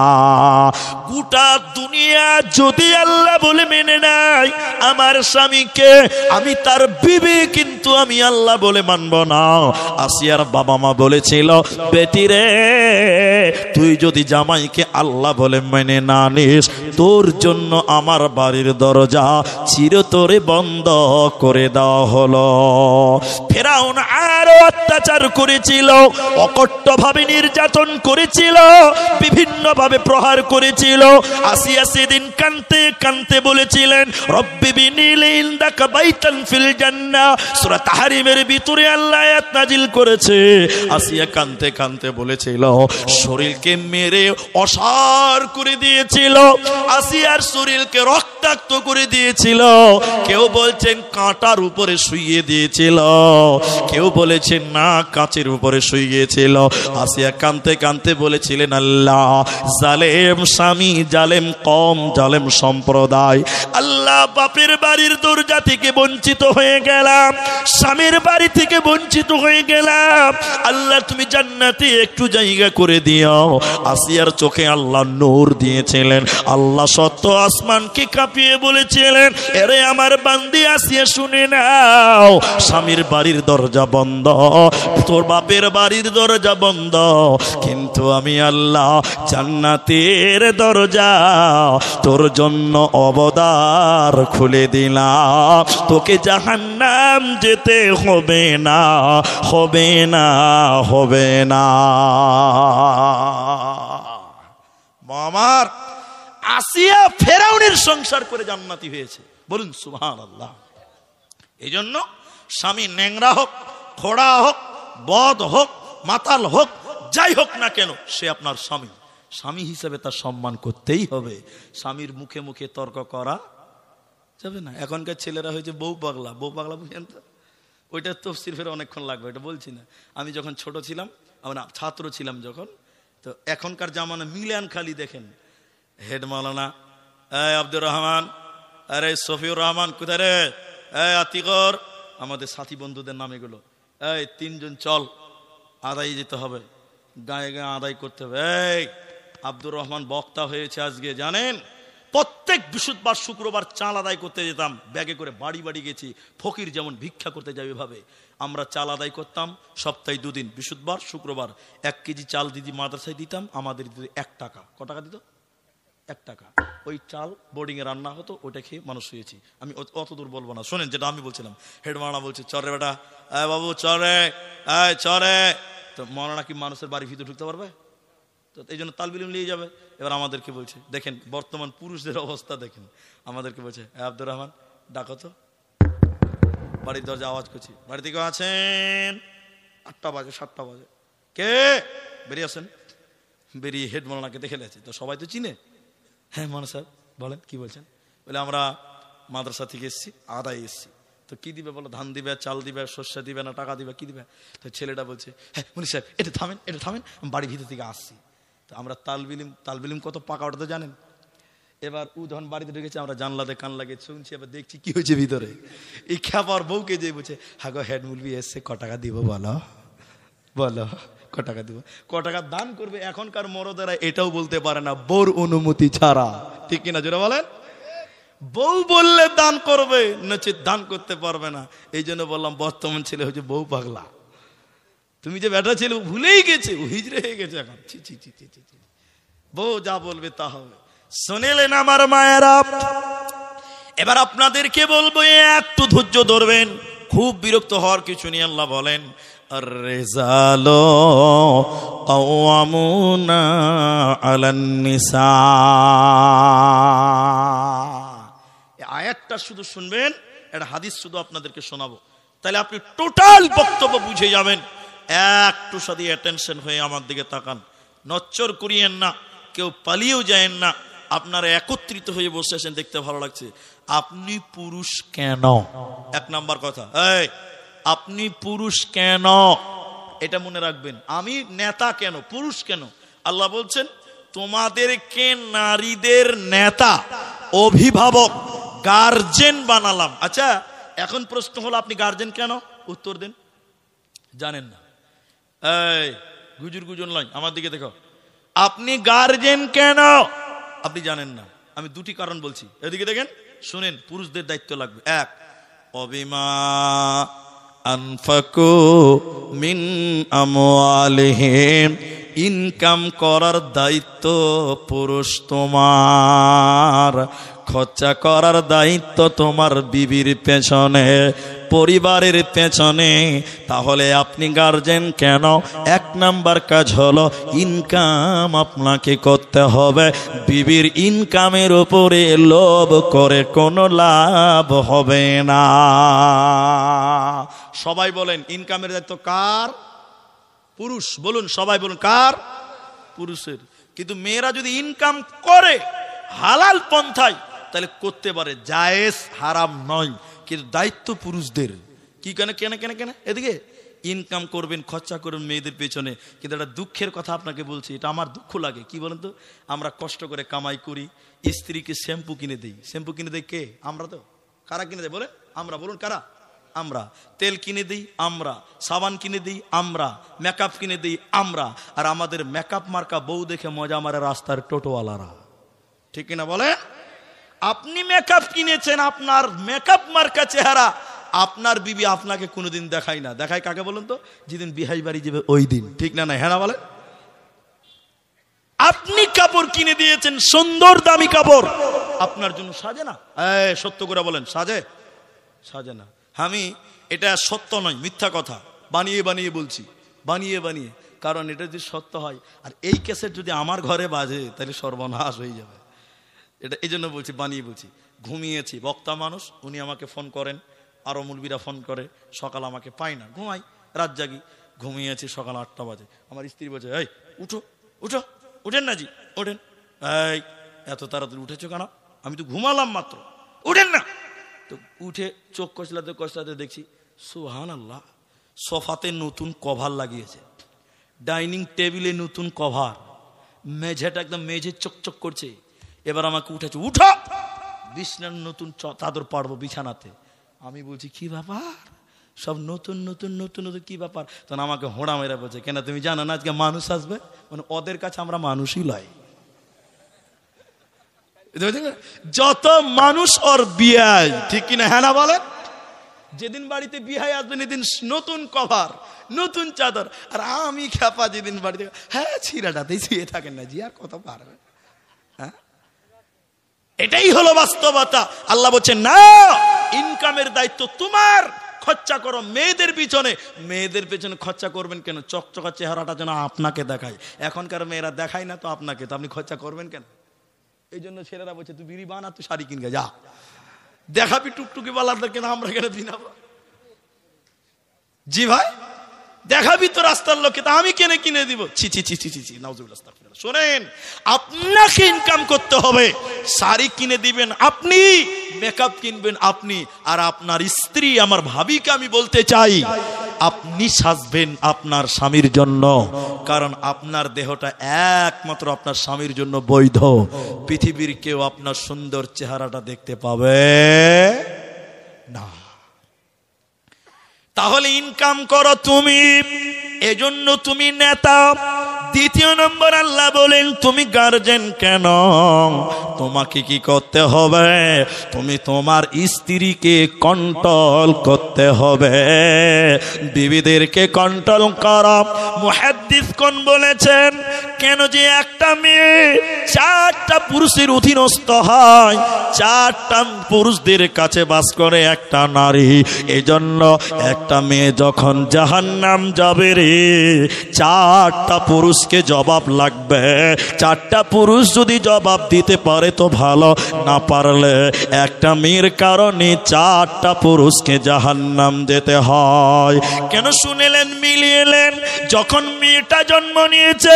গোটা দুনিয়া যদি আল্লাহ বলে মেনে নেয় আমার স্বামীকে, আমি তার বিবি, কিন্তু আমি আল্লাহ বলে মানব না। আসিয়ার বাবা মা বলেছিল বেটি রে, তুই যদি জামাইকে আল্লাহ বলে মেনে না নিস, তোর জন্য আমার বাড়ির দরজা চিরতরে বন্ধ করে দেওয়া হলো। ফেরাউন আরো অত্যাচার করেছিল, অকট্টভাবে নির্যাতন করেছিল, বিভিন্ন ভাবে প্রহার করেছিল। আসিয়া সেদিন কানতে কানতে বলেছিলেন রব্বি বিনি লিন্দাকা বাইতান ফিল জান্নাহ। সূরা তাহরিমের ভিতরে আল্লাহ আয়াত নাজিল করেছে। আসিয়া কানতে কানতে বলেছিল, শরীরকে মেরে অসাড় করে দিয়েছিল, আসিয়ার শরীরকে রক্তাক্ত করে দিয়েছিল। কেউ বলছেন কাঁটার উপরে শুইয়ে দিয়েছিল, কেউ বলেছেন না কাঁচের উপরে শুইয়েছিল। আসিয়া কানতে কানতে বলেছিলেন আল্লাহ, জালেম স্বামী, জালেম কম, জালেম সম্প্রদায়, আল্লাহ বাপের বাড়ির দরজা থেকে বঞ্চিত হয়ে গেলাম, স্বামীর বাড়ি থেকে বঞ্চিত হয়ে গেলাম, আল্লাহ তুমি জান্নাতে একটু জায়গা করে দিও। আসিয়ার চোখে আল্লাহ নূর দিয়েছিলেন। আল্লাহ সত্য আসমানকে কাঁপিয়ে বলেছিলেন, এরে আমার বান্দি আসিয়া শুনে নাও, স্বামীর বাড়ির দরজা বন্ধ, তোর বাপের বাড়ির দরজা বন্ধ, কিন্তু আমি আল্লাহ জান্নাতের দরজা তোর জন্য অবদার খুলে দিলাম। তোকে জাহান্নাম যেতে হবে না, হবে না, হবে না। আমার আসিয়া ফেরাউনের সংসার করে জান্নাতি হয়েছে, বলুন সুবহানাল্লাহ। এই জন্য স্বামী ন্যাংরা হোক, খোড়া হোক, বদ হোক, মাতাল হোক, যাই হোক না কেন, সে আপনার স্বামী। স্বামী হিসেবে তার সম্মান করতেই হবে। স্বামীর মুখে মুখে তর্ক করা যাবে না। এখনকার ছেলেরা হয়েছে বউ পাগলা। বউ পাগলা বুঝেন তো? ওইটা তফসির ফেরে অনেকক্ষণ লাগবে, এটা বলছি না। আমি যখন ছোট ছিলাম, না ছাত্র ছিলাম যখন, তো এখনকার জামানা মিলান খালি দেখেন, হেড মাওলানা এই আব্দুর রহমান, আরে সফিউর রহমান কোথায় রে, এই আতিকর, আমাদের সাথী বন্ধুদের নাম এগুলো, এই 3 জন চল, আদায় যেতে হবে, গায়ে গায়ে আদায় করতে হবে। এই আব্দুর রহমান বক্তা হয়েছে আজকে, জানেন প্রত্যেক বৃহস্পতিবার শুক্রবার চাল আদায় করতে যেতাম, ব্যাগে করে বাড়ি বাড়ি গেছি, ফকির যেমন ভিক্ষা করতে যাবে ভাবে আমরা চাল আদায় করতাম। সপ্তাহে 2 দিন, বৃহস্পতিবার শুক্রবার 1 কেজি চাল দিদি মাদ্রাসায় দিতাম, আমাদের দিত 1 টাকা। ক টাকা দিত? 1 টাকা। ওই চাল বোর্ডিং এ রান্না হতো, ওটা খেয়ে মানুষ হয়েছি। আমি অত দূর বলবো না, শোনেন যেটা আমি বলছিলাম। হেড মাওলানা বলছে চল রে বেটা, বাবু চরে, চরে। তো মাওলানা কি মানুষের বাড়ির ভিতরে ঢুকতে পারবে? তো এই জন্য তালবিলিম নিয়ে যাবে। এবার আমাদেরকে বলছে, দেখেন বর্তমান পুরুষদের অবস্থা দেখেন, আমাদেরকে বলছে আব্দুর রহমান ডাকো তো। বাড়ির দরজা আওয়াজ করছি, বাড়িতে কেউ আছেন? 8টা বাজে 7টা বাজে, কে? বেরিয়ে আসেন। বেরিয়ে হেড মাওলানাকে দেখে নিয়েছে, তো সবাই তো চিনে। হ্যাঁ মাওলানা সাহেব বলেন, কি বলছেন? বলে আমরা মাদ্রাসা থেকে এসেছি, আদায় এসেছি। তো কি দিবে বলো? ধান দিবে, চাল দিবে, শস্য দিবে, না টাকা দিবে, কি দিবে? তো ছেলেটা বলছে, হ্যাঁ মুনি সাহেব এটা থামেন, এটা থামেন, আমি বাড়ির ভিতর থেকে আসছি। তো আমরা তালবিলিম কত পাকা, ওটা তো জানেন। এবার ও যখন বাড়িতে ঢুকেছে, আমরা জানলাতে কান লাগিয়ে শুনছি, এবার দেখছি কি হয়েছে ভিতরে। এই খ্যাপার বউকে যে বলছে, হ্যাঁ গো হেড মুলবি এসছে, ক টাকা দিব বলো, বলো ক টাকা দিব, ক টাকা দান করবে। এখনকার মরদেরা এটাও বলতে পারে না বউর অনুমতি ছাড়া, ঠিক কিনা জোরে বলেন? বউ বললে দান করবে, নচেত দান করতে পারবে না। এই জন্য বললাম বর্তমান ছেলে হচ্ছে বউ পাগলা। তুমি যে বেটা ছেলে ভুলেই গেছে, ও হিজড়ে হয়ে গেছে এখন। ছি ছি ছি ছি ছি, বউ যা বলবে তা হবে। শুনেলেন আমার মায়েরা, এবার আপনাদেরকে বলবো একটু ধৈর্য ধরবেন, খুব বিরক্ত হওয়ার কিছু নেই। আল্লাহ বলেন আর-রিজালু কাওয়ামুনা আলান নিসা। এই আয়াতটা শুধু শুনবেন, একটা হাদিস শুধু আপনাদেরকে শোনাবো, তাহলে আপনি টোটাল বক্তব্য বুঝে যাবেন। একটু সাথে অ্যাটেনশন হয়ে আমার দিকে তাকান, নচ্চর করিয়েন না, কেউ পালিয়েও যায়েন না। আপনারা একত্রিত হয়ে বসে আছেন, দেখতে ভালো লাগছে। আপনি পুরুষ কেন? 1 নাম্বার কথা, এই আপনি পুরুষ কেন? এটা মনে রাখবেন। আমি নেতা কেন, পুরুষ কেন? আল্লাহ বলছেন তোমাদেরকে নারীদের নেতা, অভিভাবক, গার্জেন বানালাম। আচ্ছা এখন প্রশ্ন হলো, আপনি গার্জেন কেন? উত্তর দেন। জানেন না? এই গুজুর গুজুর নয়, আমার দিকে দেখো। আপনি গার্জেন কেন? আপনি জানেন না। আমি 2টি কারণ বলছি, এদিকে দেখেন, শুনেন। পুরুষদের দায়িত্ব লাগবে। 1, অবিমা আনফাকু মিন আমওয়ালিহিম, ইনকাম করার দায়িত্ব পুরুষ তোমার, খরচা করার দায়িত্ব তোমার বিবির পেছনে, পরিবারের পেছনে। তাহলে আপনি গার্জেন কেন? 1 নাম্বার কাজ হলো ইনকাম আপনাকে করতে হবে। বিবির ইনকামের উপরে লোভ করে কোনো লাভ হবে না। সবাই বলেন ইনকামের দায়িত্ব কার? পুরুষ। বলুন সবাই, বলুন কার? পুরুষের। কিন্তু মেয়েরা যদি ইনকাম করে হালাল পন্থায়, তাহলে করতে পারে, জায়েজ, হারাম নয়। কিন্তু দায়িত্ব পুরুষদের। কি কেন কেন কেন কেন? এদিকে ইনকাম করবেন, খরচা করবেন মেয়েদের পেছনে। কিন্তু একটা দুঃখের কথা আপনাকে বলছি, এটা আমার দুঃখ লাগে। কি বলেন তো? আমরা কষ্ট করে কামাই করি, স্ত্রীকে শ্যাম্পু কিনে দিই। শ্যাম্পু কিনে দেয় কে? আমরা। তো কারা কিনে দেয় বলে? আমরা। বলুন কারা? আমরা। তেল কিনে দিই আমরা, সাবান কিনে দিই আমরা, মেকআপ কিনে দিই আমরা। আর আমাদের মেকআপ মার্কা বউ দেখে মজা মারে রাস্তার টোটোওয়ালারা, ঠিক কিনা বলে? আপনি মেকআপ কিনেছেন, আপনার মেকআপ মার্কা চেহারা, আপনার বিবি আপনাকে কোনোদিন দেখায় না। দেখায় কাকে বলুন তো? যেদিন বিহাই বাড়ি যাবে ওই দিন, ঠিক না? না হ্যাঁ না বলে? আপনি কাপড় কিনে দিয়েছেন, সুন্দর দামি কাপড়, আপনার জন্য সাজে না? সত্য করে বলেন, সাজে? সাজে না। আমি এটা সত্য নয়, মিথ্যা কথা বানিয়ে বানিয়ে বলছি, বানিয়ে বানিয়ে। কারণ এটা যদি সত্য হয়, আর এই ক্যাসেট যদি আমার ঘরে বাজে, তাহলে সর্বনাশ হয়ে যাবে। এটা এই জন্য বলছি, বানিয়ে বলছি। ঘুমিয়েছি, বক্তা মানুষ, উনি আমাকে ফোন করেন, আরো মুলবিরা ফোন করে, সকাল আমাকে পাই না, ঘুমাই, রাত জাগি। ঘুমিয়েছি, সকাল 8টা বাজে। আমার স্ত্রী বলছে, এই উঠো উঠো, উঠেন না জি, ওঠেন। এই এত তাড়াতাড়ি উঠেছো কেন? আমি তো ঘুমালাম মাত্র, উঠেন না। তো উঠে চোখ কষলাতে কষলাতে দেখছি, সুবহানাল্লাহ, সোফাতে নতুন কভার লাগিয়েছে, ডাইনিং টেবিলে নতুন কভার, মেঝেটা একদম মেঝে চকচক করছে, এবার আমাকে উঠেছে, উঠো, বিছানার নতুন চাদর পাড়বো বিছানাতে। আমি বলছি কি ব্যাপার, সব নতুন নতুন নতুন নতুন কি ব্যাপার? তখন আমাকে হোড়া মেরা বলছে, কেন তুমি জানো না আজকে মানুষ আসবে? মানে ওদের কাছে আমরা মানুষই লয়। যত মানুষ ওর বিয়ে, ঠিক কিনা? হ্যাঁ না বলেন? যেদিন বাড়িতে বিয়ে আসবেন এদিন নতুন কভার, নতুন চাদর। আর আমি খেপা যেদিন বাড়িতে, হ্যাঁ ছিঁড়াটাতেই শুয়ে থাকেন না জি, আর কত পারবে? হ্যাঁ, এটাই হলো বাস্তবতা। আল্লাহ বলছেন না, ইনকামের দায়িত্ব তোমার, খরচা করো মেয়েদের পিছনে। মেয়েদের পেছনে খরচা করবেন কেন? চকচকা চেহারাটা যেন আপনাকে দেখায়। এখনকার মেয়েরা দেখায় না তো আপনাকে, তো আপনি খরচা করবেন কেন? এই জন্য ছেলেরা বলছে তুই বিড়ি বানা, তুই শাড়ি কিনবে যা, দেখাবি টুকটুকি বালাদের কেন আমরা কেন দিনাবো? জি ভাই, দেখাবি তো রাস্তার লোককে, তা আমি কেনে কিনে দিব? ছি ছি ছি ছি ছি, নাউজুবিল্লাহ। শোনেন, আপনাকে ইনকাম করতে হবে। শাড়ি কিনে দিবেন আপনি, মেকআপ কিনবেন আপনি, আর আপনার স্ত্রী, আমার ভাবিকে আমি বলতে চাই, আপনি সাজবেন আপনার স্বামীর জন্য। কারণ আপনার দেহটা একমাত্র আপনার স্বামীর জন্য বৈধ। পৃথিবীর কেউ আপনার সুন্দর চেহারাটা দেখতে পাবে না। তাহলে ইনকাম করো তুমি, এজন্য তুমি নেতা। দ্বিতীয় নম্বর, আল্লাহ বলেন তুমি গার্জেন কেন? তোমাকে কি করতে হবে? তুমি তোমার স্ত্রীকে কন্ট্রোল করতে হবে, বিবিদেরকে কন্ট্রোল করো। মুহাদ্দিসগণ বলেছেন, কেন যে একটা মেয়ে 4টা পুরুষের অধীনস্থ হয়, 4টা পুরুষদের কাছে বাস করে একটা নারী। এজন্য একটা মেয়ে যখন জাহান্নাম যাবে রে, 4টা পুরুষকে জবাব লাগবে। 4টা পুরুষ যদি জবাব দিতে পারে তো ভালো, না পারলে একটা মেয়ের কারণে 4টা পুরুষকে জাহান্নাম যেতে হয়। কেন শুনেলেন, মিলিয়েলেন? যখন মেয়েটা জন্ম নিয়েছে,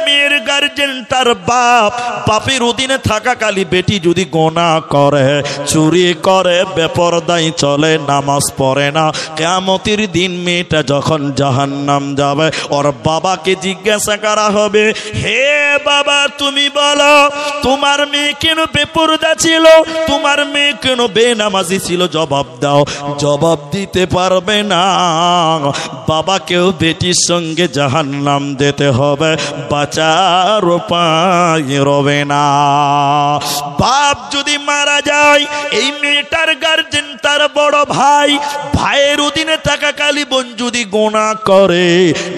মেয়ের গার্জেন তার বাপ, বাপের অধীনে থাকাকালী বেটি যদি গোনা করে, চুরি করে, বেপরদাই চলে, নামাজ পড়ে না, কিয়ামতের দিন মেয়েটা যখন জাহান্নাম যাবে, ওর বাবাকে জিজ্ঞাসা করা হবে, হে বাবা তুমি বলো তোমার মেয়ে কেন বেপরদা ছিল, তোমার মেয়ে কেন বেনামাজি ছিল? জবাব দাও। জবাব দিতে পারবে না, বাবাকেও বেটির সঙ্গে জাহান্নাম যেতে হবে, বাঁচার উপায় রবে না। বাপ যদি মারা যায়, এই মেয়েটার গার্জেন তার বড় ভাই, ভাইয়ের অধীনে থাকাকালী বোন যদি গোনা করে,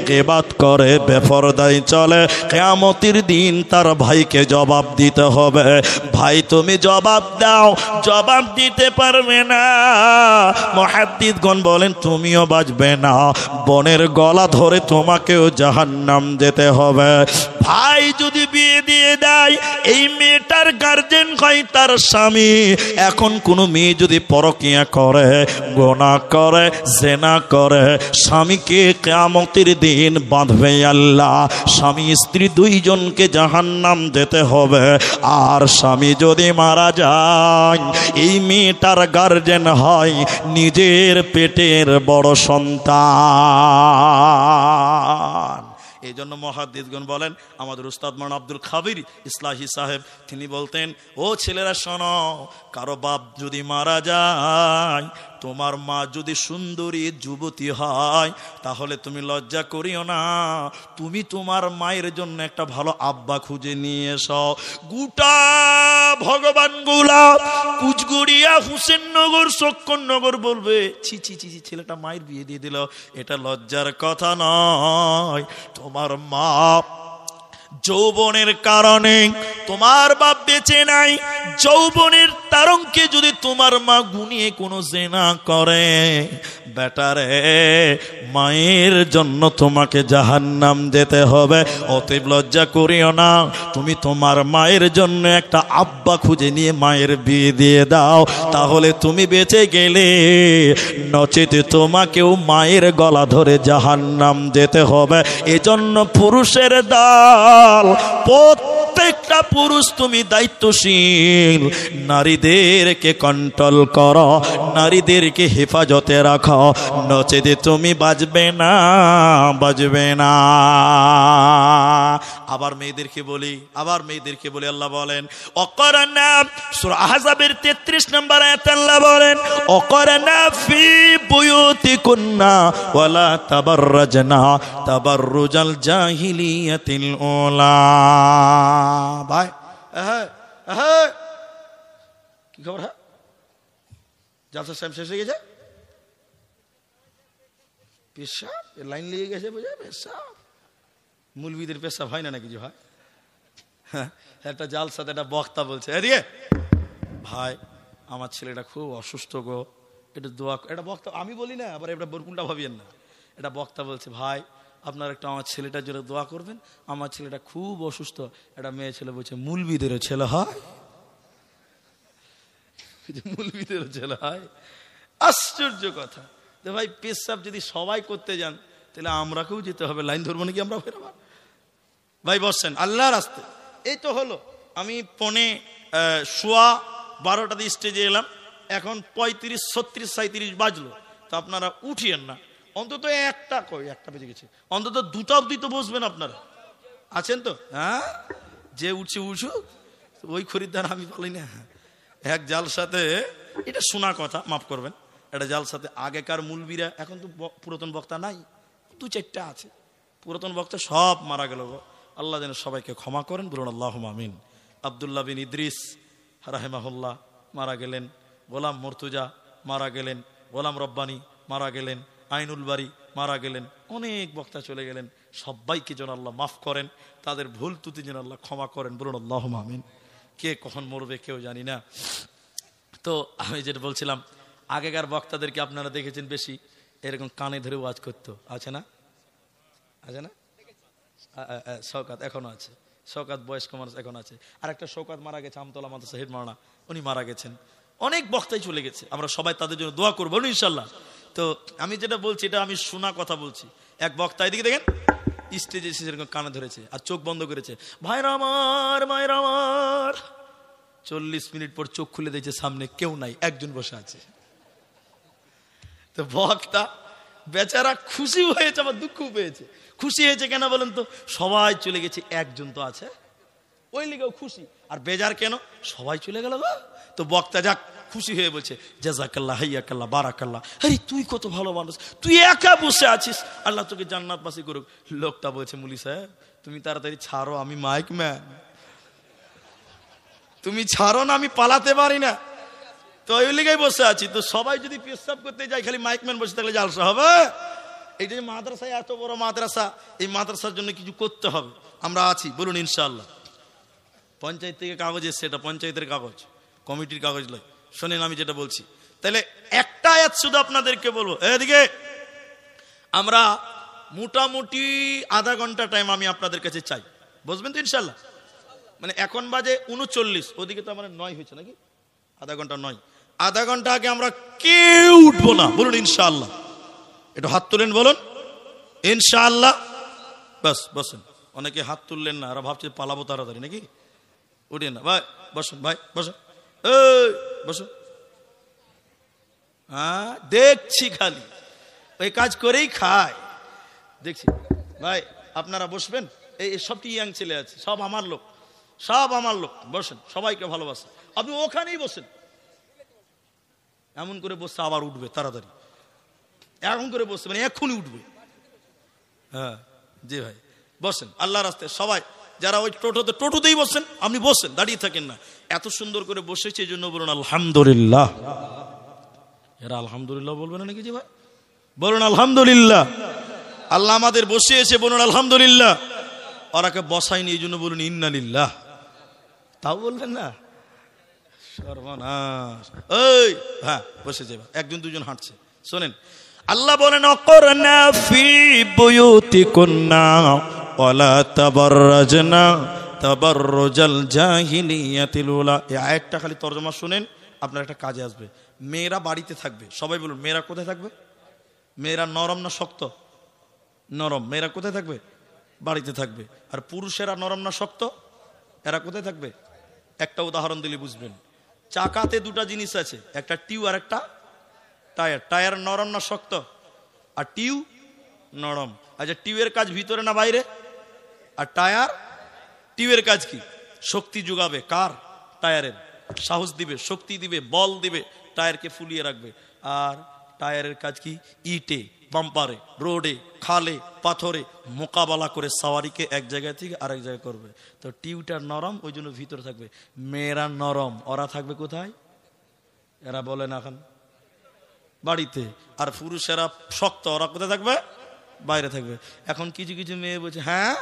গীবত করে, বেপরদাই চলে, কিয়ামতের দিন তার ভাইকে জবাব দিতে হবে। ভাই তুমি জবাব দাও। জবাব দিতে পারবে না, মুহাদ্দিসগণ বলেন তুমিও বাঁচবে না, বোনের গলা ধরে তোমাকেও জাহান্নাম যেতে হবে। ভাই যদি বিয়ে দিয়ে দেয়, এই মেয়েটার গার্জেন হয় তার স্বামী। এখন কোনো মেয়ে যদি পরকিয়া করে, গোনা করে, জেনা করে, স্বামীকে কিয়ামতের দিন বাঁধবে আল্লাহ। স্বামী স্ত্রী দুইজনকে জাহান্নাম যেতে হবে। আর স্বামী যদি মারা যায়, এই মেয়েটার গার্জেন হয় নিজের পেটের বড় সন্তান। এই জন্য মুহাদ্দিসগণ বলেন, আমাদের উস্তাদ মাওলানা আব্দুল খাবির ইসলাহি সাহেব তিনি বলতেন, ও ছেলেরা শোনো, কারো বাপ যদি মারা যায়, তোমার মা যদি সুন্দরী যুবতী হয়, তাহলে তুমি লজ্জা করিও না, তুমি তোমার মায়ের জন্য একটা ভালো আব্বা খুঁজে নিয়ে এসো। গোটা ভগবানগুলা কুচগুড়িয়া, হুসেননগর, শক্করনগর বলবে, ছি ছি ছি, ছেলেটা মায়ের বিয়ে দিয়ে দিল, এটা লজ্জার কথা নয়। তোমার মা যৌবনের কারণে, তোমার বাপ বেঁচে নাই, যৌবনের তারঙ্গে যদি তোমার মা গুনিয়ে কোনো জেনা করে, বেটারে মায়ের জন্য তোমাকে জাহান্নাম যেতে হবে। অতএব লজ্জা করিও না, তুমি তোমার মায়ের জন্য একটা আব্বা খুঁজে নিয়ে মায়ের বিয়ে দিয়ে দাও, তাহলে তুমি বেঁচে গেলে। নচেত তোমাকেও মায়ের গলা ধরে জাহান্নাম যেতে হবে। এজন্য পুরুষের দল, প্রত্যেকটা পুরুষ তুমি দায়িত্বশীল, নারীদেরকে কন্ট্রোল করো, নারীদেরকে হেফাজতে রাখো, নচেতে তুমি বাঁচবে না, বাঁচবে না। আবার মেয়েদেরকে বলি, আল্লাহ বলেন অকরানা, সূরা আহজাবের 33 নম্বর আয়াতে আল্লাহ বলেন অকরানা ফি বুয়ুতিকুন্না ওয়ালা তাবাররাজনা তাবাররুজাল জাহিলিয়াতিল উলা। ভাই কি খবর? হ্যাঁ, জালসা টাইম শেষ হয়ে গেছে, পেশাব লাইন লেগে গেছে, বুঝে পেশাব, মুলবিদের পেশাব হয় না নাকি যে ভাই? একটা জালসাতে একটা বক্তা বলছে, এদিকে ভাই আমার ছেলেটা খুব অসুস্থ গো, একটু দোয়া, এটা বক্তা, আমি বলি না, আবার এটা বরকুনটা ভাবিয়েন না, এটা বক্তা বলছে ভাই আপনার একটা আমার ছেলেটার জন্য দোয়া করবেন, আমার ছেলেটা খুব অসুস্থ। একটা মেয়ে ছেলে বলছে মুলবিদেরও ছেলে হয়, মুলবিদেরও ছেলে হয়, আশ্চর্য কথা। তো ভাই পেশাব যদি সবাই করতে যান তাহলে আমরাকেও যেতে হবে, লাইন ধরবো নাকি আমরা ফেরাবার? ভাই বসছেন আল্লাহর রাস্তে। এই তো হলো, আমি 11:15 স্টেজে এলাম, এখন 35, 36, 37 বাজলো, তো আপনারা উঠিয়েন না, অন্তত একটা বেজে গেছে, অন্তত 2টা অবধি তো বসবেন আপনারা, আছেন তো? হ্যাঁ, যে উঠছে উঠুক, ওই খরিদ্দার আমি বলি না। এক জালসাতে, এটা শোনা কথা, মাফ করবেন, এটা জালসাতে আগেকার মুলবিরা, এখন তো পুরাতন বক্তা নাই, 2-4টা আছে, পুরাতন বক্তা সব মারা গেল। আল্লাহ যেন সবাইকে ক্ষমা করেন, বলুন আল্লাহুম্মা আমিন। আব্দুল্লাহ বিন ইদ্রিস রাহিমাহুল্লাহ মারা গেলেন, গোলাম মুর্তুজা মারা গেলেন, গোলাম রব্বানি মারা গেলেন, আইনুল বারি মারা গেলেন, অনেক বক্তা চলে গেলেন। সবাইকে যেন আল্লাহ মাফ করেন, তাদের ভুল ত্রুটি যেন আল্লাহ ক্ষমা করেন, বলুন আল্লাহুম্মা আমিন। কে কখন মরবে কেউ জানি না। তো আমি যেটা বলছিলাম, আগেকার বক্তাদেরকে আপনারা দেখেছেন বেশি এরকম কানে ধরে ওয়াজ করতো, আছে না? আছে না? শওকাত এখনো আছে, শওকাত বয়স্ক মানুষ এখন আছে। আর একটা শওকাত মারা গেছে, আমতলা মাদ্রাসা হেড মাওলানা, উনি মারা গেছেন। অনেক বক্তাই চলে গেছে, আমরা সবাই তাদের জন্য দোয়া করবো ইনশাল্লাহ। তো আমি যেটা বলছি এটা আমি শোনা কথা বলছি। এক বক্তা এদিকে দেখেন স্টেজে এসে সেরকম কানে ধরেছে আর চোখ বন্ধ করেছে, ভাইরা আমার, মায়েরা আমার। 40 মিনিট পর চোখ খুলে দিয়েছে, সামনে কেউ নাই, একজন বসে আছে। তো বক্তা বেচারা খুশি হয়েছে, আবার দুঃখ পেয়েছে। খুশি হয়েছে কেন বলেন তো? সবাই চলে গেছে, একজন তো আছে, ওই লিগেও খুশি। আর বেজার কেন? সবাই চলে গেল গো। তো বক্তা যাক খুশি হয়ে বলছে জাযাকাল্লাহ, হাইয়াকাল্লাহ, বারাকাল্লাহ। আরে তুই কত ভালো মানুষ, তুই একা বসে আছিস, আল্লাহ তোকে জান্নাতবাসী করুক। লোকটা বলছে মুলি সাহেব তুমি তাড়াতাড়ি ছাড়ো, আমি মাইক ম্যান, তুমি ছাড়ো না, আমি পালাতে পারি না, তো ওই লিগেই বসে আছি। তো সবাই যদি পেশাব করতে যায়, খালি মাইকম্যান বসে থাকলে জালসা হবে? এই যে মাদ্রাসায় এত বড় মাদ্রাসা, এই মাদ্রাসার জন্য কিছু করতে হবে, আমরা আছি, বলুন ইনশাআল্লাহ। পঞ্চায়েত থেকে কাগজ এসছে, এটা পঞ্চায়েতের কাগজ, কমিটির কাগজ নয়। শোনেন আমি যেটা বলছি, তাহলে একটা আয়াত শুধু আপনাদেরকে বলবো। এদিকে আমরা মোটামুটি আধা ঘন্টা টাইম আমি আপনাদের কাছে চাই, বুঝবেন তো ইনশাআল্লাহ? মানে এখন বাজে 39, ওদিকে তো আমার 9 হয়েছে নাকি, আধা ঘন্টা 9, আধা ঘন্টা আগে আমরা কেউ উঠবো না, বলুন ইনশাআল্লাহ। একটু হাত তুলেন, বলুন ইনশাআল্লাহ। বাস বসেন, অনেকে হাত তুললেন না, আর ভাবছে পালাবো তাড়াতাড়ি নাকি, উঠেন না ভাই, বসুন ভাই, বসুন, এই বসুন। হ্যাঁ দেখছি খালি ওই কাজ করেই খায়, দেখছি ভাই। আপনারা বসবেন, এই সবটি ইয়াং ছেলে আছে, সব আমার লোক, সব আমার লোক, বসেন, সবাইকে ভালোবাসে। আপনি ওখানেই বসেন, এমন করে বসে আবার উঠবে তাড়াতাড়ি, এমন করে বসে মানে এক্ষুনি উঠবে। হ্যাঁ জি ভাই, বসেন আল্লাহ রাস্তায়। সবাই যারা ওই টোটোতেই বসেন, আপনি বসেন, দাঁড়িয়ে থাকেন না। এত সুন্দর করে বসেছে এই জন্য বলুন আলহামদুলিল্লাহ। এরা আলহামদুলিল্লাহ বলবে না নাকি? জি ভাই বলুন আলহামদুলিল্লাহ। আল্লাহ আমাদের বসিয়েছে, বলুন আলহামদুলিল্লাহ। ওরাকে বসায়নি এই জন্য বলুন ইন্নালিল্লাহ, তাও বলবেন না, সর্বনাশ। এই হ্যাঁ বসেছে, একজন দুজন হাঁটছে। শোনেন আল্লাহ বলেন অকরনা ফি বুয়ুতিকুন্না ওয়ালা তাবাররাজনা তাবাররুজাল জাহিলিয়াতিল উলা। এই আয়াতটা খালি তরজমা শুনেন, আপনার একটা কাজে আসবে। মেয়েরা বাড়িতে থাকবে, সবাই বলুন মেয়েরা কোথায় থাকবে? মেয়েরা নরম না শক্ত? নরম। মেয়েরা কোথায় থাকবে? বাড়িতে থাকবে। আর পুরুষেরা নরম না শক্ত? এরা কোথায় থাকবে? একটা উদাহরণ দিলে বুঝবেন। চাকাতে দুটা জিনিস আছে, একটা টিউ আর একটা টায়ার। টায়ার নরম না শক্ত? আর টিউ নরম। আচ্ছা, টিউয়ের কাজ ভিতরে না বাইরে? আর টায়ার, টিউয়ের কাজ কি? শক্তি যোগাবে। কার? টায়ারের। সাহস দিবে, শক্তি দিবে, বল দিবে, টায়ারকে ফুলিয়ে রাখবে। আর টায়ারের কাজ কি? ইটে, বাম্পারে, রোডে, খালে, পাথরে মোকাবেলা করে সাওয়ারিকে এক জায়গা থেকে আরেক জায়গায় করবে। তো টিউটা নরম, ওই জন্য ভিতরে থাকবে। মেয়েরা নরম, ওরা থাকবে কোথায়? এরা বলে না এখন বাড়িতে। আর পুরুষেরা শক্ত, ওরা কোথায় থাকবে? বাইরে থাকবে। এখন কিছু কিছু মেয়ে বলছে, হ্যাঁ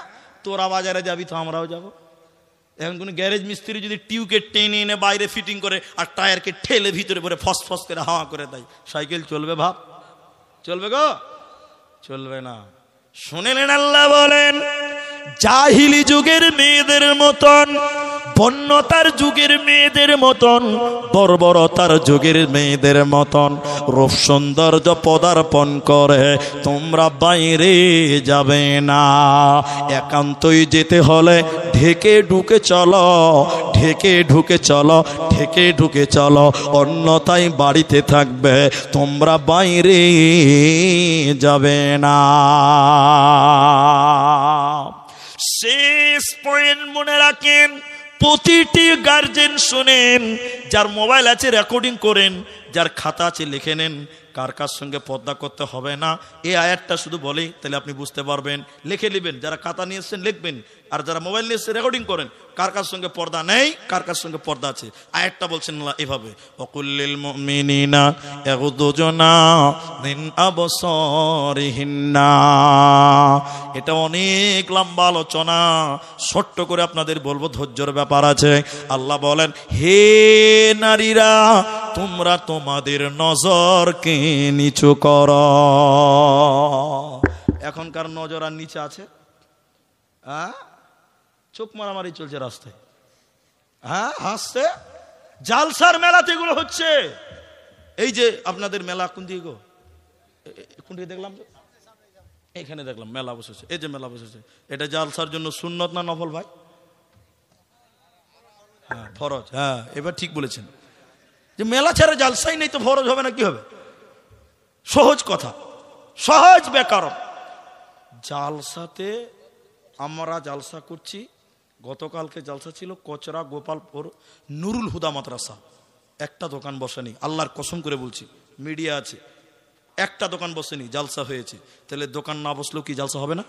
তোরা বাজারে যাবি তো আমরাও যাব। এখন কোন গ্যারেজ মিস্ত্রি যদি টিউকে টেনে এনে বাইরে ফিটিং করে আর টায়ারকে ঠেলে ভিতরে পরে ফস ফস করে হাওয়া করে দেয়, সাইকেল চলবে? ভাব চলবে গো? চলবে না। শুনেলেন আল্লাহ বলেন, জাহিলি যুগের মেয়েদের মতন, বন্যতার যুগের মেয়েদের মতন, বর্বরতার যুগের মেয়েদের মতন রূপ সৌন্দর্য পদার্পণ করে তোমরা বাইরে যাবে না। একান্তই যেতে হলে ঢেকে ঢুকে চলো, ঢেকে ঢুকে চলো, ঢেকে ঢুকে চলো, অন্যথায় বাড়িতে থাকবে, তোমরা বাইরে যাবে না। শেষ পয়েন্ট মনে রাখেন, প্রতিটি গার্জেন শোনেন, যার মোবাইল আছে রেকর্ডিং করেন, যার খাতা আছে লিখে নেন, কার কার সঙ্গে পর্দা করতে হবে না। এই আয়াতটা শুধু বলে, তাহলে আপনি বুঝতে পারবেন। লিখে নেবেন, যারা খাতা নিয়ে এসছেন লিখবেন, আর যারা মোবাইল নিয়ে এসে রেকর্ডিং করেন, কার কার সঙ্গে পর্দা নেই, কার কার সঙ্গে পর্দা আছে। আয়াতটা বলছেন আল্লাহ এভাবে, ওয়াকুল্লিল মুমিনিনা ইয়াগুদুনা মিন আবসারিহিন্না। এটা অনেক লম্বা আলোচনা, ছোট্ট করে আপনাদের বলবো, ধৈর্যের ব্যাপার আছে। আল্লাহ বলেন, হে নারীরা, তোমরা তোমাদের নজরকে নিচু করো। এখনকার নজর আর নিচে আছে? হ্যাঁ, চোখ মারামারি চলছে রাস্তায়, হ্যাঁ হাসছে। জালসার মেলাতে এগুলো হচ্ছে। এই যে আপনাদের মেলা কোন দিকে গো? কোন দিকে দেখলাম? এখানে দেখলাম মেলা বসেছে। এই যে মেলা বসেছে, এটা জালসার জন্য সুন্নত না নফল ভাই? হ্যাঁ ফরজ। হ্যাঁ এবার ঠিক বলেছেন, যে মেলা ছাড়া জালসাই নেই তো ফরজ হবে না কি হবে? সহজ কথা, সহজ ব্যাকরণ। জালসাতে আমরা জালসা করছি। গতকালকে জালসা ছিল কচরা গোপালপুর নুরুল হুদা মাদ্রাসা। একটা দোকান বসেনি, আল্লাহর কসম করে বলছি, মিডিয়া আছে, একটা দোকান বসেনি, জালসা হয়েছে। তাহলে দোকান না বসলেও কি জালসা হবে না?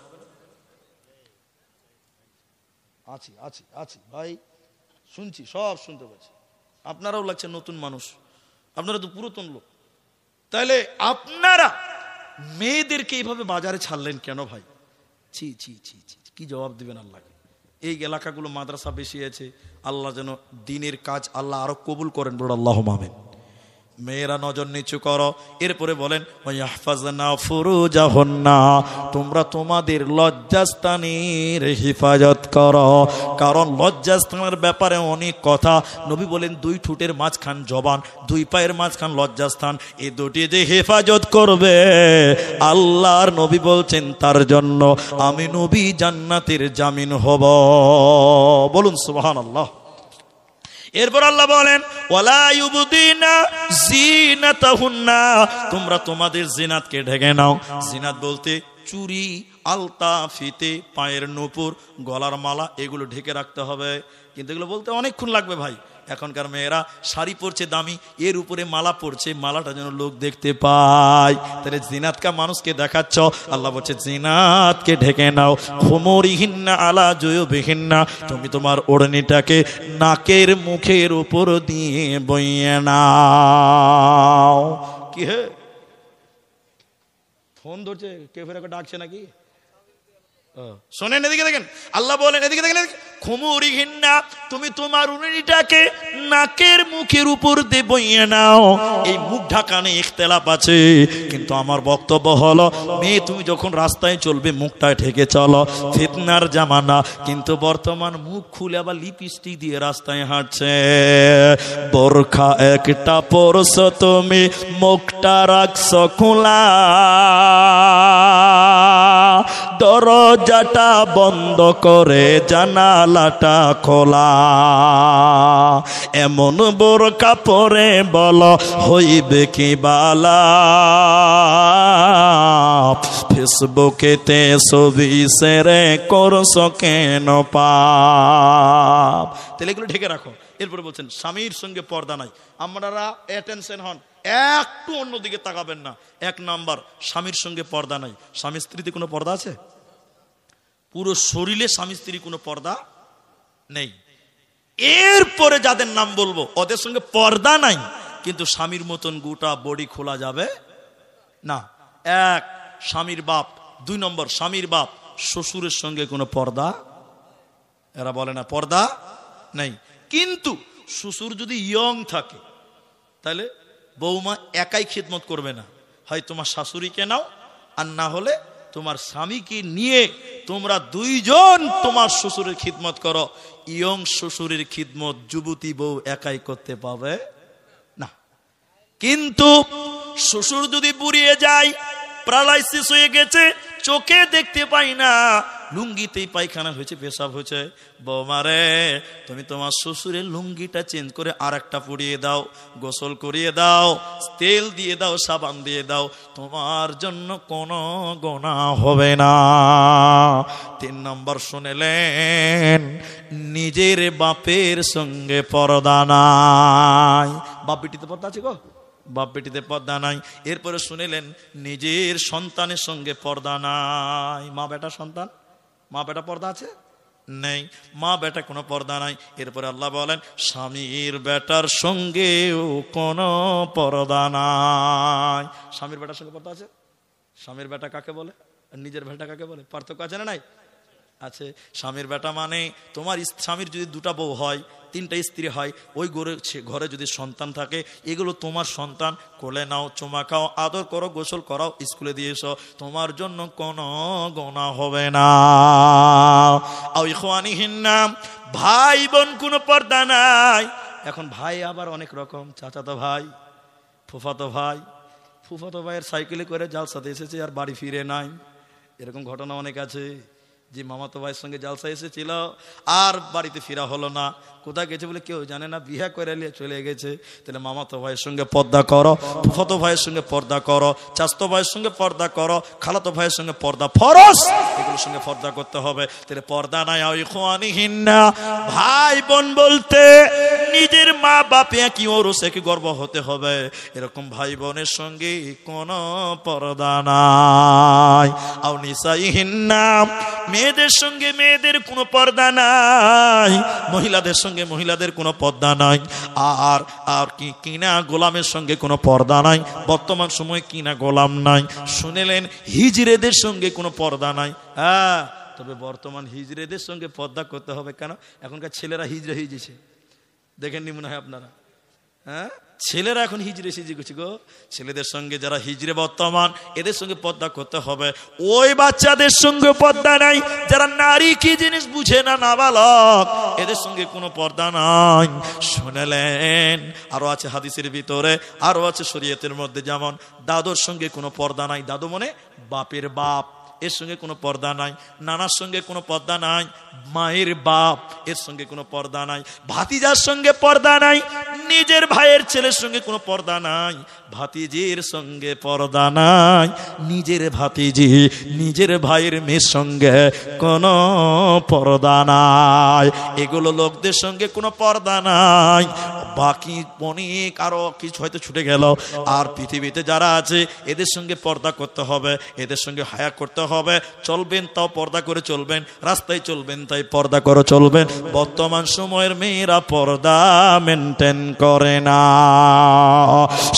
আছি আছি আছি ভাই, শুনছি, সব শুনতে পাচ্ছি। আপনারাও লাগছে নতুন মানুষ, আপনারা তো পুরাতন লোক। তাহলে আপনারা মেয়েদেরকে এইভাবে বাজারে ছাড়লেন কেন ভাই? ছি ছি ছি ছি, কি জবাব দিবেন আল্লাহকে? এই এলাকাগুলো মাদ্রাসা বেশি আছে, আল্লাহ যেন দিনের কাজ আল্লাহ আরো কবুল করেন, বড় আল্লাহুম্মা আমিন। মেয়েরা নজর নিচু করো। এরপরে বলেন, ওয়াহফাজনা ফুরুজাহুন্না, তোমরা তোমাদের লজ্জাস্থানের হেফাজত করো। কারণ লজ্জাস্থানের ব্যাপারে অনেক কথা। নবী বলেন, দুই ঠোঁটের মাঝখান জবান, দুই পায়ের মাঝখান লজ্জাস্থান, এই দুটি যে হেফাজত করবে, আল্লাহর নবী বলছেন তার জন্য আমি নবী জান্নাতের জামিন হব। বলুন সুবহানাল্লাহ। এরপর আল্লাহ বলেন, ওয়ালা ইউবদিনা জিনাতাহুন্না, তোমরা তোমাদের জিনাতকে ঢেকে নাও। জিনাত বলতে চুড়ি, আলতা, ফিতে, পায়ের নূপুর, গলার মালা, এগুলো ঢেকে রাখতে হবে। কিন্তু এগুলো বলতে অনেকক্ষণ লাগবে ভাই। এখনকার মেয়েরা শাড়ি পরছে দামি, এর উপরে মালা পরছে, মালাটা যেন লোক দেখতে পায়। তাহলে জিনাতকা মানুষকে দেখাচ্ছ। আল্লাহ বলছে জিনাতকে ঢেকে নাও। খুমুরিহিন্না আলা জুয়ুবিহিন্না, তুমি তোমার ওড়নিটাকে নাকের মুখের উপর দিয়ে বইয়ে নাও। কি হে ফোন ধরছে, কে ফেরাকে ডাকছে নাকি? শোনেন, এদিকে দেখেন, আল্লাহ বলেন, এদিকে দেখেন, খুমুরিহিন্না, তুমি তোমার উড়নিটাকে নাকের মুখের উপর দিয়ে বইয়ে নাও। এই মুখ ঢাকানে ইখতিলাফ আছে, কিন্তু আমার বক্তব্য হলো, মেয়ে তুমি যখন রাস্তায় চলবে মুখটা ঢেকে চলো। ফিতনার জামানা, কিন্তু বর্তমান মুখ খুলে আবার লিপস্টিক দিয়ে রাস্তায় হাঁটছে। বোরখা একটা পরছো তুমি, মুখটা রাখছো খোলা, দরজাটা বন্ধ করে জানালাটা খোলা। এমন বোরকা পরে বলো হইবে কি বালা, ফেসবুকেতে ছবি সেরে করছো কেন পাপ। তাহলে এগুলো ঢেকে রাখো। এরপরে বলছেন স্বামীর সঙ্গে পর্দা নাই। আপনারা অ্যাটেনশন হন, একটু অন্যদিকে তাকাবেন না। 1 নাম্বার, স্বামীর সঙ্গে পর্দা নাই। স্বামী স্ত্রীতে কোনো পর্দা আছে? পুরো শরীরে স্বামী স্ত্রী কোনো পর্দা নেই। এরপরে যাদের নাম বলবো ওদের সঙ্গে পর্দা নাই, কিন্তু স্বামীর মতন গোটা বডি খোলা যাবে না। 1 স্বামীর বাপ। 2 নম্বর স্বামীর বাপ শ্বশুরের সঙ্গে কোনো পর্দা, এরা বলে না পর্দা নেই। কিন্তু শ্বশুর যদি ইয়ং থাকে তাহলে বৌমা একাই খিদমত করবে না, হয় তোমার শাশুড়িকে নাও, আর না হলে তোমার স্বামীকে নিয়ে তোমরা 2 জন তোমার শ্বশুরের খিদমত করো। ইয়ং শ্বশুরের খিদমত যুবতী বউ একাই করতে পাবে না। কিন্তু শ্বশুর যদি বুড়িয়ে যায়, প্যারালাইসিস হয়ে গেছে, চোখে দেখতে পাই না, লুঙ্গিতেই পায়খানা হয়েছে, পেশাব হয়েছে, বৌমারে তুমি তোমার শ্বশুরের লুঙ্গিটা চেঞ্জ করে আর একটা পরিয়ে দাও, গোসল করিয়ে দাও, তেল দিয়ে দাও, সাবান দিয়ে দাও, তোমার জন্য কোনো গোনা হবে না। 3 নম্বর শুনলেন নিজের বাপের সঙ্গে পর্দা নাই। বাপ বেটিতে পর্দা আছে গো? বাপ বেটিতে পর্দা নাই। এরপরে শুনিলেন নিজের সন্তানের সঙ্গে পর্দা নাই। মা বেটা সন্তান, মা বেটা পর্দা আছে? নেই, মা বেটা কোনো পর্দা নাই। এরপরে আল্লাহ বলেন স্বামীর বেটার সঙ্গেও কোনো পর্দা নাই। স্বামীর বেটার সঙ্গে পর্দা আছে? স্বামীর বেটা কাকে বলে আর নিজের বেটা কাকে বলে? পার্থক্য আছে না নাই? আছে। স্বামীর বেটা মানে তোমার স্বামীর যদি 2টা বউ হয়, 3টা স্ত্রী হয়, ওই ঘরে যদি সন্তান থাকে, এগুলো তোমার সন্তান, কোলে নাও, চুমা খাও, আদর করো, গোসল করাও, স্কুলে দিয়ে এসো, তোমার জন্য কোনো গোনা হবে না। ভাই বোন কোনো পর্দা নাই। এখন ভাই আবার অনেক রকম, চাচাতো ভাই, ফুফাতো ভাই। ফুফাতো ভাইয়ের সাইকেলে করে জালসাতে এসেছে আর বাড়ি ফিরে নাই, এরকম ঘটনা অনেক আছে। যে মামাতো ভাইয়ের সঙ্গে জালসা এসেছিল আর বাড়িতে ফিরা হলো না, কোথায় গেছে বলে কেউ জানে না, বিয়ে করে নিয়ে চলে গেছে। তাহলে মামাতো ভাইয়ের সঙ্গে পর্দা করো, ফুফাতো ভাইয়ের সঙ্গে পর্দা করো, চাচাতো ভাইয়ের সঙ্গে পর্দা করো, খালাতো ভাইয়ের সঙ্গে পর্দা ফরজ, এগুলোর সঙ্গে পর্দা করতে হবে। তাহলে পর্দা নাই। ভাই বোন বলতে নিজের মা বাপে কি ওরস কি গর্ব হতে হবে, এরকম ভাই বোনের সঙ্গে কোনো পর্দা নাই। আও নিসাইহিন্না, মেয়েদের সঙ্গে মেয়েদের কোনো পর্দা নাই, মহিলাদের সঙ্গে মহিলাদের কোনো পর্দা নাই। আর আর কি কিনা গোলামের সঙ্গে কোনো পর্দা নাই। বর্তমান সময় কিনা গোলাম নাই। শুনেলেন হিজড়েদের সঙ্গে কোনো পর্দা নাই। হ্যাঁ, তবে বর্তমান হিজড়েদের সঙ্গে পর্দা করতে হবে। কেন? এখনকার ছেলেরা হিজড়ে হয়েছে, দেখেননি মনে হয় আপনারা? হ্যাঁ, ছেলেরা এখন হিজড়ে সিজে গেছে গো। ছেলেদের সঙ্গে যারা হিজড়ে বর্তমান, এদের সঙ্গে পর্দা করতে হবে। ওই বাচ্চাদের সঙ্গে পর্দা নাই যারা নারী কি জিনিস বুঝে না, নাবালক, এদের সঙ্গে কোনো পর্দা নাই। শুনলেন আরো আছে হাদিসের ভিতরে, আরো আছে শরীয়তের মধ্যে, যেমন দাদুর সঙ্গে কোনো পর্দা নাই। দাদু মানে বাপের বাপ, এর সঙ্গে কোনো পর্দা নাই। নানার সঙ্গে কোনো পর্দা নাই। মায়ের বাপ, এর সঙ্গে কোনো পর্দা নাই। ভাতিজার সঙ্গে পর্দা নাই। নিজের ভাইয়ের ছেলের সঙ্গে কোনো পর্দা নাই। ভাতিজির সঙ্গে পর্দা নাই। নিজের ভাতিজি নিজের ভাইয়ের মেয়ের সঙ্গে কোনো পর্দা নাই। এগুলো লোকদের সঙ্গে কোনো পর্দা নাই। বাকি অনেক আরো কিছু হয়তো ছুটে গেল। আর পৃথিবীতে যারা আছে এদের সঙ্গে পর্দা করতে হবে, এদের সঙ্গে হায়া করতে হবে। চলবেন তাও পর্দা করে চলবেন, রাস্তায় চলবেন তাই পর্দা করে চলবেন। বর্তমান সময়ের মেয়েরা পর্দা মেনটেন করে না।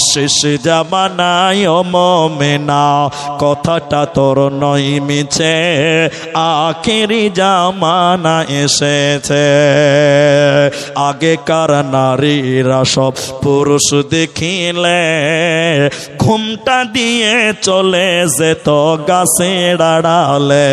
শেষ জামানায় ও মোমেনা, কথাটা তোর নয় মিছে, আখেরি জামানা এসেছে। আগেকার নারীরা সব পুরুষ দেখিলে ঘুমটা দিয়ে চলে যেত গাছের আড়ালে।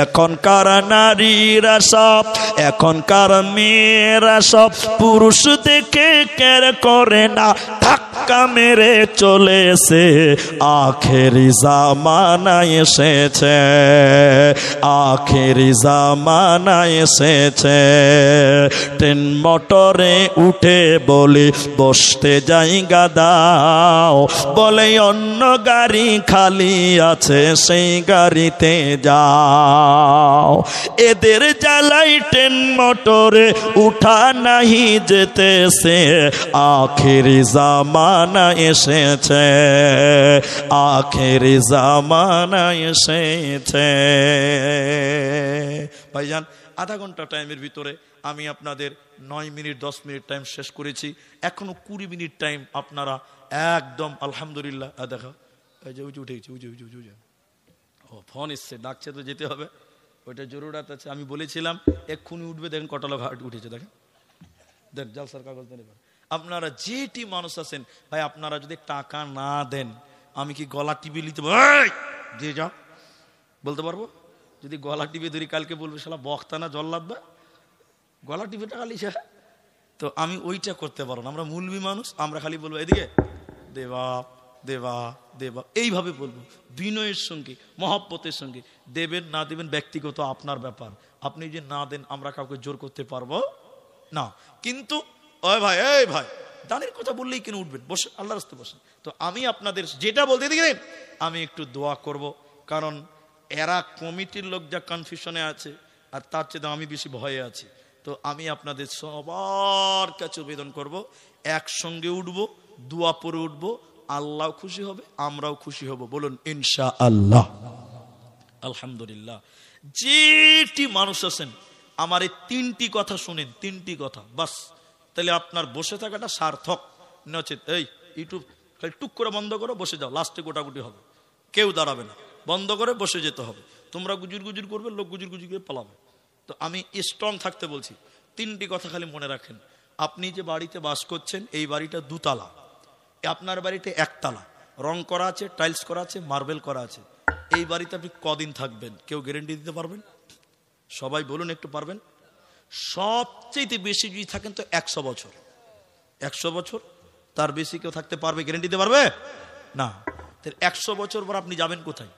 এখনকার নারীরা সব, এখনকার মেয়েরা সব পুরুষ দেখে কেয়ার করে না, ধাক্কা ধাক্কা মেরে চলেছে, আখেরি জামানা এসেছে, আখেরি জামানা এসেছে। ট্রেন মোটরে উঠে বলি বসতে জায়গা দাও, বলে অন্য গাড়ি খালি আছে সেই গাড়িতে যাও। এদের জ্বালাই ট্রেন মোটরে উঠা নাহি যেতেছে, আখেরি জামানা এসেছে, আখেরি জামানা এসেছে। ভাইজান, আধা ঘন্টা টাইমের ভিতরে আমি আপনাদের 9 মিনিট 10 মিনিট টাইম শেষ করেছি। এখনো 20 মিনিট টাইম আপনারা একদম আলহামদুলিল্লাহ। দেখা এই যে উঠে গেছে, ও ফোন এসছে, ডাকছে তো যেতে হবে, ওইটা জরুরাত আছে। আমি বলেছিলাম এক্ষুনি উঠবে, দেখেন কটা লোক উঠেছে, দেখেন দেন জালসার কাগজ দেন। এবার আপনারা যেটি মানুষ আছেন ভাই, আপনারা যদি টাকা না দেন আমি কি গলা টিপে নিতে দিয়ে যাও বলতে পারবো? যদি গলা টিপে ধরি কালকে বলবে শালা বক্তা না জল্লাদ, বা গলা টিপে টাকা লিখে, তো আমি ওইটা করতে পারবো না। আমরা মুলবি মানুষ, আমরা খালি বলবো এদিকে দেবা দেবা দেবা, এইভাবে বলবো বিনয়ের সঙ্গে মহব্বতের সঙ্গে। দেবেন না দেবেন ব্যক্তিগত আপনার ব্যাপার, আপনি যে না দেন আমরা কাউকে জোর করতে পারবো না। কিন্তু ওই ভাই, এই ভাই দানের কথা বললেই কেন উঠবেন? বসে আল্লাহর রাস্তায় বসেন। তো আমি আপনাদের যেটা বলতে দিলেন, আমি একটু দোয়া করব, কারণ এরা কমিটির লোক যা কনফিউশনে আছে আর তার চেয়ে আমি বেশি ভয়ে আছি। তো আমি আপনাদের সবার কাছে আবেদন করব, একসঙ্গে উঠব, দোয়া পরে উঠব, আল্লাহ খুশি হবে, আমরাও খুশি হব। বলুন ইনশাআল্লাহ। আলহামদুলিল্লাহ। যেটি মানুষ আছেন আমার এই 3টি কথা শুনেন, 3টি কথা বাস, তাহলে আপনার বসে থাকাটা সার্থক। নচেত এই ইউটিউব খালি টুক করে বন্ধ করো, বসে যাও, লাস্টে গোটাগুটি হবে, কেউ দাঁড়াবে না, বন্ধ করে বসে যেতে হবে। তোমরা গুজুর গুজুর করবে, লোক গুজুর গুজুর করে পালাবে। তো আমি স্ট্রং থাকতে বলছি। 3টি কথা খালি মনে রাখেন। আপনি যে বাড়িতে বাস করছেন, এই বাড়িটা 2 তালা, আপনার বাড়িতে 1 তালা, রং করা আছে, টাইলস করা আছে, মার্বেল করা আছে। এই বাড়িতে আপনি কদিন থাকবেন কেউ গ্যারেন্টি দিতে পারবেন? সবাই বলুন একটু, পারবেন? সবচেয়ে বেশি যদি থাকেন তো 100 বছর, 100 বছর, তার বেশি কেউ থাকতে পারবে? গ্যারেন্টি দিতে পারবে না। 100 বছর পর আপনি যাবেন কোথায়?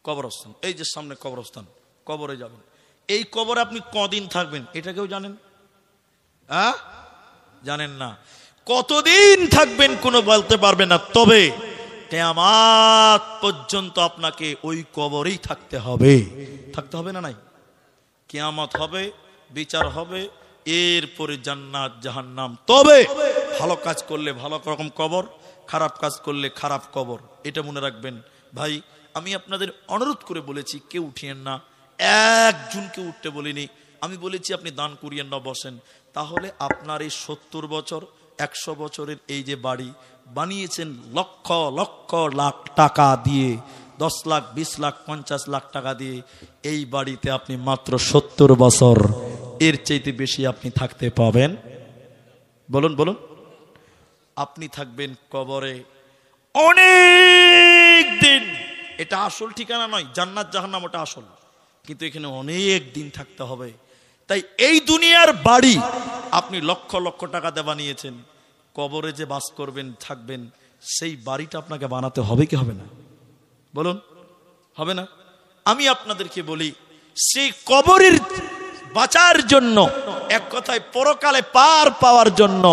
কবরস্থান। এই যে সামনে কবরস্থান, কবরে যাবেন। এই কবরে আপনি কদিন থাকবেন এটা কেউ জানেন? জানেন না। কতদিন থাকবেন কোনো বলতে পারবে না। তবে কিয়ামত পর্যন্ত আপনাকে ওই কবরেই থাকতে হবে। থাকতে হবে না? নাই, কিয়ামত হবে, বিচার হবে, এরপরে জান্নাত জাহান্নাম। তবে ভালো কাজ করলে ভালো রকম কবর, খারাপ কাজ করলে খারাপ কবর, এটা মনে রাখবেন। ভাই আমি আপনাদের অনুরোধ করে বলেছি কেউ উঠিয়েন না, একজনকে উঠতে বলিনি। আমি বলেছি আপনি দান করিয়েন না, বসেন। তাহলে আপনার এই 70 বছর 100 বছরের এই যে বাড়ি বানিয়েছেন লক্ষ লক্ষ লাখ টাকা দিয়ে, 10 লাখ 20 লাখ 50 লাখ টাকা দিয়ে, এই বাড়িতে আপনি মাত্র 70 বছর, এর চাইতে বেশি আপনি থাকতে পাবেন? বলুন বলুন। আপনি থাকবেন কবরে অনেক দিন। এটা আসল ঠিকানা নয়, জান্নাত জাহান্নাম ওটা আসল, কিন্তু এখানে অনেক দিন থাকতে হবে। তাই এই দুনিয়ার বাড়ি আপনি লক্ষ লক্ষ টাকা দিয়ে বানিয়েছেন, কবরে যে বাস করবেন থাকবেন, সেই বাড়িটা আপনাকে বানাতে হবে কি হবে না? বলুন, হবে না? আমি আপনাদেরকে বলি, সেই কবরের বাঁচার জন্য, এক কথায় পরকালে পার পাওয়ার জন্য,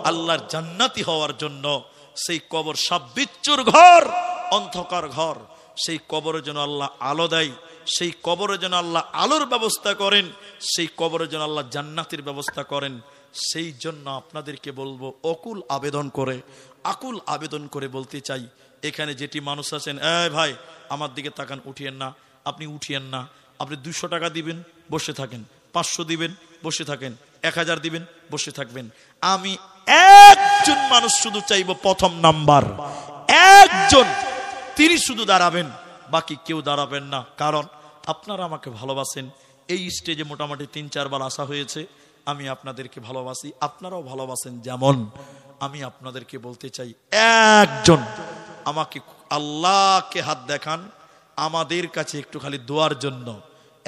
আল্লাহর জান্নাতি হওয়ার জন্য, সেই কবর সাববিচ্ছুর ঘর, অন্ধকার ঘর, সেই কবরে যেন আল্লাহ আলো দেয়, সেই কবরে যেন আল্লাহ আলোর ব্যবস্থা করেন, সেই কবরে যেন আল্লাহ জান্নাতের ব্যবস্থা করেন। সেই জন্য আপনাদেরকে বলবো, অকুল আবেদন করে, আকুল আবেদন করে বলতে চাই, এখানে যেটি মানুষ আছেন, এই ভাই আমার দিকে তাকান, উঠিয়েন না, আপনি উঠিয়েন না। আপনি 200 টাকা দিবেন, বসে থাকেন, 500 দিবেন, বসে থাকেন, 1000 দিবেন, বসে থাকবেন। আমি একজন মানুষ শুধু চাইবো, প্রথম নাম্বার একজন, তিনি শুধু দাঁড়াবেন, বাকি কেউ দাঁড়াবেন না। কারণ আপনারা আমাকে ভালোবাসেন। এই স্টেজে মোটামুটি 3-4 বার আসা হয়েছে। আমি আপনাদেরকে ভালোবাসি, আপনারাও ভালোবাসেন। যেমন আমি আপনাদেরকে বলতে চাই, একজন আমাকে আল্লাহকে হাত দেখান, আমাদের কাছে একটু খালি দোয়ার জন্য।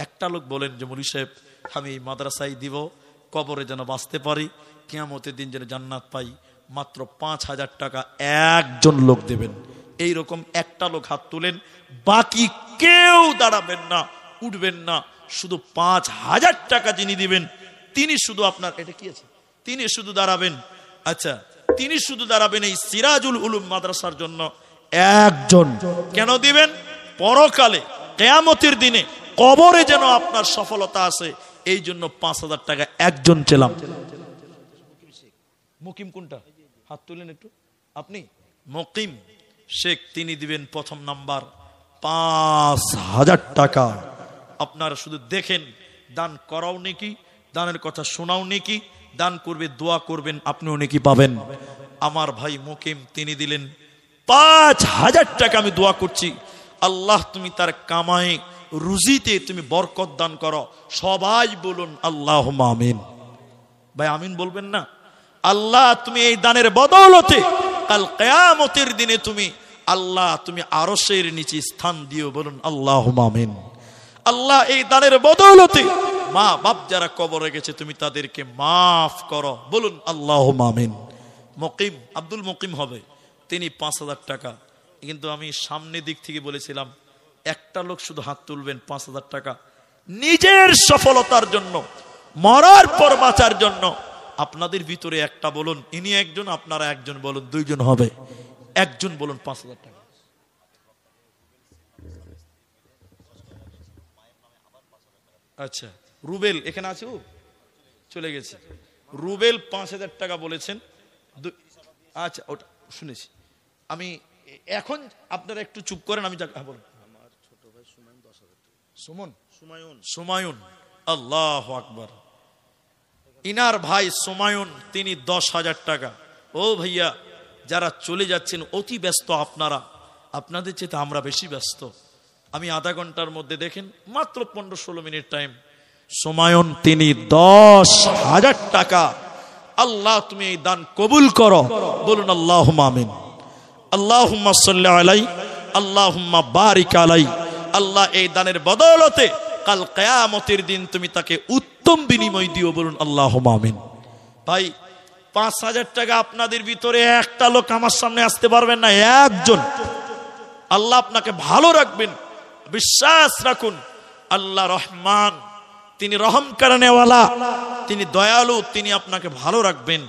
একটা লোক বলেন যে মৌলী সাহেব আমি এই মাদ্রাসায় দিব, কবরে যেন বাঁচতে পারি, কিয়ামতের দিন যেন জান্নাত পাই। মাত্র 5,000 টাকা একজন লোক দেবেন। এইরকম একটা লোক হাত তুলেন, বাকি কেউ দাঁড়াবেন না, উঠবেন না। শুধু 5,000 টাকা যিনি দিবেন তিনি শুধু আপনার, এটা কি আছে, তিনি শুধু দাঁড়াবেন। আচ্ছা, তিনি শুধু দাঁড়াবেন এই সিরাজুল উলুম মাদ্রাসার জন্য একজন। কেন দিবেন? পরকালে কিয়ামতের দিনে কবরে যেন আপনার সফলতা আসে, এই জন্য 5,000 টাকা একজন চেলাম। মুকিম কোনটা? হাত তুলেন একটু। আপনি মুকিম শেখ, তিনি দিবেন প্রথম নাম্বার 5,000 টাকা। আপনারা শুধু দেখেন, দান করাও নেকি, দানের কথা শোনাও নেকি, দান করবে, দোয়া করবেন, আপনিও নেকি পাবেন। আমার ভাই মুকিম তিনি দিলেন 5,000 টাকা। আমি দোয়া করছি, আল্লাহ তুমি তার কামাই রুজিতে তুমি বরকত দান করো। সবাই বলুন আল্লাহুম্মা আমিন। ভাই আমিন বলবেন না? আল্লাহ তুমি এই দানের বদৌলতে কাল কিয়ামতের দিনে তুমি আল্লাহ তুমি আরশের নিচে স্থান দিও, বলুন আল্লাহুম্মা আমিন। আল্লাহ এই দানের বদৌলতে মা বাপ যারা কবরে গেছে তুমি তাদেরকে মাফ করো, বলুন আল্লাহুম্মা আমিন। মুকিম আব্দুল মুকিম হবে, তিনি 5,000 টাকা। কিন্তু আমি সামনে দিক থেকে বলেছিলাম একটা লোক শুধু হাত তুলবেন 5,000 টাকা নিজের সফলতার জন্য, মরার পর বাঁচার জন্য। আপনাদের ভিতরে একটা বলুন, ইনি একজন, আপনারা একজন বলুন, দুইজন হবে। একজন বলুন 5,000 টাকা। আচ্ছা, রুবেল এখানে আছে? ও চলে গেছে। রুবেল 5,000 টাকা বলেছেন। আচ্ছা, ওটা শুনেছি আমি। এখন আপনারা একটু চুপ করেন, আমি বলুন। আমার ছোট ভাই সুমন 10,000 টাকা। সুমায়ুন, আল্লাহু আকবার। ইনার ভাই সুমায়ুন তিনি 10,000 টাকা। ও ভাইয়া, যারা চলে যাচ্ছেন অতি ব্যস্ত আপনারা, আপনাদের চেয়ে আমরা বেশি ব্যস্ত। আমি আধা ঘন্টার মধ্যে দেখেন মাত্র 15-16 মিনিট টাইম। সুমায়ুন তিনি 10,000 টাকা। আল্লাহ তুমি এই দান কবুল করো, বলুন আল্লাহুম্মা আমিন। আল্লাহুম্মা সাল্লি আলাই, আল্লাহুম্মা বারিক আলাই। আল্লাহ এই দানের বদৌলতে কাল কিয়ামতের দিন তুমি তাকে উত্তম বিনিময় দিও, বলুন আল্লাহুম্মা আমিন। ভাই 5,000 টাকা আপনাদের ভিতরে একটা লোক আমার সামনে আসতে পারবেন না, একজন। আল্লাহ আপনাকে ভালো রাখবেন, বিশ্বাস রাখুন। আল্লাহ রহমান, তিনি রহম করেনেওয়ালা, তিনি দয়ালু, তিনি আপনাকে ভালো রাখবেন।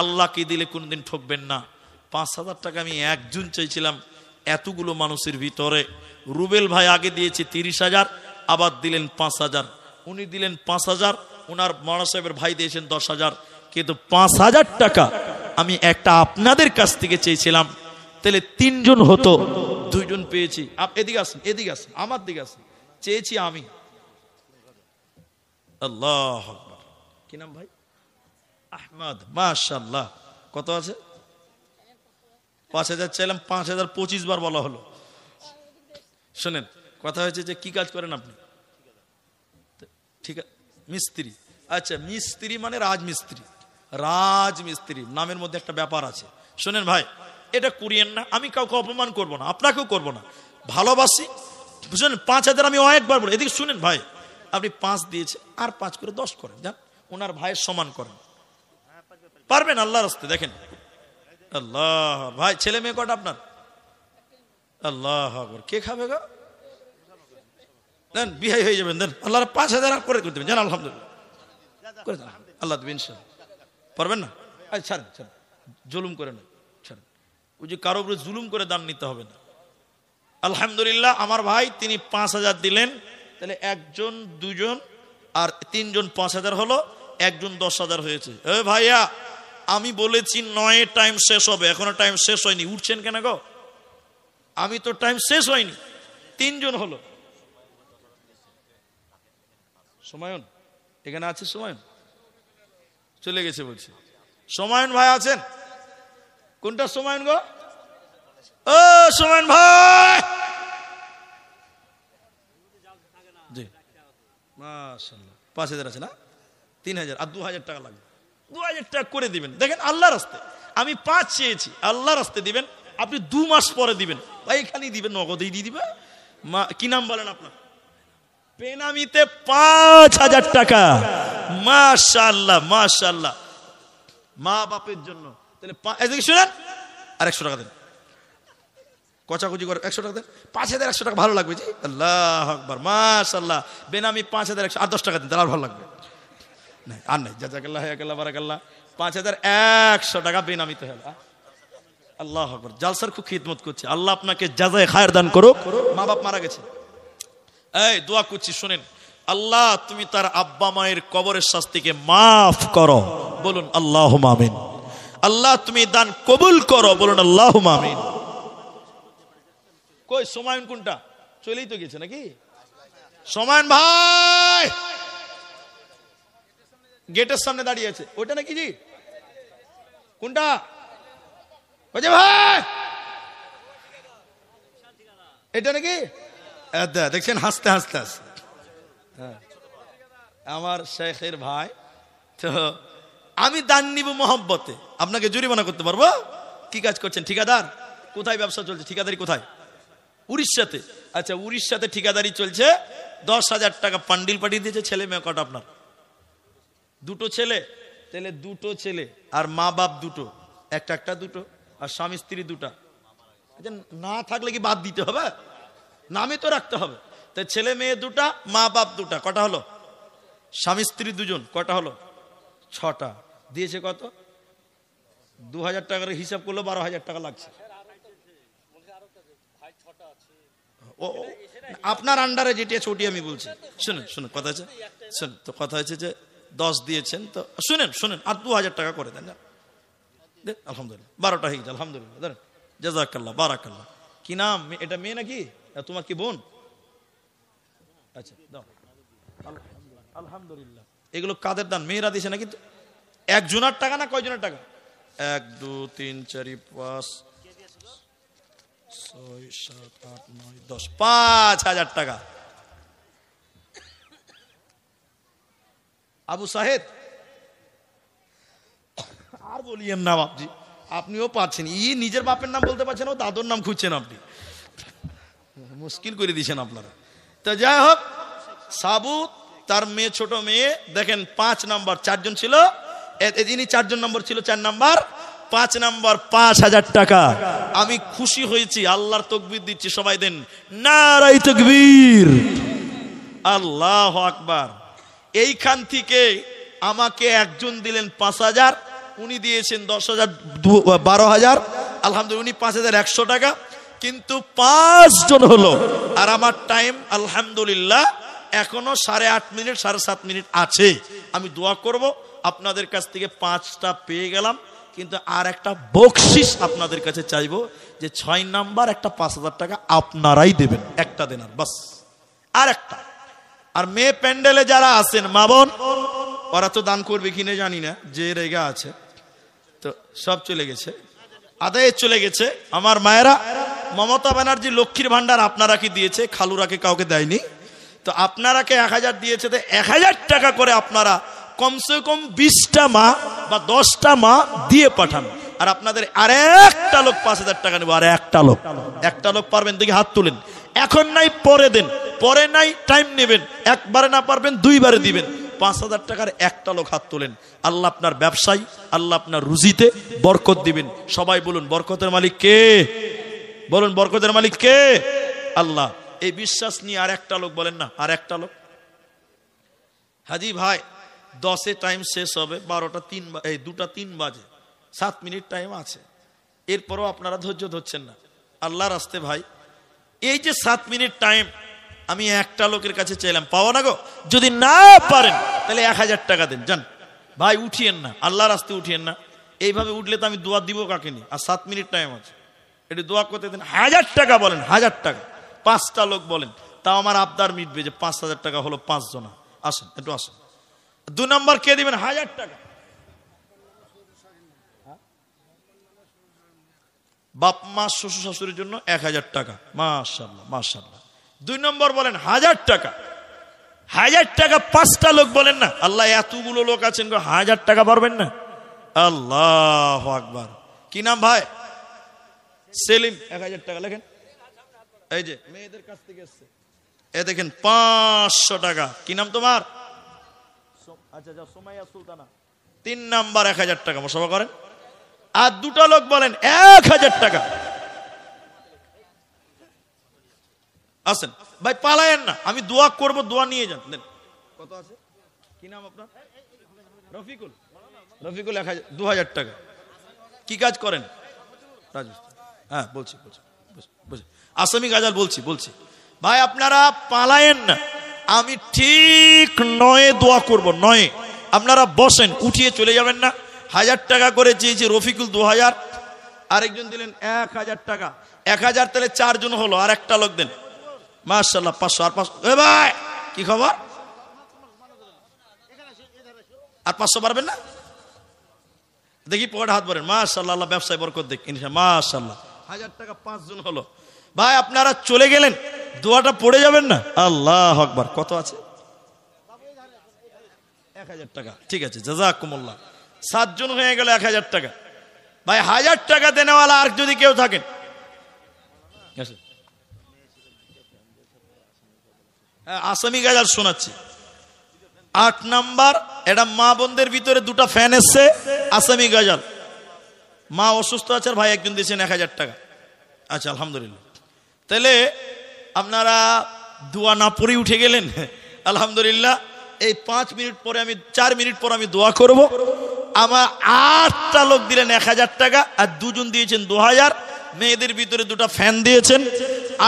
আল্লাহকে দিলে কোনদিন ঠকবেন না। 5,000 টাকা আমি একজন চাইছিলাম এতগুলো মানুষের ভিতরে। রুবেল ভাই আগে দিয়েছে 30,000, আবার দিলেন 5,000। উনি দিলেন 5,000, উনার মরা সাহেবের ভাই দিয়েছেন 10,000। কিন্তু 5,000 টাকা আমি একটা আপনাদের কাছ থেকে চেয়েছিলাম, তাহলে 3 জন হতো, 2 জন পেয়েছি। এদিকে আসুন, এদিকে আসুন, আমার দিকে আসুন। চেয়েছি আমি। আল্লাহ আকবার। কি নাম ভাই? আহমদ, মাশাআল্লাহ। কত আছে? 5,000 চাইলাম, 5,025 বার বলা হলো। শোনেন, কথা হয়েছে যে কি কাজ করেন আপনি? ঠিক আছে, মিস্ত্রি। আচ্ছা, মিস্ত্রি মানে রাজমিস্ত্রি। রাজমিস্ত্রি নামের মধ্যে একটা ব্যাপার আছে। শোনেন ভাই, এটা করিয়েন না। আমি কাউকে অপমান করব না, আপনাকেও করব না, ভালোবাসি। বুঝলেন? 5,000 আমি একবার বলি। এদিকে শুনেন ভাই, আপনি 5 দিয়েছে, আর 5 করে 10 করেন, যান ওনার ভাইয়ের সমান করেন। পারবেন আল্লাহর রাস্তে? দেখেন আল্লাহ। ভাই ছেলে মেয়ে কটা আপনার? আল্লাহ আকবার। কে খাবে গো? দেন, বিহাই হয়ে যাবেন। দেন, আল্লাহ 5,000 করে দেবেন, জান। আলহামদুলিল্লাহ করে দেন, আল্লাহ দেবেন ইনশাআল্লাহ। পারবেন না? আচ্ছা ছাড়েন, ছাড়েন, জুলুম করে না, ছাড়েন। ওই যে কারো উপরে জুলুম করে দান নিতে হবে না। আলহামদুলিল্লাহ, আমার ভাই তিনি 5,000 দিলেন। তাহলে 1 জন 2 জন আর 3 জন 5,000 হলো, 1 জন 10,000 হয়েছে। এ ভাইয়া, আমি বলেছি 9 টাইম শেষ হবে, এখনো টাইম শেষ হয়নি। উঠছেন কেন গো? আমি তো টাইম শেষ হয়নি। 3 জন হলো। সুমায়ুন এখানে আছে? সুমায়ুন চলে গেছে বলছে। সুমায়ুন ভাই আছেন? কোনটা সুমায়ুন গো? ও সুমায়ুন ভাই, জি মাশাআল্লাহ। 5,000 আছে না? 3,000 আর 2,000 টাকা লাগবে। 2,000 টাকা করে দিবেন। দেখেন আল্লাহর রাস্তে আমি 5 চেয়েছি, আল্লাহর রাস্তে দিবেন। আপনি 2 মাস পরে দিবেন, ভাই এখানেই দিবেন, নগদেই দিয়ে দিবে। কি নাম বলেন আপনার? পেনামিতে 5,000 টাকা। মাশাআল্লাহ, মাশাআল্লাহ। মা বাপের জন্য তাহলে এদিকে শুনেন, আর 100 টাকা দেন, কচাকুচি করে 100 টাকা দেন, 5100 টাকা ভালো লাগবে জি, আল্লাহ আকবার, মাশাআল্লাহ, বেনামি 5100 আর 10 টাকা দিন, তাহলে আর ভালো লাগবে না, আর নাই, জাযাকাল্লাহ হায়াকাল্লাহ বারাকাল্লাহ, 5100 টাকা বেনামিতে হলো। আল্লাহ আকবার, জালসার খুব খিদমত করছে, আল্লাহ আপনাকে জাযায়ে খায়ের দান করুক। মা বাপ মারা গেছে, এই দোয়া করছি শুনেন, আল্লাহ তুমি তার আব্বা মায়ের কবরের শাস্তিকে মাফ করো, বলুন আল্লাহুম্মা আমিন। আল্লাহ তুমি দান কবুল করো, বলুন আল্লাহুম্মা আমিন। কই সোমায়ন কোনটা, চলেই তো গেছে নাকি? সোমায়ন ভাই গেটের সামনে দাঁড়িয়ে আছে, ওটা নাকি জি? কোনটা? ওই যে ভাই এটা নাকি? দেখছেন হাসতে হাসতে হাসতে, আমার শেখের ভাই, তো আমি দান নিব মহব্বতে, আপনাকে জরিমানা করতে পারবো? কি কাজ করছেন? ঠিকাদার? কোথায় ব্যবসা চলছে? ঠিকাদারি কোথায়? উড়িষ্যাতে। আচ্ছা, উড়িষ্যাতে ঠিকাদারি চলছে, 10,000 টাকা পান্ডিল পাঠিয়ে দিয়েছে। ছেলে মেয়ে কটা আপনার? 2 ছেলে, তাহলে 2 ছেলে আর মা বাপ 2, একটা 2, আর স্বামী স্ত্রী 2। আচ্ছা, না থাকলে কি বাদ দিতে হবে? নামে তো রাখতে হবে। তাই ছেলে মেয়ে 2, মা বাপ 2, কটা হলো? স্বামী স্ত্রী 2 জন, কটা হলো? 6টা। দিয়েছে কত? 2000 টাকার হিসাব করলো 12,000 টাকা লাগছে। আপনার আন্ডারে যেটি আছে ওটি আমি বলছি, শুনুন শুনুন, কথা আছে, শুনুন তো, কথা হচ্ছে যে 10 দিয়েছেন তো, শুনেন শুনেন, আর 2000 টাকা করে দেন, আলহামদুলিল্লাহ, 12টা হয়ে গেছে, আলহামদুলিল্লাহ, দেন, জাযাকাল্লাহ বারাকাল্লাহ। কি নাম? এটা মেয়ে নাকি তোমার? কি বোন? আচ্ছা দাও, আলহামদুলিল্লাহ। এগুলো কাদের দান? মেয়েরা দিয়েছে নাকি? একজনের টাকা না কয়জনের টাকা? 1 2 3 4 5 6 7 8 9 10, 5000 টাকা। আবু সাহেদ আর বলিয়েন না বাপজি, আপনিও পাচ্ছেন, নিজের বাপের নাম বলতে পারছেন, ও দাদুর নাম খুঁজছেন, আপনি মুশকিল করে দিয়েছেন আপনারা। তো যাই হোক, সাবু তার মেয়ে, ছোট মেয়ে, দেখেন 5 নাম্বার, 4 জন ছিল, ইনি 4 জন নম্বর ছিল, 4 নাম্বার, 5 নাম্বার 5000 টাকা। আমি খুশি হয়েছি, আল্লাহর তাকবীর দিচ্ছি, সবাই দেন নারায়ে তাকবীর, আল্লাহু আকবার। এইখান থেকে আমাকে একজন দিলেন 5000, উনি দিয়েছেন 10,000, 12,000, আলহামদুলিল্লাহ, উনি 5100 টাকা, কিন্তু 5 জন হলো। আর আমার টাইম আলহামদুলিল্লাহ এখনো 8.5 মিনিট 7.5 মিনিট আছে। আমি দোয়া করব, আপনাদের কাছ থেকে 5টা পেয়ে গেলাম, কিন্তু আর একটা বকশিশ আপনাদের কাছে চাইবো, যে 6 নাম্বার একটা 5000 টাকা আপনারাই দেবেন, একটা দেন, আর বাস, আর একটা। আর মেয়ে প্যান্ডেলে যারা আছেন মা বোন, ওরা তো দান করবে কিনে জানি না, যে রেগা আছে, তো সব চলে গেছে, আদায়ে চলে গেছে। আমার মায়েরা, মমতা ব্যানার্জি লক্ষ্মীর ভান্ডার আপনারা কি দিয়েছে? খালুরাকে কাউকে দেয়নি। তো আপনারাকে 1000 দিয়েছে, তো 1000 টাকা করে আপনারা কমসে কম 20টা মা বা 10টা মা দিয়ে পাঠান। আর আপনাদের আর একটা লোক 5000 টাকা নেবো, আর একটা লোক পারবেন দেখি হাত তুলেন। এখন নাই পরে দেন, পরে নাই টাইম নেবেন, একবারে না পারবেন 2বারে দিবেন। 5000 টাকার একটা লোক হাত তোলেন। আল্লাহ আপনার ব্যবসায়, আল্লাহ আপনার রুজিতে বরকত দিবেন। সবাই বলুন বরকতের মালিক কে? বলুন বরকতের মালিক কে? আল্লাহ। এই বিশ্বাস নিয়ে আর একটা লোক বলেন না, আর একটা লোক। হাজি ভাই 10-এ টাইম শেষ হবে, 12টা 3, 2টা 3 বাজে, 7 মিনিট টাইম আছে। এরপরও আপনারা ধৈর্য ধরছেন না আল্লাহর রাস্তে। ভাই এই যে 7 মিনিট টাইম আমি একটা লোকের কাছে চাইলাম, পাওয়া না গো? যদি না পারেন তাহলে 1000 টাকা দেন, জান ভাই, উঠিয়েন না, আল্লাহর রাস্তে উঠিয়েন না। এইভাবে উঠলে তো আমি দোয়া দিব কাকে নিয়ে? আর 7 মিনিট টাইম আছে, একটু দোয়া করতে দেন। 1000 টাকা বলেন, 1000 টাকা, 5টা লোক বলেন, তাও আমার আবদার মিটবে যে 5000 টাকা হলো 5 জনা। আসেন একটু আসেন। 2 নম্বর কে দিবেন? 1000 টাকা। বাপ মা শ্বশুর শাশুড়ির জন্য 1000 টাকা, মাশাআল্লাহ মাশাআল্লাহ। 2 নম্বর বলেন 1000 টাকা। 1000 টাকা 5টা লোক বলেন না। আল্লাহ এতগুলো লোক আছেন, 1000 টাকা পারবেন না? আল্লাহু আকবার। কি নাম ভাই? সেলিম। 1000 টাকা লেখেন। এই যে মেয়েদের কাছ থেকে এসছে, এ দেখেন 500 টাকা। কি নাম তোমার? আচ্ছা যা, সুমাইয়া সুলতানা। 3 নাম্বার 1000 টাকা। মুসাফা করেন। আর দুটো লোক বলেন 1000 টাকা। আসেন ভাই, পালায়েন না, আমি দোয়া করব, দোয়া নিয়ে যান। দেন কত আছে, কি নাম আপনার? রফিকুল। রফিকুল 2000 টাকা। কি কাজ করেন? হ্যাঁ বলছি আসামি গাজাল বলছি ভাই, আপনারা পালায়েন না, আমি ঠিক 9 দোয়া করব। 9 আপনারা বসেন, উঠিয়ে চলে যাবেন না। 1000 টাকা করে চেয়েছি, রফিকুল 2000, আরেকজন দিলেন 1000 টাকা। 1000 তাহলে 4 জন হলো, আর একটা লোক দেন। মাশাআল্লাহ 500 আর 500। এ ভাই কি খবর? আর 500 পারবেন না? দেখি পকেটে হাত ভরেন। মাশাআল্লাহ, আল্লাহ ব্যবসায় বরকত দেখ ইনশাআল্লাহ। মাশাআল্লাহ 1000 টাকা 5 জন হলো। ভাই আপনারা চলে গেলেন, দোয়াটা পড়ে যাবেন না? আল্লাহু আকবার। কত আছে? 1000 টাকা। ঠিক আছে, জাযাকুমুল্লাহ। 7 জন হয়ে গেল, 1000 টাকা। ভাই 1000 টাকা দেনেওয়ালা আর যদি কেউ থাকেন, আসামি গাজাল শোনাচ্ছি। 8 নাম্বার, এটা মা বোনদের ভিতরে 2টা ফ্যান এসছে, আসামি গাজাল। মা অসুস্থ আছে, আর ভাই একজন দিয়েছেন 1000 টাকা। আচ্ছা আলহামদুলিল্লাহ। তাহলে আপনারা দোয়া না পড়ে উঠে গেলেন, আলহামদুলিল্লাহ। এই 5 মিনিট পরে, আমি 4 মিনিট পর আমি দোয়া করব। আমার 8টা লোক দিলেন 1000 টাকা, আর 2 জন দিয়েছেন 2000। মেয়েদের ভিতরে 2টা ফ্যান দিয়েছেন।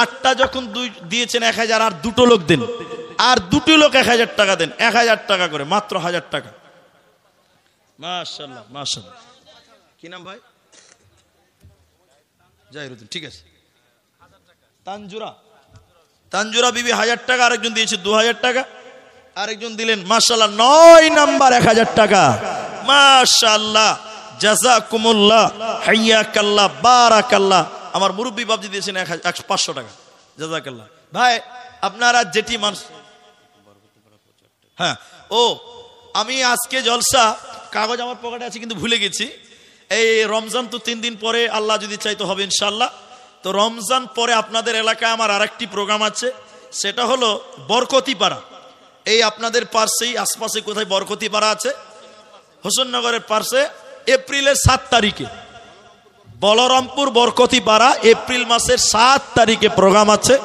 8টা যখন দিয়েছেন 1000, আর 2টো লোক দেন, আর 2টি লোক 1000 টাকা দেন। 1000 টাকা করে, মাত্র 1000 টাকা। মাশাআল্লাহ মাশাআল্লাহ। কি নাম ভাই? জাহিরুদ্দিন। ঠিক আছে। তানজুরা বিবি 1000 টাকা, আরেকজন দিয়েছে 2000 টাকা, আরেকজন দিলেন মাশাআল্লাহ 9 নাম্বার 1000 টাকা। মাশাআল্লাহ, জাযাকুমুল্লাহ, হাইয়াকাল্লাহ, বারাকাল্লাহ। আমার মুরব্বি বাবজি দিয়েছেন 500 টাকা। জাযাকাল্লাহ। ভাই আপনারা যেটি মানুষ, হ্যাঁ ও আমি আজকে জলসা, কাগজ আমার পকেটে আছে কিন্তু ভুলে গেছি। এই রমজান তো 3 দিন পরে, আল্লাহ যদি চাই তো হবে ইনশাআল্লাহ। তো রমজান পরে আপনাদের এলাকায় আমার আরেকটি প্রোগ্রাম আছে, সেটা হলো বরকতিপাড়া। এই আপনাদের পার্শ্বেই, আশপাশে কোথায় বরকতিপাড়া আছে? হোসেননগরের পার্শ্বে। এপ্রিলের 7 তারিখে বলরামপুর বরকতিপাড়া, এপ্রিল মাসের 7 তারিখে প্রোগ্রাম আছে।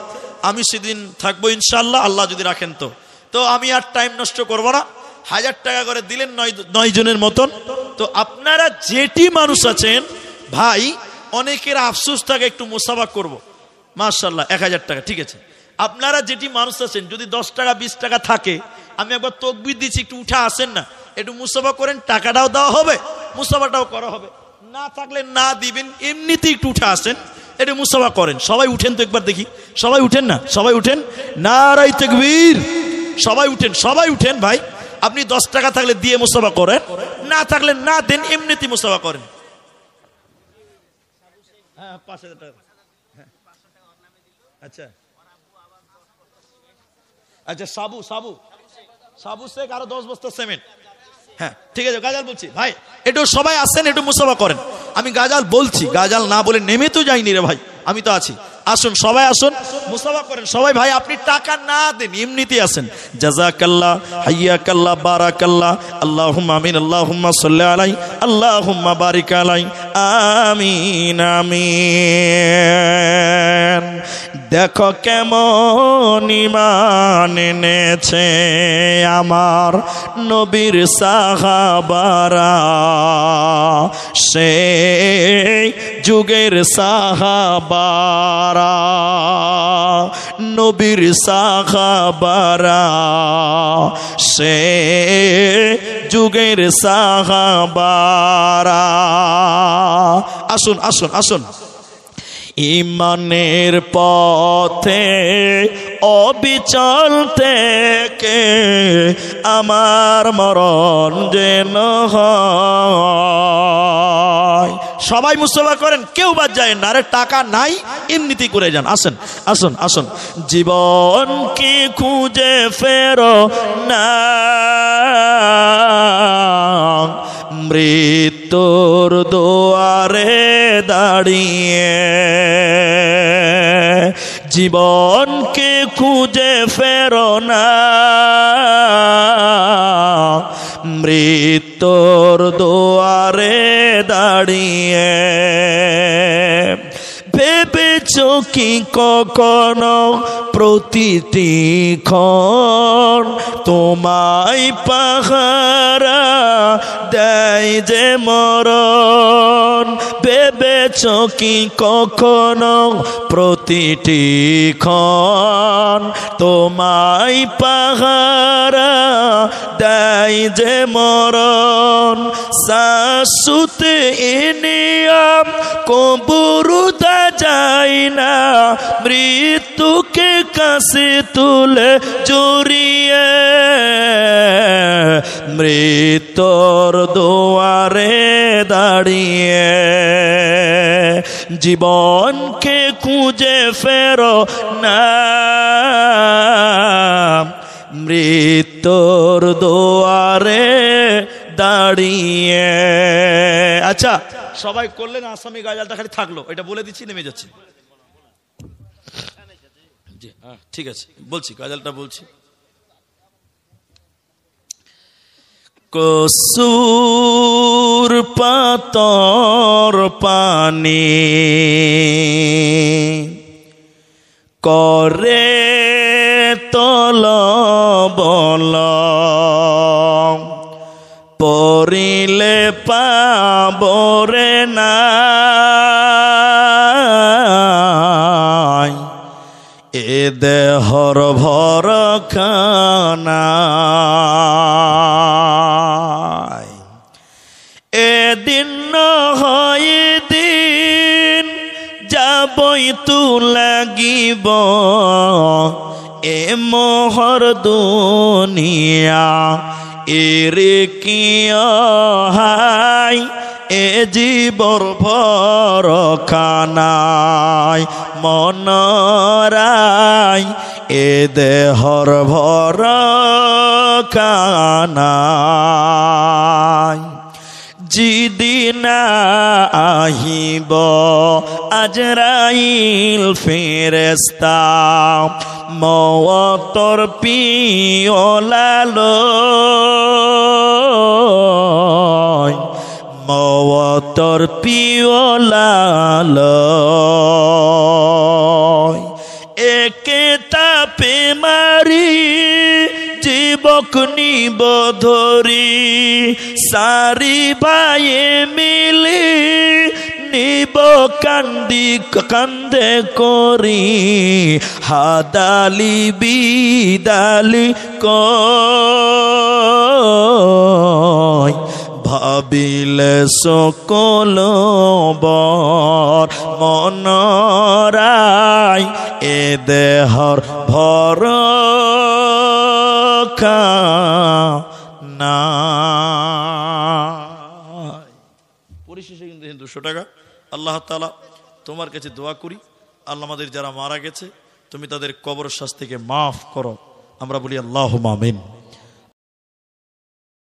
আমি সেদিন থাকবো ইনশাআল্লাহ, আল্লাহ যদি রাখেন তো। তো আমি আর টাইম নষ্ট করবো না। 1000 টাকা করে দিলেন 9 জনের মতন। তো আপনারা যেটি মানুষ আছেন ভাই, অনেকের আফসোস থাকে, একটু মুসাফা করব। মাশাআল্লাহ 1000 টাকা। ঠিক আছে, আপনারা যেটি মানুষ আছেন, যদি 10 টাকা 20 টাকা থাকে, আমি একবার তাকবীর দিচ্ছি, একটু উঠে আসেন না, একটু মুসাফা করেন, টাকাটাও দেওয়া হবে, মুসাফাটাও করা হবে। না থাকলে না দিবেন, এমনিতেই একটু উঠে আসেন, একটু মুসাফা করেন। সবাই উঠেন তো একবার দেখি, সবাই উঠেন না? সবাই উঠেন, নারায়ে তাকবীর। সবাই উঠেন, সবাই উঠেন ভাই। আপনি 10 টাকা থাকলে দিয়ে মুসাফা করেন, না থাকলে না দেন, এমনিতেই মুসাফা করেন। হ্যাঁ 5000 টাকা। আচ্ছা আচ্ছা, সাবু শেখ আরো 10 বস্তা সিমেন্ট। হ্যাঁ ঠিক আছে, গাজাল বলছি ভাই, একটু সবাই আসেন, একটু মুসাফা করেন। আমি গাজাল বলছি, গাজাল না বলে নেমে তো যাইনি রে ভাই, আমি তো আছি। আসুন সবাই আসুন, মুসাফা করেন সবাই। ভাই আপনি টাকা না দেন, এমনিতেই আসেন। জাযাকাল্লাহ, হাইয়াকাল্লাহ, বারাকাল্লাহ। আল্লাহুম্মা আমিন, আল্লাহুম্মা সাল্লি আলাই, আল্লাহুম্মা বারিক আলাই। আমিন আমিন। দেখো কেমন ঈমান এনেছে আমার নবীর সাহাবারা, সেই যুগের সাহাবারা, নবীর সাহাবারা, সেই যুগের সাহাবারা। আসুন আসুন আসুন, ঈমানের পথে অবিচল থেকে আমার মরণ যেন হয়। সবাই মুসাফা করেন, কেউ বাদ যায় না। আরে টাকা নাই, এমনিতেই করে যান। আসেন আসুন আসুন। জীবন কি খুঁজে ফেরো না, মৃত্যুর দুয়ারে দাঁড়িয়ে। জীবনকে খুঁজে ফেরো না, মৃত্যুর দুয়ারে দাঁড়িয়ে ভেবেছো কি কখনো প্রতিটি ক্ষণ তোমায় পাহারা দেয় যে মরণ ভেবেছো কি কখনো প্রতিটি ক্ষণ তোমায় পাহারা দেয় যে মরণ শাশুতে এনিয়াম কবুরুদা যায় না মৃত্যুকে কাছে তুলে জড়িয়ে মৃত্যুর দুয়ারে দাঁড়িয়ে জীবনকে খুঁজে ফেরো না মৃত্যুর দুয়ারে দাঁড়িয়ে। আচ্ছা সবাই করলেন, আসামি গাজালটা খালি থাকলো, এটা বলে দিচ্ছি, নেমে যাচ্ছি। জি হ্যাঁ ঠিক আছে, বলছি গাজালটা বলছি। কসুর পাতর পানি করে তল বল পরিলে পাবরে না এ দেহর ভর খানা এদিন হয় দিন যাবই তু লাগিব এ মোহর দুনিয়া এরে কি হাই এ জীবর ভর খানায় মনরাই এ দেহর ভর খানায় জিদিনা আহিব আজরাইল ফেরেস্তা মওতর পিওলালো মওতর পিওলালো একে তাপে মারি জীবক নিব ধরি সারি ভাইয়ে মিলি নিব কান্দি কান্দে করি হাদালি বিদালি কই ভাবিলে সকল বর মনরাই এ দেহর ভর না। পরিশেষে কিন্তু 200 টাকা। আল্লাহ তাআলা তোমার কাছে দোয়া করি, আল্লাহ আমাদের যারা মারা গেছে তুমি তাদের কবর শাস্তিকে মাফ করো। আমরা বলি আল্লাহুম্মা আমিন।